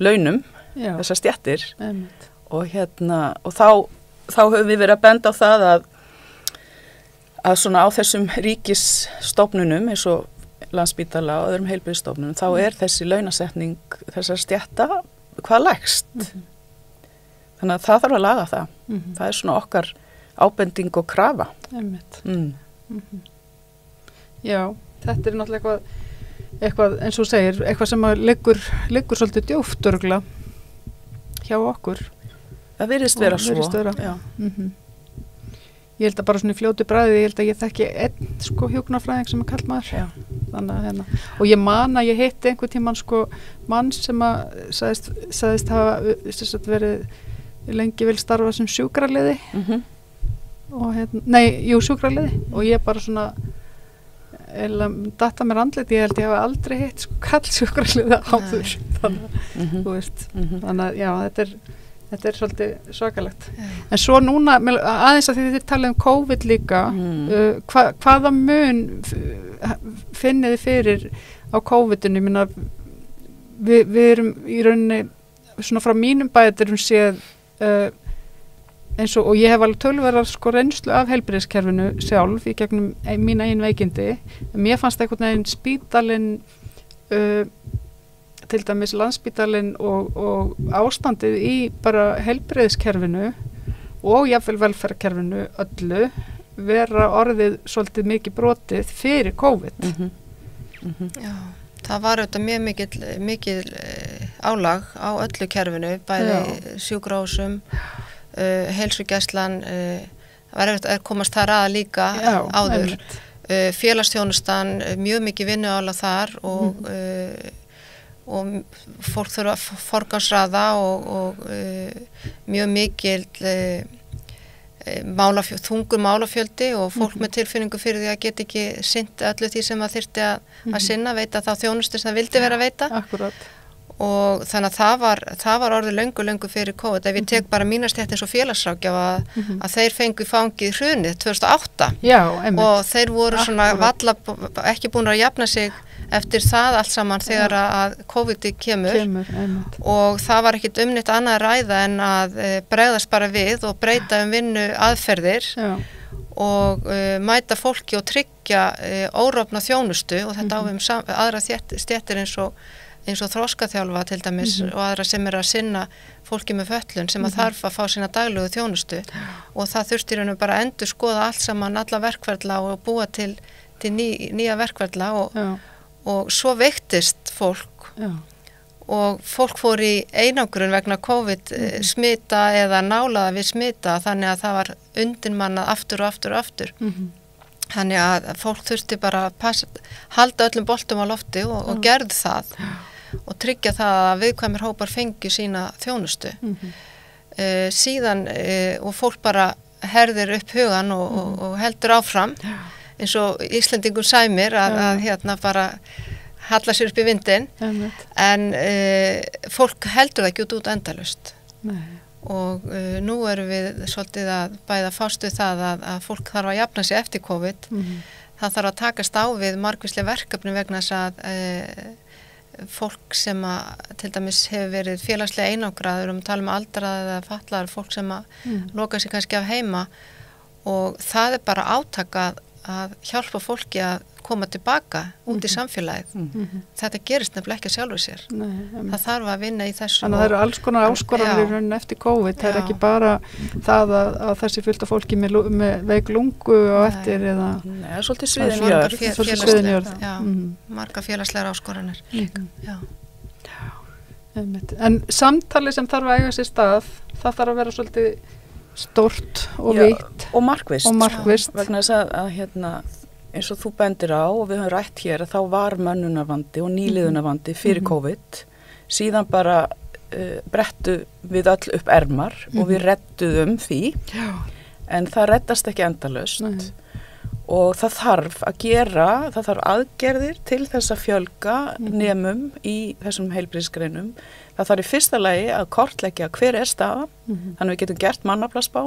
launum, þessar stéttir, og þá höfum við verið að benda á það að svona á þessum ríkisstofnunum eins og Landspítala og öðrum heilbrigðisstofnunum, þá þessi launasetning þessar stétta hvað lægst. Þannig að það þarf að laga það. Það svona okkar ábending og krafa. Já, þetta náttúrulega eitthvað eins og segir, eitthvað sem liggur svolítið djúpt örgla hjá okkur. Það virðist vera svo. Já. Ég held að bara svona í fljótu bragði, ég held að ég þekki einn hjúkrunarfræðing sem karlmaður. Þannig að og ég man að ég hitti einhvern tímann mann sem að sagðist hafa verið lengi vil starfa sem sjúkraliði og sjúkraliði og ég bara svona datta mér andlit, ég held ég hafa aldrei hitt karlsjúkraliða áður þannig að já, þetta svolítið svakalegt. En svo núna, aðeins að þið talið COVID líka, hvaða mun finnið þið fyrir á COVID-inu? Ég meina, við erum í rauninni, svona frá mínum bæðurum séð, eins og ég hef alveg tölverðar reynslu af heilbrigðiskerfinu sjálf í gegnum mína einn veikindi. Mér fannst einhvern veginn spítalinn, til dæmis Landspítalinn og ástandið í bara heilbrigðiskerfinu og jafnvel velferðarkerfinu öllu vera orðið svolítið mikið brotið fyrir COVID. Já, það var auðvitað mjög mikið álag á öllu kerfinu, bæði sjúkrahúsum, heilsugæslan, var eftir að komast þar að líka áður, félagsþjónustan, mjög mikið vinnuálag þar og fólk þurfa að forgangsraða og mjög mikil þungur málafjöldi og fólk með tilfinningu fyrir því að geta ekki sinnt öllu því sem það þyrfti að sinna, veita þá þjónustu sem það vildi vera að veita. Akkurat. Og þannig að það var orðið löngu fyrir COVID. Ef ég tek bara mína stétt eins og félagsráðgjafa að þeir fengu í fangið hrunið 2008 og þeir voru svona valla ekki búin að jafna sig eftir það allt saman þegar að COVID kemur og það var ekkit neitt annað að ræða en að bregðast bara við og breyta vinnu aðferðir og mæta fólki og tryggja órofna þjónustu og þetta aðra stéttir eins og þroskaþjálfa til dæmis og aðra sem að sinna fólki með fötlun sem að þarf að fá sína daglegu þjónustu og það þurfti raunum bara að endurskoða allt saman, alla verkferla og búa til nýja verkferla og svo veiktist fólk og fólk fór í einangrun vegna COVID smita eða nálaða við smita þannig að það var undirmannað aftur og aftur. Þannig að fólk þurfti bara að halda öllum boltum á lofti og gerði það og tryggja það að viðkvæmir hópar fengju sína þjónustu. Síðan og fólk bara herðir upp hugan og heldur áfram eins og Íslendingur sæmir að bara halla sér upp í vindin en fólk heldur það ekki út endalaust og nú erum við svolítið að bæða fást við það að fólk þarf að jafna sig eftir COVID það þarf að takast á við margvísleg verkefni vegna þess að fólk sem að til dæmis hefur verið félagslega einangrað tala aldrað eða fatlaðar fólk sem að loka sig kannski af heima og það bara átaka að hjálpa fólki að koma tilbaka út í samfélagið. Þetta gerist nefnilega ekki sjálfur sér. Það þarf að vinna í þessu. Þannig að það eru alls konar áskoranir eftir COVID. Það ekki bara það að þessi fullt af fólki með veik lungu og eftir eða... Nei, svolítið sviðin jörð. Marga félagslegar áskoranir líka. En samtali sem þarf að eiga sér stað, það þarf að vera svolítið stórt og vítt. Og markvisst. Vegna þess að eins og þú bendir á og við höfum rætt hér að þá var mönnunarvandi og nýliðunarvandi fyrir COVID. Síðan bara brettu við öll upp ermar og við rettuðum því. En það rettast ekki endalaust. og það þarf aðgerðir til þess að fjölga nemum í þessum heilbrigðisgreinum. Það þarf í fyrsta lagi að kortleggja hver staðan, þannig við getum gert mannaflaspá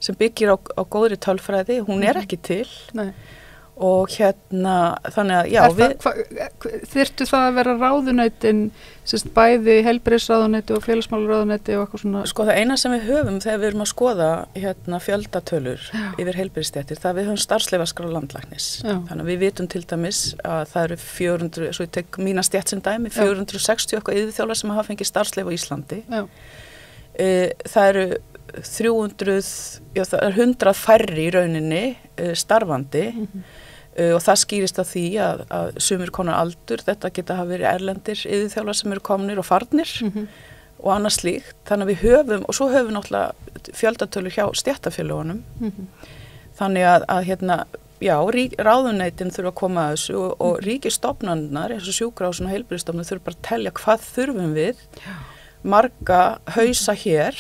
sem byggir á góðri tölfræði, hún ekki til. Nei. Og þannig að, já, þyrftu það að vera ráðuneytin, bæði heilbrigðisráðuneyti og félagsmálaráðuneyti og eitthvað svona? Sko, það eina sem við höfum þegar við erum að skoða fjöldatölur yfir heilbrigðisstéttir, það við höfum starfsleyfaskrá landlæknis. Já. Þannig að við vitum til dæmis að það eru 400, svo ég tek mína stétt sem dæmi, 460 eitthvað yfirþjálfar sem hafa fengið starfsleyf á Íslandi. Já. Það eru 100 færri í rauninni starfandi. Og það skýrist af því að sumir konar aldur, þetta geta hafa verið erlendir yfirþjálfar sem eru komnir og farnir og annað slíkt. Þannig að við höfum, og svo höfum við náttúrulega fjöldatölur hjá stéttarfélögunum. Þannig að já, ráðuneytin þurfa að koma að þessu og ríkisstofnanirnar, eins og sjúkrahúsin og heilbrigðisstofnanir þurfa bara að telja hvað þurfum við, marga hausa hér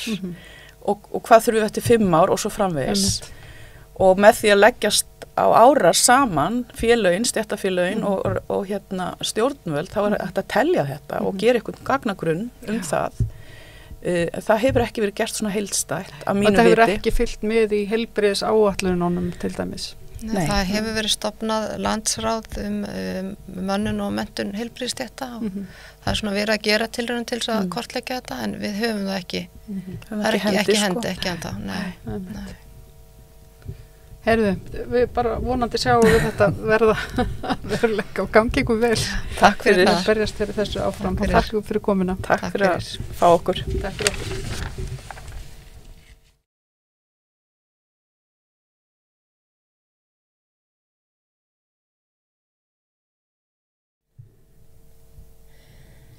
og hvað þurfum við eftir 5 ár og svo framvegis. Og með því að leggjast á ára saman félögin, stéttarfélögin og stjórnvöld, þá hægt að telja þetta og gera einhvern gagnagrunn það. Það hefur ekki verið gert svona heildstætt að mínu viti. Það hefur ekki fylgt með í heilbrigðisáætlunum til dæmis. Nei. Það hefur verið stofnað landsráð mönnun og menntun heilbrigðisstétta og það er svona verið að gera tilraun til þess að kortleggja þetta, en við höfum það ekki. Það er ekki hendi, ekki enda. Nei. Heyrðu, við bara vonandi sjáum við þetta verða veruleika og gangi ykkur vel. Takk fyrir að berjast fyrir þessu áfram og takk fyrir komuna. Takk fyrir að fá okkur. Takk fyrir okkur.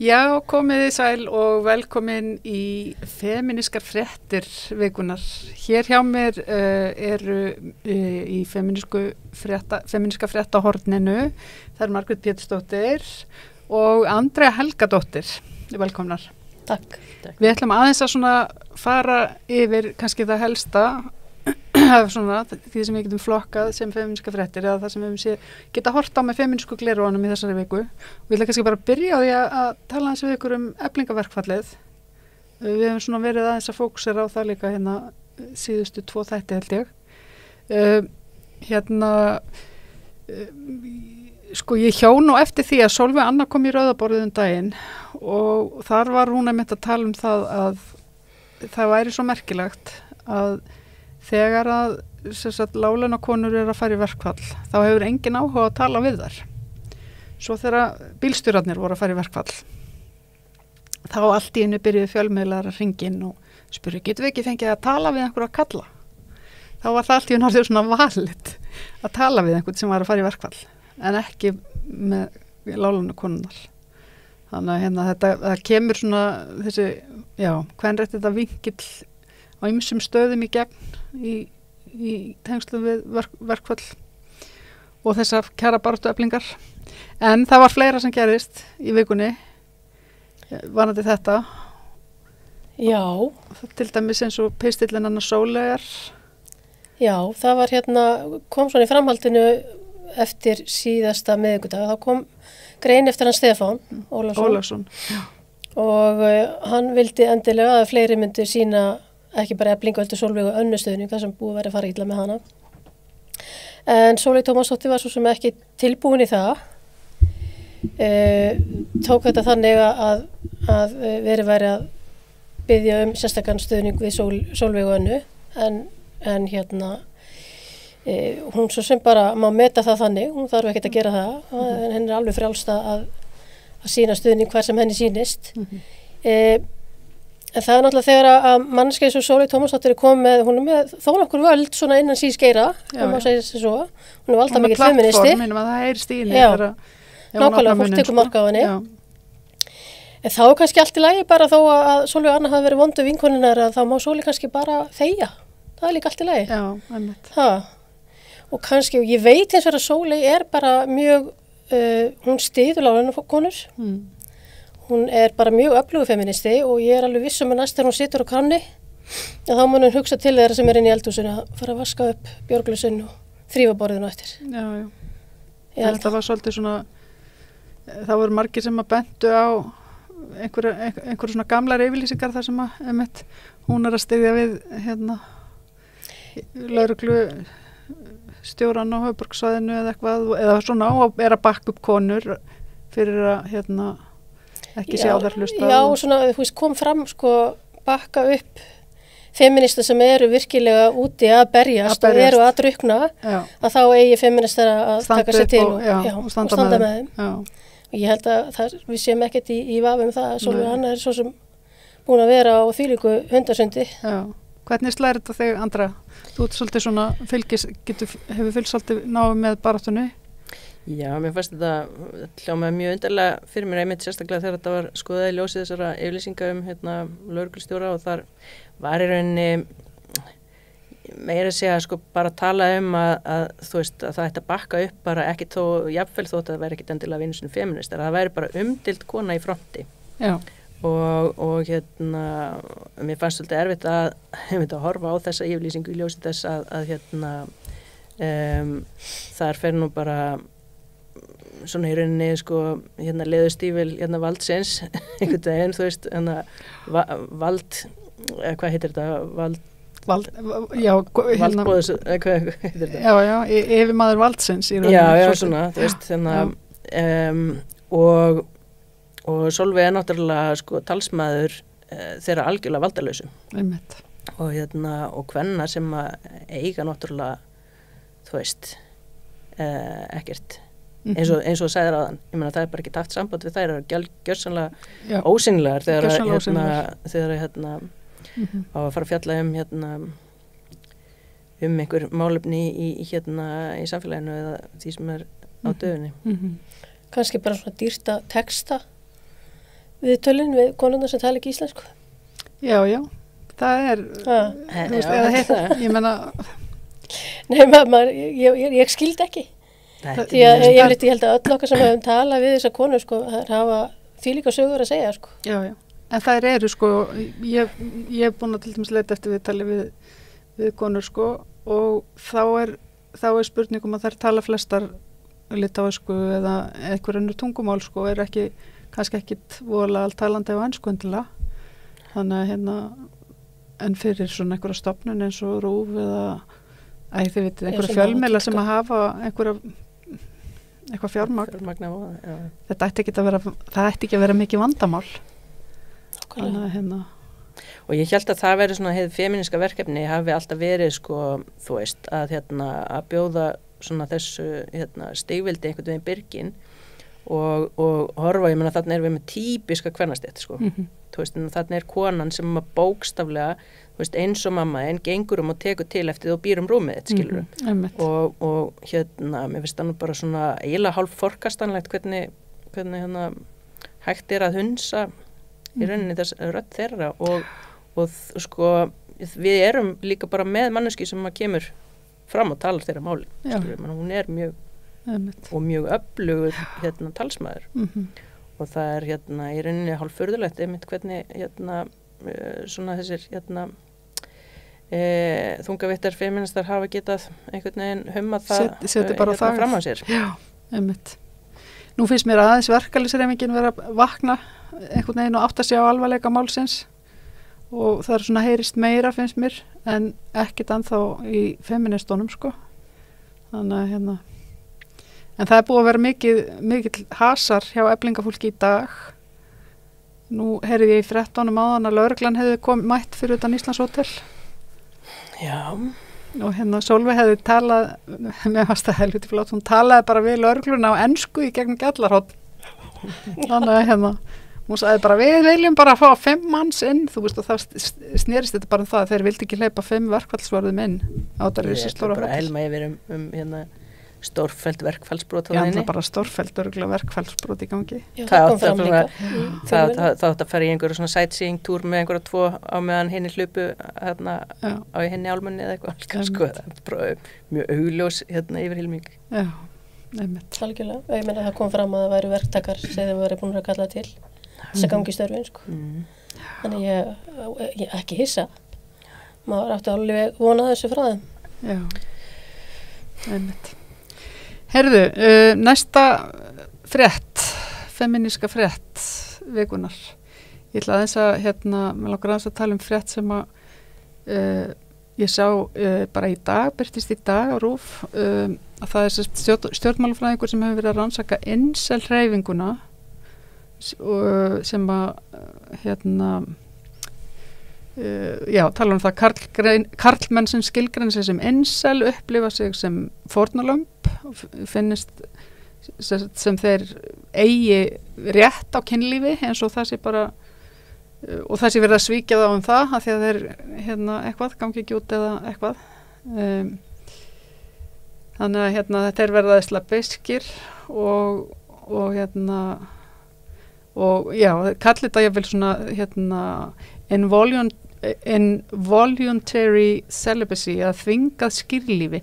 Já, komið þið sæl og velkomin í femínískar fréttir vikunar. Hér hjá mér eru í femíníska fréttahorninu, það er Margrét Pétursdóttir og Andrea Helgadóttir. Velkomnar. Takk. Við ætlum aðeins að svona fara yfir kannski það helsta, svona, því sem við getum flokkað sem femíníska fréttir eða það sem við geta hort á með femínísku gleraugunum í þessari viku. Við ætlum kannski bara að byrja á því að tala aðeins við ykkur Eflingaverkfallið. Við hefum svona verið aðeins að fókusera á það líka síðustu 2 þætti held ég. Sko ég hjó nú eftir því að Sólveig Anna kom í Rauðaborðið daginn og þar var hún einmitt að tala það að það væri svo merkilegt að þegar að láglaunakonur eru að fara í verkfall, þá hefur engin áhuga að tala við þar. Svo þegar bílstjórarnir voru að fara í verkfall, þá allt í einu byrjuði fjölmiðlar að hringja inn og spurði, getum við ekki fengið að tala við einhverju að kalla? Þá var það allt í einu orðið svona valið að tala við einhvern sem var að fara í verkfall, en ekki með láglaunakonurnar. Þannig að það kemur svona þessi, kvenrætt þetta vinkill á ýmsum stöðum í gegn í tengslum við verkfall og þessar kjarabaráttu eflingar. En það var fleira sem gerist í vikunni varðandi þetta. Já. Til dæmis eins og pistillinn Anna Sóleyjar. Já, það var kom svona í framhaldinu eftir síðasta miðvikudag. Það kom grein eftir hann Stefán Ólafsson. Og hann vildi endilega að fleiri myndu sína ekki bara Eflingu heldur Sólveigu önnustöðning, það sem búið að vera að fara illa með hana. En Sólveig Tómasdóttir var svo sem ekki tilbúin í það. Tók þetta þannig að verið væri að biðja sérstakann stuðning við Sólveigu önnu, en hún svo sem bara má meta það þannig, hún þarf ekkert að gera það, en henni er alveg frjálst að sína stuðning hver sem henni sýnist. En það er náttúrulega þegar að manneskja eins og Sólveig Tómasdóttir hún er með þó nokkur völd svona innan síns geira, má segja þessi svo. Hún er valda mikið feministi. Hún er plattform, það heyrst í henni. Já, nákvæmlega, fólk tekur mark á henni. En þá er kannski allt í lagi bara þó að Sólveig Anna hafi verið vondu vinkonunnar, að þá má Sólveig kannski bara þegja. Það er líka allt í lagi. Já, einmitt. Og kannski, og ég veit eins og að Sólveig er bara mjög, hún styður láglaunakonur. Hún er bara mjög öflugur feministi og ég er alveg viss að næst þegar hún situr á kranni, þá mun hún hugsa til þeirra sem er inn í eldhúsinu að fara að vaska upp bjórglasinn og þrífa borðinu eftir. Já. Þetta var svolítið svona, það voru margir sem að bentu á einhverju svona gamlar yfirlýsingar þar sem að hún að styðja við lögreglu stjóran á höfuðborgarsvæðinu eða eitthvað, eða svona og að bakka upp konur fyrir að ekki sjá þær hlusta. Já, svona, þú veist, kom fram sko bakka upp feminista sem eru virkilega úti að berjast og eru að drukna, að þá eigi feministar að taka sér til og standa með þeim. Já. Ég held að við séum ekkert í vafa það, Sólveig hann svo sem búin að vera á þvílíku hundarsundi. Já. Hvernig slæðir þetta þig, Andra? Þú ert svolítið svona hefur fylgst svolítið náðu með baráttunni? Já, mér fannst þetta hljómaði mjög undarlega fyrir mér einmitt sérstaklega þegar þetta var skoðað í ljósið þessara yfirlýsinga lögreglustjóra og þar var í rauninni meira að segja sko bara tala að þú veist að það ætti að bakka upp bara ekki þó jafnvel þótt að það væri ekkit endilega vinusinu feministar, það væri bara umdild kona í fronti. Já. Og mér fannst svolítið erfitt að horfa á þessa yfirlýsingu í ljósið þess að þar fer nú bara svona í rauninni sko leðustífil valdsins einhvern veginn, þú veist vald, hvað heitir þetta? Valdbóðis, hvað heitir þetta? Já, yfirmaður valdsins í rauninni. Já, svona, þú veist, og Sólveig náttúrulega sko talsmaður þeirra algjörlega valdalausu. Einmitt. Og kvenna sem eiga náttúrulega, þú veist, ekkert. Eins og sagðir áðan, ég meina það bara ekki haft samband við þær, það gjörsanlega ósýnilegar þegar á að fara að fjalla einhver málefni í samfélaginu eða því sem á döfunni. Kannski bara svona dýrt að texta við tölun við konundar sem tala ekki íslensku. Já, það þú veist, eða heita, ég meina Nei, ég skildi ekki. Því að ég held að öll okkar sem hefum talað við þessar konur sko, hafa þvílíka sögur að segja sko. Já, en þær eru sko, ég hef búin að til dæmis leita eftir viðtali við konur sko og þá er spurningum að þær tala flestar litáísku eða einhver önnur tungumál sko, er kannski ekkit voðalega talandi á ensku endilega. Þannig en fyrir svona einhverja stofnun eins og RÚV eða þið vitið, einhverja fjölmiðla sem að hafa eitthvað fjármagn. Þetta ætti ekki að vera mikið vandamál. Og ég held að það verið svona hið femíniska verkefni hafi alltaf verið sko, þú veist, að bjóða svona þessu stigvildi einhvern veginn byrgin og horfa, ég meina þarna erum við með típiska kvennastétt sko. Þú veist, þarna konan sem bókstaflega, þú veist, eins og mamma gengur og tekur til eftir og býr rúmið þetta, skilur og mér finnst það nú bara svona eiginlega hálf forkastanlegt hvernig hægt að hunsa í rauninni þess rödd þeirra og sko við erum líka bara með manneski sem kemur fram og talar þeirra máli, skilur, hún er mjög öflugur talsmaður og það í rauninni hálf furðulegt einmitt hvernig svona þessir þungavittar feministar hafa getað einhvern veginn hummað það fram á sér. Já, einmitt. Nú finnst mér aðeins verkalýðshreyfingin vera að vakna einhvern veginn og átta sig á alvarleika málsins og það svona heyrist meira finnst mér en ekkit ennþá í feministunum sko. Þannig að en það er búið að vera mikill hasar hjá eflingafólki í dag. Nú heyrði ég í fréttunum áðan að lögreglan hefði mætt fyrir utan Íslands hótel. Já. Og Sólveig hefði talað, mér fannst það helviti flott, hún talaði bara við lögregluna á ensku í gegnum Gjallarhorn. Þannig að hún sagði bara við viljum bara fá 5 manns inn, þú veist og það snerist þetta bara það að þeir vildi ekki hleypa 5 verkfallsvörðum inn á þetta risastóra hótel. Ég ætla bara að helma yfir stórfelld verkfallsbrot á það henni. Já, bara stórfelld örgulega verkfallsbrot í gangi. Já, það kom fram líka. Það átt að fara í einhverju svona sightseeing túr með einhverja 2 á meðan henni hlupu á henni álmunni eða eitthvað. Sko, það er mjög augljós yfir hilming. Já, nefnitt. Algjörlega. Ég meina það kom fram að það væru verktakar sem þeir væri búin að kalla til þess að gangi störfin, sko. Þannig ég ekki hissa. Maður átti alveg vonað þessu frá þeim. Já. Herðu, næsta frétt, feminíska frétt vikunar. Ég ætla aðeins að, mér langar aðeins að tala frétt sem að ég sá bara í dag, birtist í dag á RÚV, að það er stjórnmálafræðingur sem hefur verið að rannsaka incel-hreyfinguna sem að tala það karlmenn sem skilgreina sig sem incel upplifa sig sem fórnarlömb finnist sem þeir eigi rétt á kynlífi eins og það sé bara og það sé verið að svíkja þá það að því að þeir eitthvað gangi ekki út eða eitthvað þannig að þetta er verið að slappeskir og kallir þetta ég vil svona involuntary celibacy að þvingað skírlífi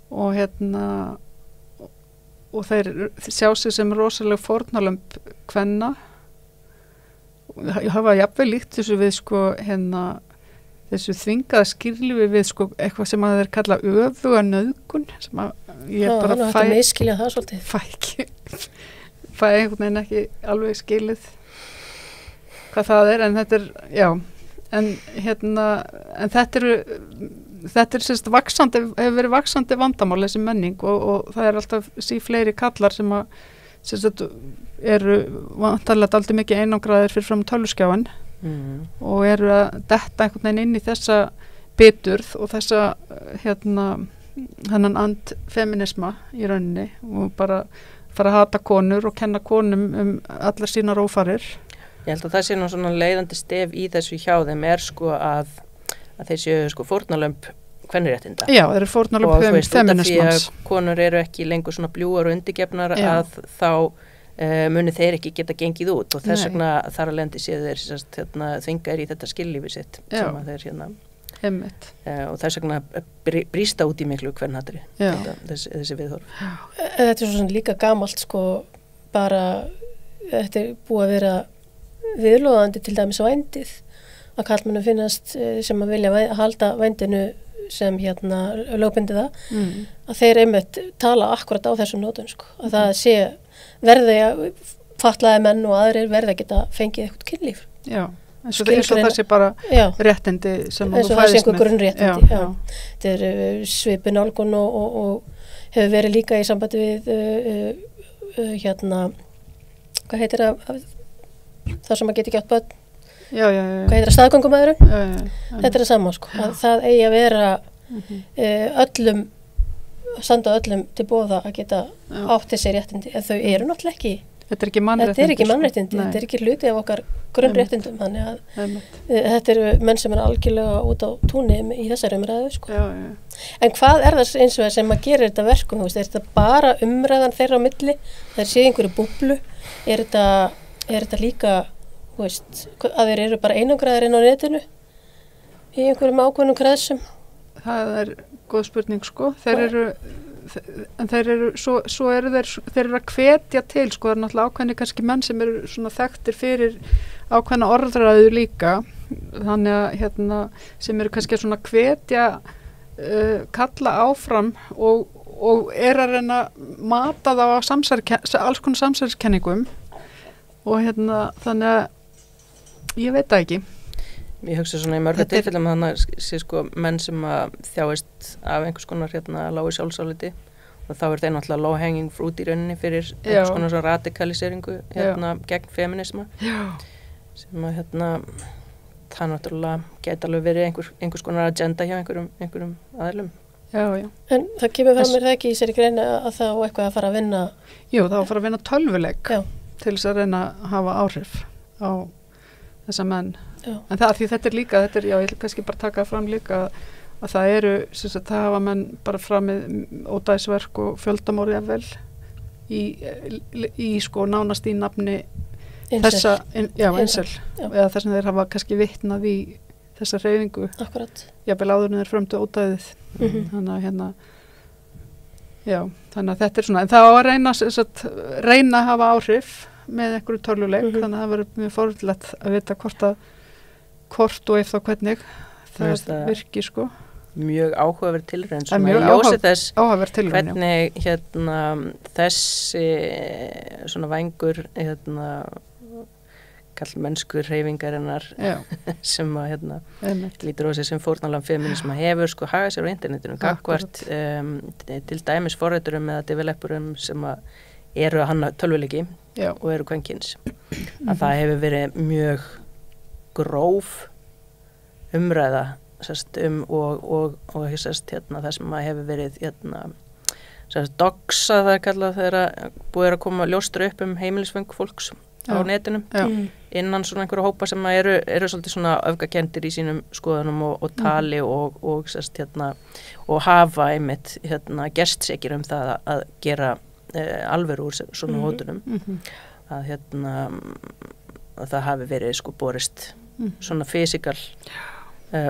og og þeir sjá sig sem rosalega fórnarlömb kvenna hafa jafnvel líkt þessu við þessu þvingaða skírlífi við eitthvað sem að þeir kalla öfuga nauðgun sem að ég bara fæ einhvern veginn ekki alveg skilið hvað það er en þetta en þetta er sérst vaxandi, hefur verið vaxandi vandamál þessi menning og það er alltaf fleiri kallar sem að sérst eru vantarlega aldrei mikið einangraðir fyrir fram tölvuskjáin og eru að detta einhvern veginn inn í þessa biturð og þessa hennan andfeminisma í rauninni og bara fara að hata konur og kenna konum allar sínar ófarir. Ég held að það sé nú svona leiðandi stef í þessu hjá þeim að þeir séu fórnarlömb kvennuréttinda. Já, þeir eru fórnarlömb feminismans. Og því að konur eru ekki lengur svona bljúar og undirgefnar að þá muni þeir ekki geta gengið út og þess vegna þar að lendi séu þeir þvingaðir í þetta skillífi sitt sem að þeir og þess vegna brýsta út í miklu kvennhatri þessi viðhorf. Þetta er svona líka gamalt bara þetta er búið að vera viðlóðandi til dæmis vændið að karlmennum finnast sem að vilja halda vændinu sem lögbindi það að þeir einmitt tala akkurat á þessum nótum að það sé verði að fatlaði menn og aðrir verði að geta fengið eitthvað kynlíf. Já, eins og það sé bara réttindi sem þú fæðist með. Eins og það sé einhver grunnréttindi, já. Þetta er svipinálgun og hefur verið líka í sambandi við hvað heitir það sem að geta ekki átt börn? Hvað heitir það staðgöngumæðurinn? Þetta er það sama, að það eigi að vera standa öllum til boða að geta átt þessi réttindi, en þau eru náttúrulega ekki. Þetta er ekki mannréttindi. Þetta er ekki hluti af okkar grunnréttindum, þannig að þetta eru menn sem er algjörlega út á túni í þessari umræðu, En hvað er það eins og það sem að gera þetta verkum, er þetta bara umræðan þeirra á milli, það er séð einhverju búblu, er þetta líka, að þeir eru bara einangraðir inn á netinu í einhverjum ákveðnum kreðsum? Það er góð spurning, þeir eru að hvetja til, það er náttúrulega ákveðni kannski menn sem eru svona þekktir fyrir ákveðna orðræðu líka, þannig að sem eru kannski svona hvetja kalla áfram og er að reyna mata þá á alls konar samsærskenningum og þannig að ég veit það ekki. Ég hugsa svona í mörgum tilfellum að þannig sé menn sem að þjáist af einhvers konar lágu sjálfsáliti og þá er þeir náttúrulega low hanging fruit í rauninni fyrir einhvers konar svona radikaliseringu gegn feminisma sem að það náttúrulega geta alveg verið einhvers konar agenda hjá einhverjum aðilum. Já. En það kemur fram mér það ekki í sér í greina að það á eitthvað að fara að vinna? Jú, það á að fara að vinna tölvuleik til þess að reyna að hafa áhrif á þessa menn. En það, því þetta er líka, ég vil kannski bara taka fram líka að það eru, það hafa menn bara framið ódæðisverk og fjöldamorð jafnvel í nánast í nafni þessa, incel, eða þess að þeir hafa kannski vitnað í þessa hreyfingu. Akkurat. Jafnvel áður en þeir frömdu ódæðið. Þannig að þetta er svona, en það á að reyna að hafa áhrif með einhverju tölvuleik, þannig að það verður mjög forvillegt að vita hvort og ef þá hvernig það virki mjög áhugaverð tilraun svona í ljósi þess hvernig þessi svona vængur kallmennskur hreyfingarinnar sem að lítur á sig sem fórnalam feminisma hefur sko hagað sér á internetinu gagnvart til dæmis forriturum eða developerum sem að eru að hanna tölvuleiki og eru kvenkins að það hefur verið mjög gróf umræða og það sem að hefur verið doxa það er kallað þegar búið að koma ljóstur upp heimilisfeng fólks á netinu innan svona einhverju hópa sem eru svolítið svona öfgakendir í sínum skoðunum og tali og hafa einmitt gerstsekir það að gera alvöru úr svona hótunum að það hafi verið sko borist svona fysikal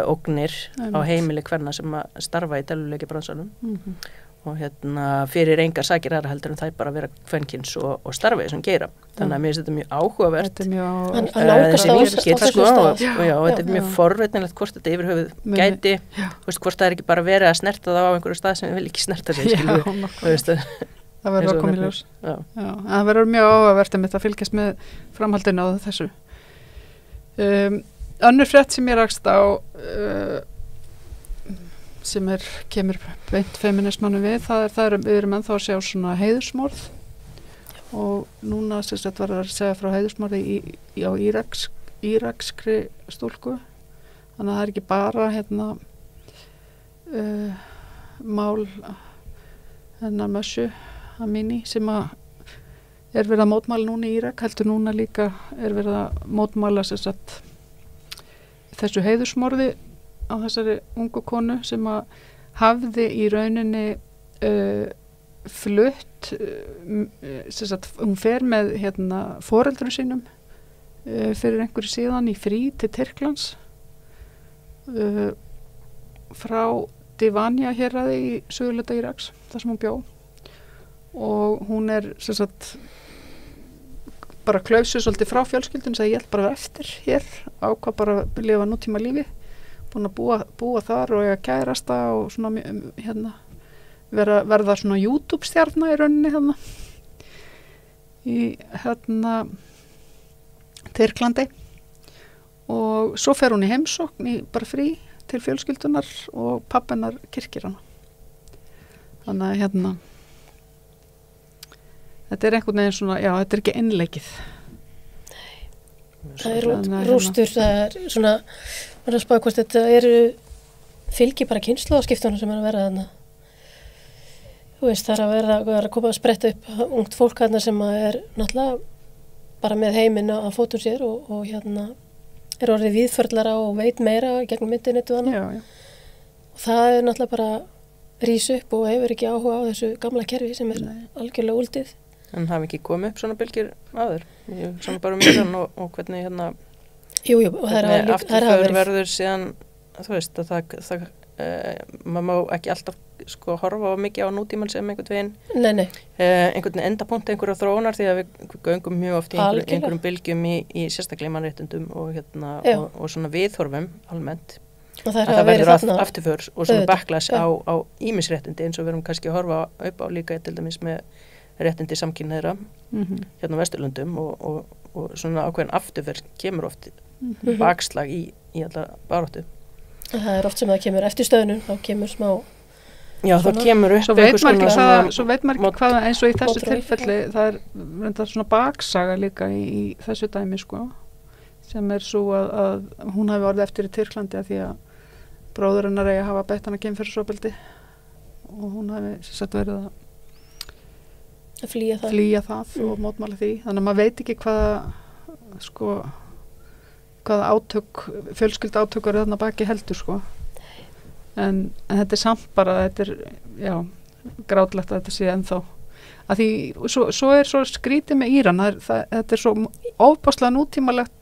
ógnir á heimili hverna sem að starfa í tölvuleiki bransanum og fyrir engar sakir aðra heldur en það bara vera kvenkins og starfa í sem gera þannig að mér finnst þetta mjög áhugavert þessi vinkill sko og þetta er mjög forvitnilegt hvort þetta yfir höfuð gæti hvort það er ekki bara verið að snerta það á einhverju stað sem við vil ekki snerta sig það verður að koma í ljós það verður mjög áhugavert að fylgjast með framhaldinu á þessu önnur frétt sem ég rakst á sem kemur beint feminismannu við, við erum ennþá að sjá svona heiðursmorð og núna verður að segja frá heiðursmorði á írakskri stúlku þannig að það er ekki bara mál Mössu Amini sem að er verið að mótmæla núna í Írak heldur núna líka er verið að mótmæla þessu heiðursmorði á þessari ungu konu sem að hafði í rauninni flutt hún fer með foreldrum sínum fyrir einhverju síðan í frí til Tyrklands frá Divania héraði í suðurhluta Íraks þar sem hún bjó og hún er bara klaufsuð svolítið frá fjölskyldun og ég ætla bara eftir hér ákvað bara að lifa nútíma lífi búin að búa þar og ég kærasta og svona verða svona YouTube-stjarna í rauninni í Tyrklandi og svo fer hún í heimsókn bara frí til fjölskyldunar og pabbinar kirkir hana þannig að þetta er einhvern veginn svona þetta er ekki innleikið það er rústur það er svona maður að spáða hvort þetta fylgir bara kynslóðaskiptunum sem er að vera þarna þú veist það er að koma að spretta upp ungt fólk þarna sem er náttúrulega bara með heiminn að fótum sér og er orðið víðförlara og veit meira gegnum internetu og það er náttúrulega bara rís upp og hefur ekki áhuga á þessu gamla kerfi sem er algjörlega úldið En hafi ekki komið upp svona bylgjur áður svona bara Íran og hvernig Jú, og afturför verður síðan þú veist að það maður má ekki alltaf sko horfa mikið á nútímann sem einhvern veginn einhvern endapunkt einhverja þróunar því að við göngum mjög oft í einhverjum bylgjum í sérstaklega mannréttindum og svona viðhorfum almennt og það verður afturför og svona backlash á ýmisréttindi eins og við erum kannski að horfa upp á líka til dæmis með réttindi samkynhneigðra hérna á Vesturlöndum og svona ákveðin afturför kemur oft bakslag í alla baráttu. Það er oft sem það kemur eftir stöðnum, þá kemur smá það kemur upp svo veit maður ekki hvað eins og í þessu tilfelli það er reyndar svona baksaga líka í þessu dæmi sko sem er svo að hún hafi orðið eftir í Tyrklandi að því að bróður hennar eigi að hafa beitt hana kynferðisofbeldi og hún hafi verið að flýja það og mótmæla því þannig að maður veit ekki hvaða fjölskylda átök er þarna baki heldur sko en þetta er samt bara þetta er grátlegt að þetta sé ennþá að því svo er svo skrítið með Íran þetta er svo ofboðslega nútímalegt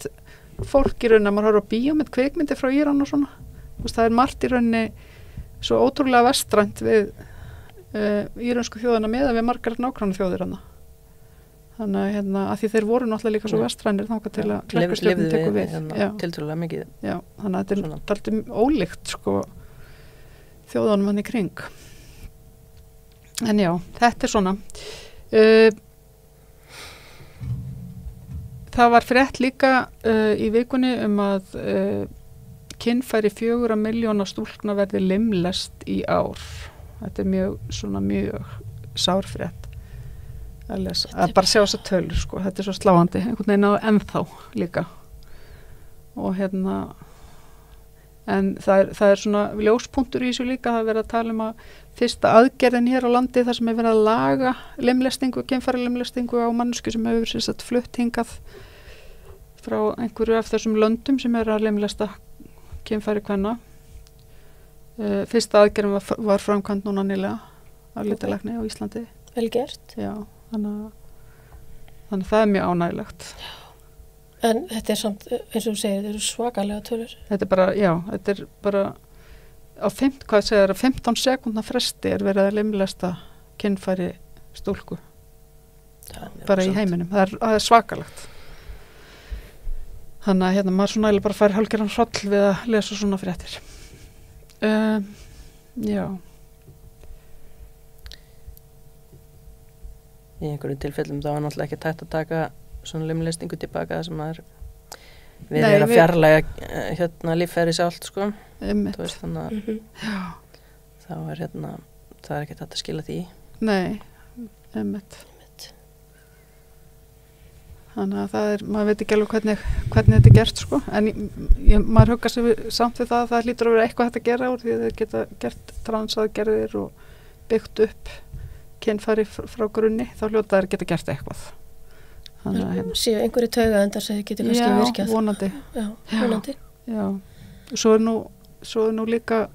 fólk í rauninni að maður horfa á bíómynd kvikmyndir frá Íran og svona það er margt í rauninni svo ótrúlega vestrænt við íransku þjóðina með að við margar nágranna þjóðir hana þannig að því þeir voru náttúrulega líka svo vestrænir þangað til að klekkastjórnin tekur við tiltrúlega mikið þannig að þetta er alltaf ólíkt sko þjóðanum hann í kring. En já, þetta svona. Það var frétt líka í vikunni að kynfæri 4 milljóna stúlkna verði limlest í ár. Þetta mjög sárfrétt að lesa. Að bara sjá þessa tölur, sko. Þetta svo sláandi, einhvern veginn á ennþá líka. Og en það er svona ljóspunktur í þessu líka, það verið að tala að fyrsta aðgerðin hér á landi þar sem verið að laga limlestingu, kynfæri limlestingu á mannsku sem hefur sérstætt flutt hingað frá einhverju af þessum löndum sem að limlesta kynfæri kvenna. Fyrsta aðgerðin var framkvæmd núna nýlega af litalækni á Íslandi. Vel gert. Já, þannig það mjög ánægilegt. En þetta samt, eins og þú segir, þetta eru svakalega tölur. Þetta er bara á 15 sekúndna fresti er verið að limlesta kynfæri stúlku. Bara í heiminum. Það er svakalegt. Þannig að maður svona bara fær hálfgerðan hroll við að lesa svona fréttir. Já. Í einhverju tilfellum þá var náttúrulega ekki tætt að taka svona limlestingu tilbaka sem að við erum að fjarlæga líffæri sjálft, sko. Þú veist, þannig að þá er það er ekki tætt að skila því. Nei, einmitt. Þannig að það maður veit ekki alveg hvernig þetta er gert, sko. En maður huggar sig samt við það hlýtur að vera eitthvað hægt að gera úr því að þeir geta gert transaðgerðir og byggt upp kynfæri frá grunni, þá hljóta þær geta gert eitthvað. Séu einhverju taugaendar sem þið getur kannski virkjað. Já, vonandi. Já. Svo er nú líka,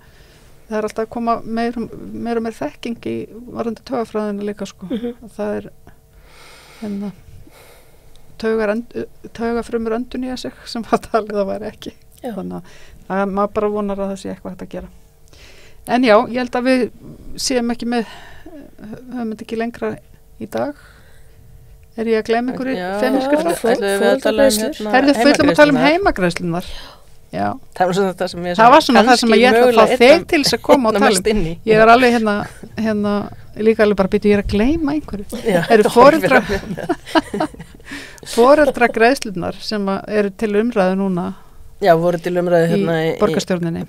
það er alltaf að koma meir og meir þekking í varðandi taugafræðina líka, sko. Það er taugafrumur öndurnýja sig sem var talið að væri ekki. Já. Þannig að maður bara vonar að það sé eitthvað hægt að gera. En já, ég held að við séum ekki höfum þetta ekki lengra í dag. Er ég að gleyma einhverju feministku ætlum að tala heimagreiðslunar. Já. Það var svona það sem ég það sem ég ætla að fá þig til þess að koma og tala um. Ég er alveg líka alveg bara ég er að gleyma einhverju. Eru foreldra greiðslunar sem eru til umræðu núna. Já, voru til umræðu í borgarstjórninni.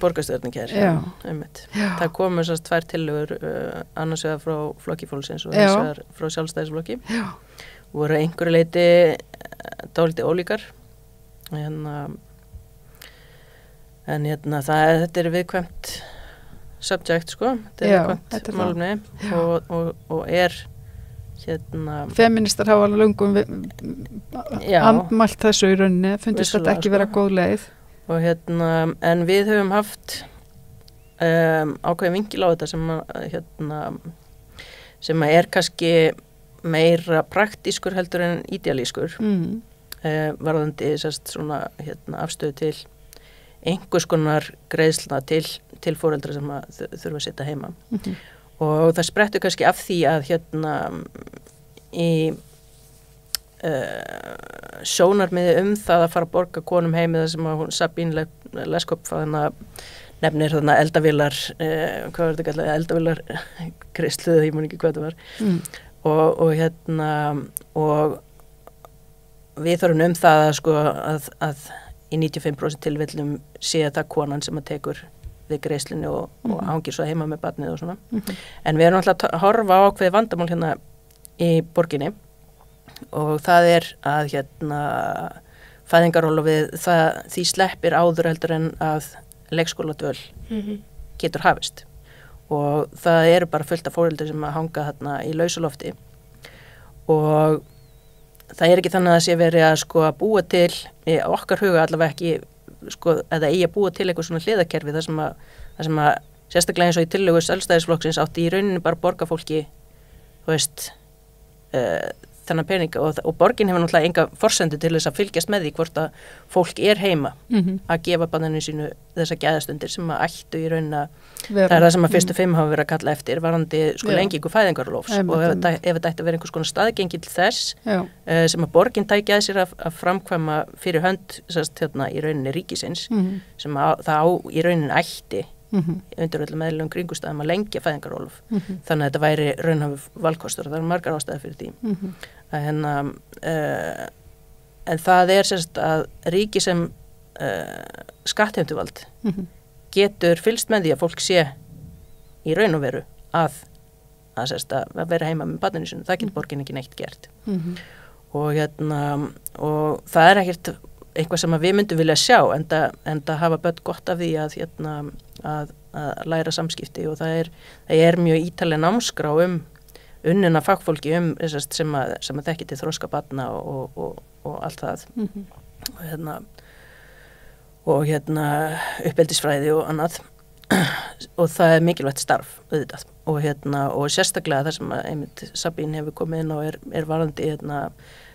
Það komu þessast 2 tillögur annars vegar frá Flokki fólksins og hins vegar frá Sjálfstæðisflokki. Já. Voru einhverju leyti dálítið ólíkar en þetta er viðkvæmt subject, sko. Þetta er viðkvæmt málefni og er feministar hafa alveg löngum andmælt þessu í rauninni, fundist þetta ekki vera góð leið. Og en við höfum haft ákveðin vinkil á þetta sem er kannski meira praktískur heldur en idealískur varðandi svona afstöðu til einhvers konar greiðslna til foreldra sem þurfa að sitja heima. Og það sprettur kannski af því að í sjónarmiði það að fara að borga konum heimi það sem að Sabine Leskop nefnir eldavélar hvað var þetta kallað, eldavélar greiðslu, ég man ekki hvað það var. Og við þurfum það að í 95% tilfellum sé það konan sem að tekur við greiðslunni og hangir svo heima með barnið og svona. En við erum alltaf að horfa á ákveðið vandamál í borginni og það er að fæðingarorlofið því sleppir áður heldur en að leikskóladvöl getur hafist. Og það eru bara fullt af foreldrar sem að hanga í lausalofti og það er ekki þannig að það sé verið að búa til í okkar huga allavega ekki eða eigi að búa til eitthvað svona hliðakerfi þar sem að sérstaklega eins og í tillögu Sjálfstæðisflokksins átti í rauninni bara borga fólki þennan peninga og borgin hefur náttúrulega enga forsendu til þess að fylgjast með því hvort að fólk er heima að gefa barninu sínu þessa gæðastundir sem að ættu í rauninni það er það sem að fyrstu 5 hafa verið að kalla eftir varandi lengingu fæðingarorlofs og ef þetta ætti að vera einhvers konar staðgengil þess sem að borgin tæki að sér að framkvæma fyrir hönd í rauninni ríkisins sem það á í rauninni ætti undir öllum eðlilegum kringumstæðum að lengja fæðingarorlof. Þannig að þetta væri raunhæfur valkostur og það eru margar ástæður fyrir því. En það sérst að ríki sem skattheimtuvald getur fylgst með því að fólk sé í raun og veru að vera heima með barninu sinu. Það getur borgin ekki neitt gert. Og það ekkert eitthvað sem við myndum vilja sjá en það hafa börn gott af því að læra samskipti og það mjög ítarleg námskrá unnina fagfólki sem að þekki til þroska barna og allt það og uppeldisfræði og annað og það mikilvægt starf auðvitað og sérstaklega það sem einmitt Sabín hefur komið inn og varðandi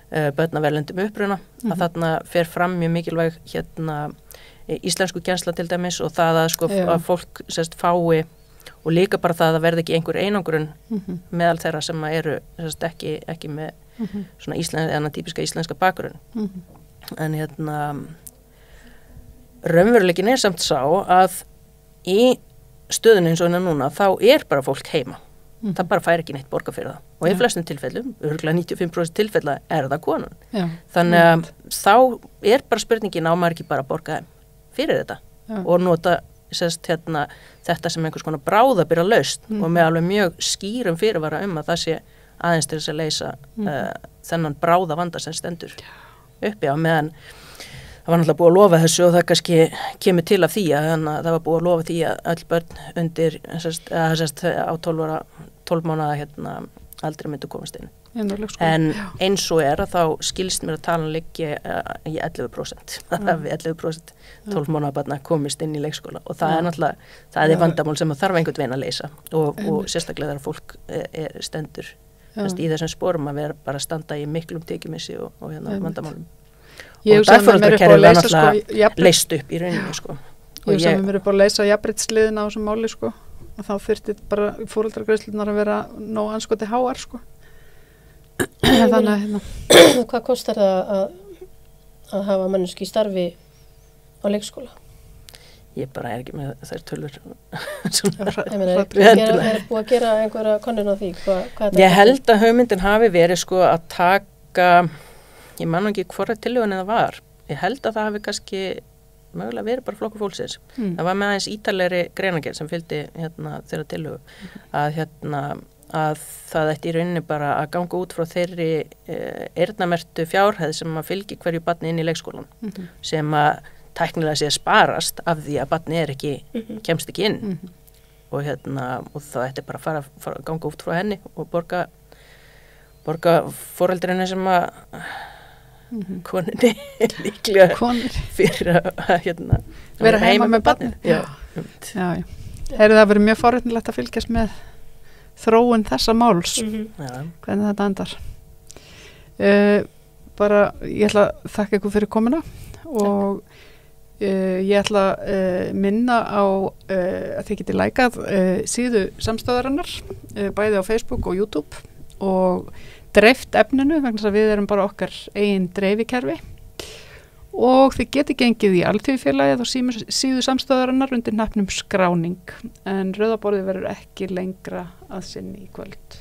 börnaverlendum uppruna að þarna fer fram mjög mikilvæg íslensku kennsla til dæmis og það að fólk fái og líka bara það að verði ekki einhver einangrun meðal þeirra sem eru ekki með svona típiska íslenska bakgrunn en raunveruleikin samt sá að í stöðunni eins og hennar núna þá bara fólk heima það bara fær ekki neitt borga fyrir það og í flestum tilfellum, örgulega 95% tilfella það konan. Þannig að þá bara spurningin á maður ekki bara að borga fyrir þetta og nota þetta sem einhvers konar bráðabirra lausn og með alveg mjög skýrum fyrirvara að það sé aðeins til þess að leysa þennan bráða vanda sem stendur uppi á meðan það var náttúrulega búið að lofa þessu og það kannski kemur til af því að það var búið að lofa því að öll börn undir á 12 mánaða aldrei myndu komast inn. En eins og að þá skilst mér að talan liggi í 11%. Það við 11% 12 mánaða barna komist inn í leikskóla og það náttúrulega, það vandamál sem þarf einhvern veginn að leysa og sérstaklega þegar fólk stendur í þessum sporum að vera bara að standa í miklum tekjumissi og vandamálum. Og dagforeldраkerfið var náttúrulega leyst upp í rauninni Ég sem mér upp að leysa jafnréttsliðina á þessum máli og þá þurfti bara foreldragreiðslurnar að vera nóg anskoti háar Þannig Hvað kostar það að hafa manneski í starfi á leikskóla? Ég bara ekki með þær tölur Er búið að gera einhverja könnun á því? Ég held að hugmyndin hafi verið að taka ég man ekki hvora tillögun það var. Ég held að það hafi kannski mögulega verið bara Flokkur fólksins. Það var með aðeins ítarlegri greinargerð sem fylgdi þeirra tillögu að það ætti í rauninni bara að ganga út frá þeirri eyrnamerktu fjárhæð sem að fylgi hverju barni inn í leikskólan sem að tæknilega sé sparast af því að barni ekki kemst ekki inn og það ætti bara að fara að ganga út frá henni og borga foreldrinu sem að koninni líklega fyrir að vera heima með barni. Það verið mjög forréttnilegt að fylgjast með þróun þessa máls hvernig þetta endar. Bara ég ætla að þakka ykkur fyrir komuna og ég ætla að minna á að þið getið lækað síðu samstöðarinnar bæði á Facebook og YouTube og dreift efninu vegna þess að við erum bara okkar eigin dreifikerfi og þið getið gengið í Alþýðufélagið og síðu samstöðarinnar undir nafnum skráning en Rauða borðið verður ekki lengra að sinni í kvöld.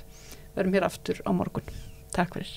Verðum hér aftur á morgun. Takk fyrir.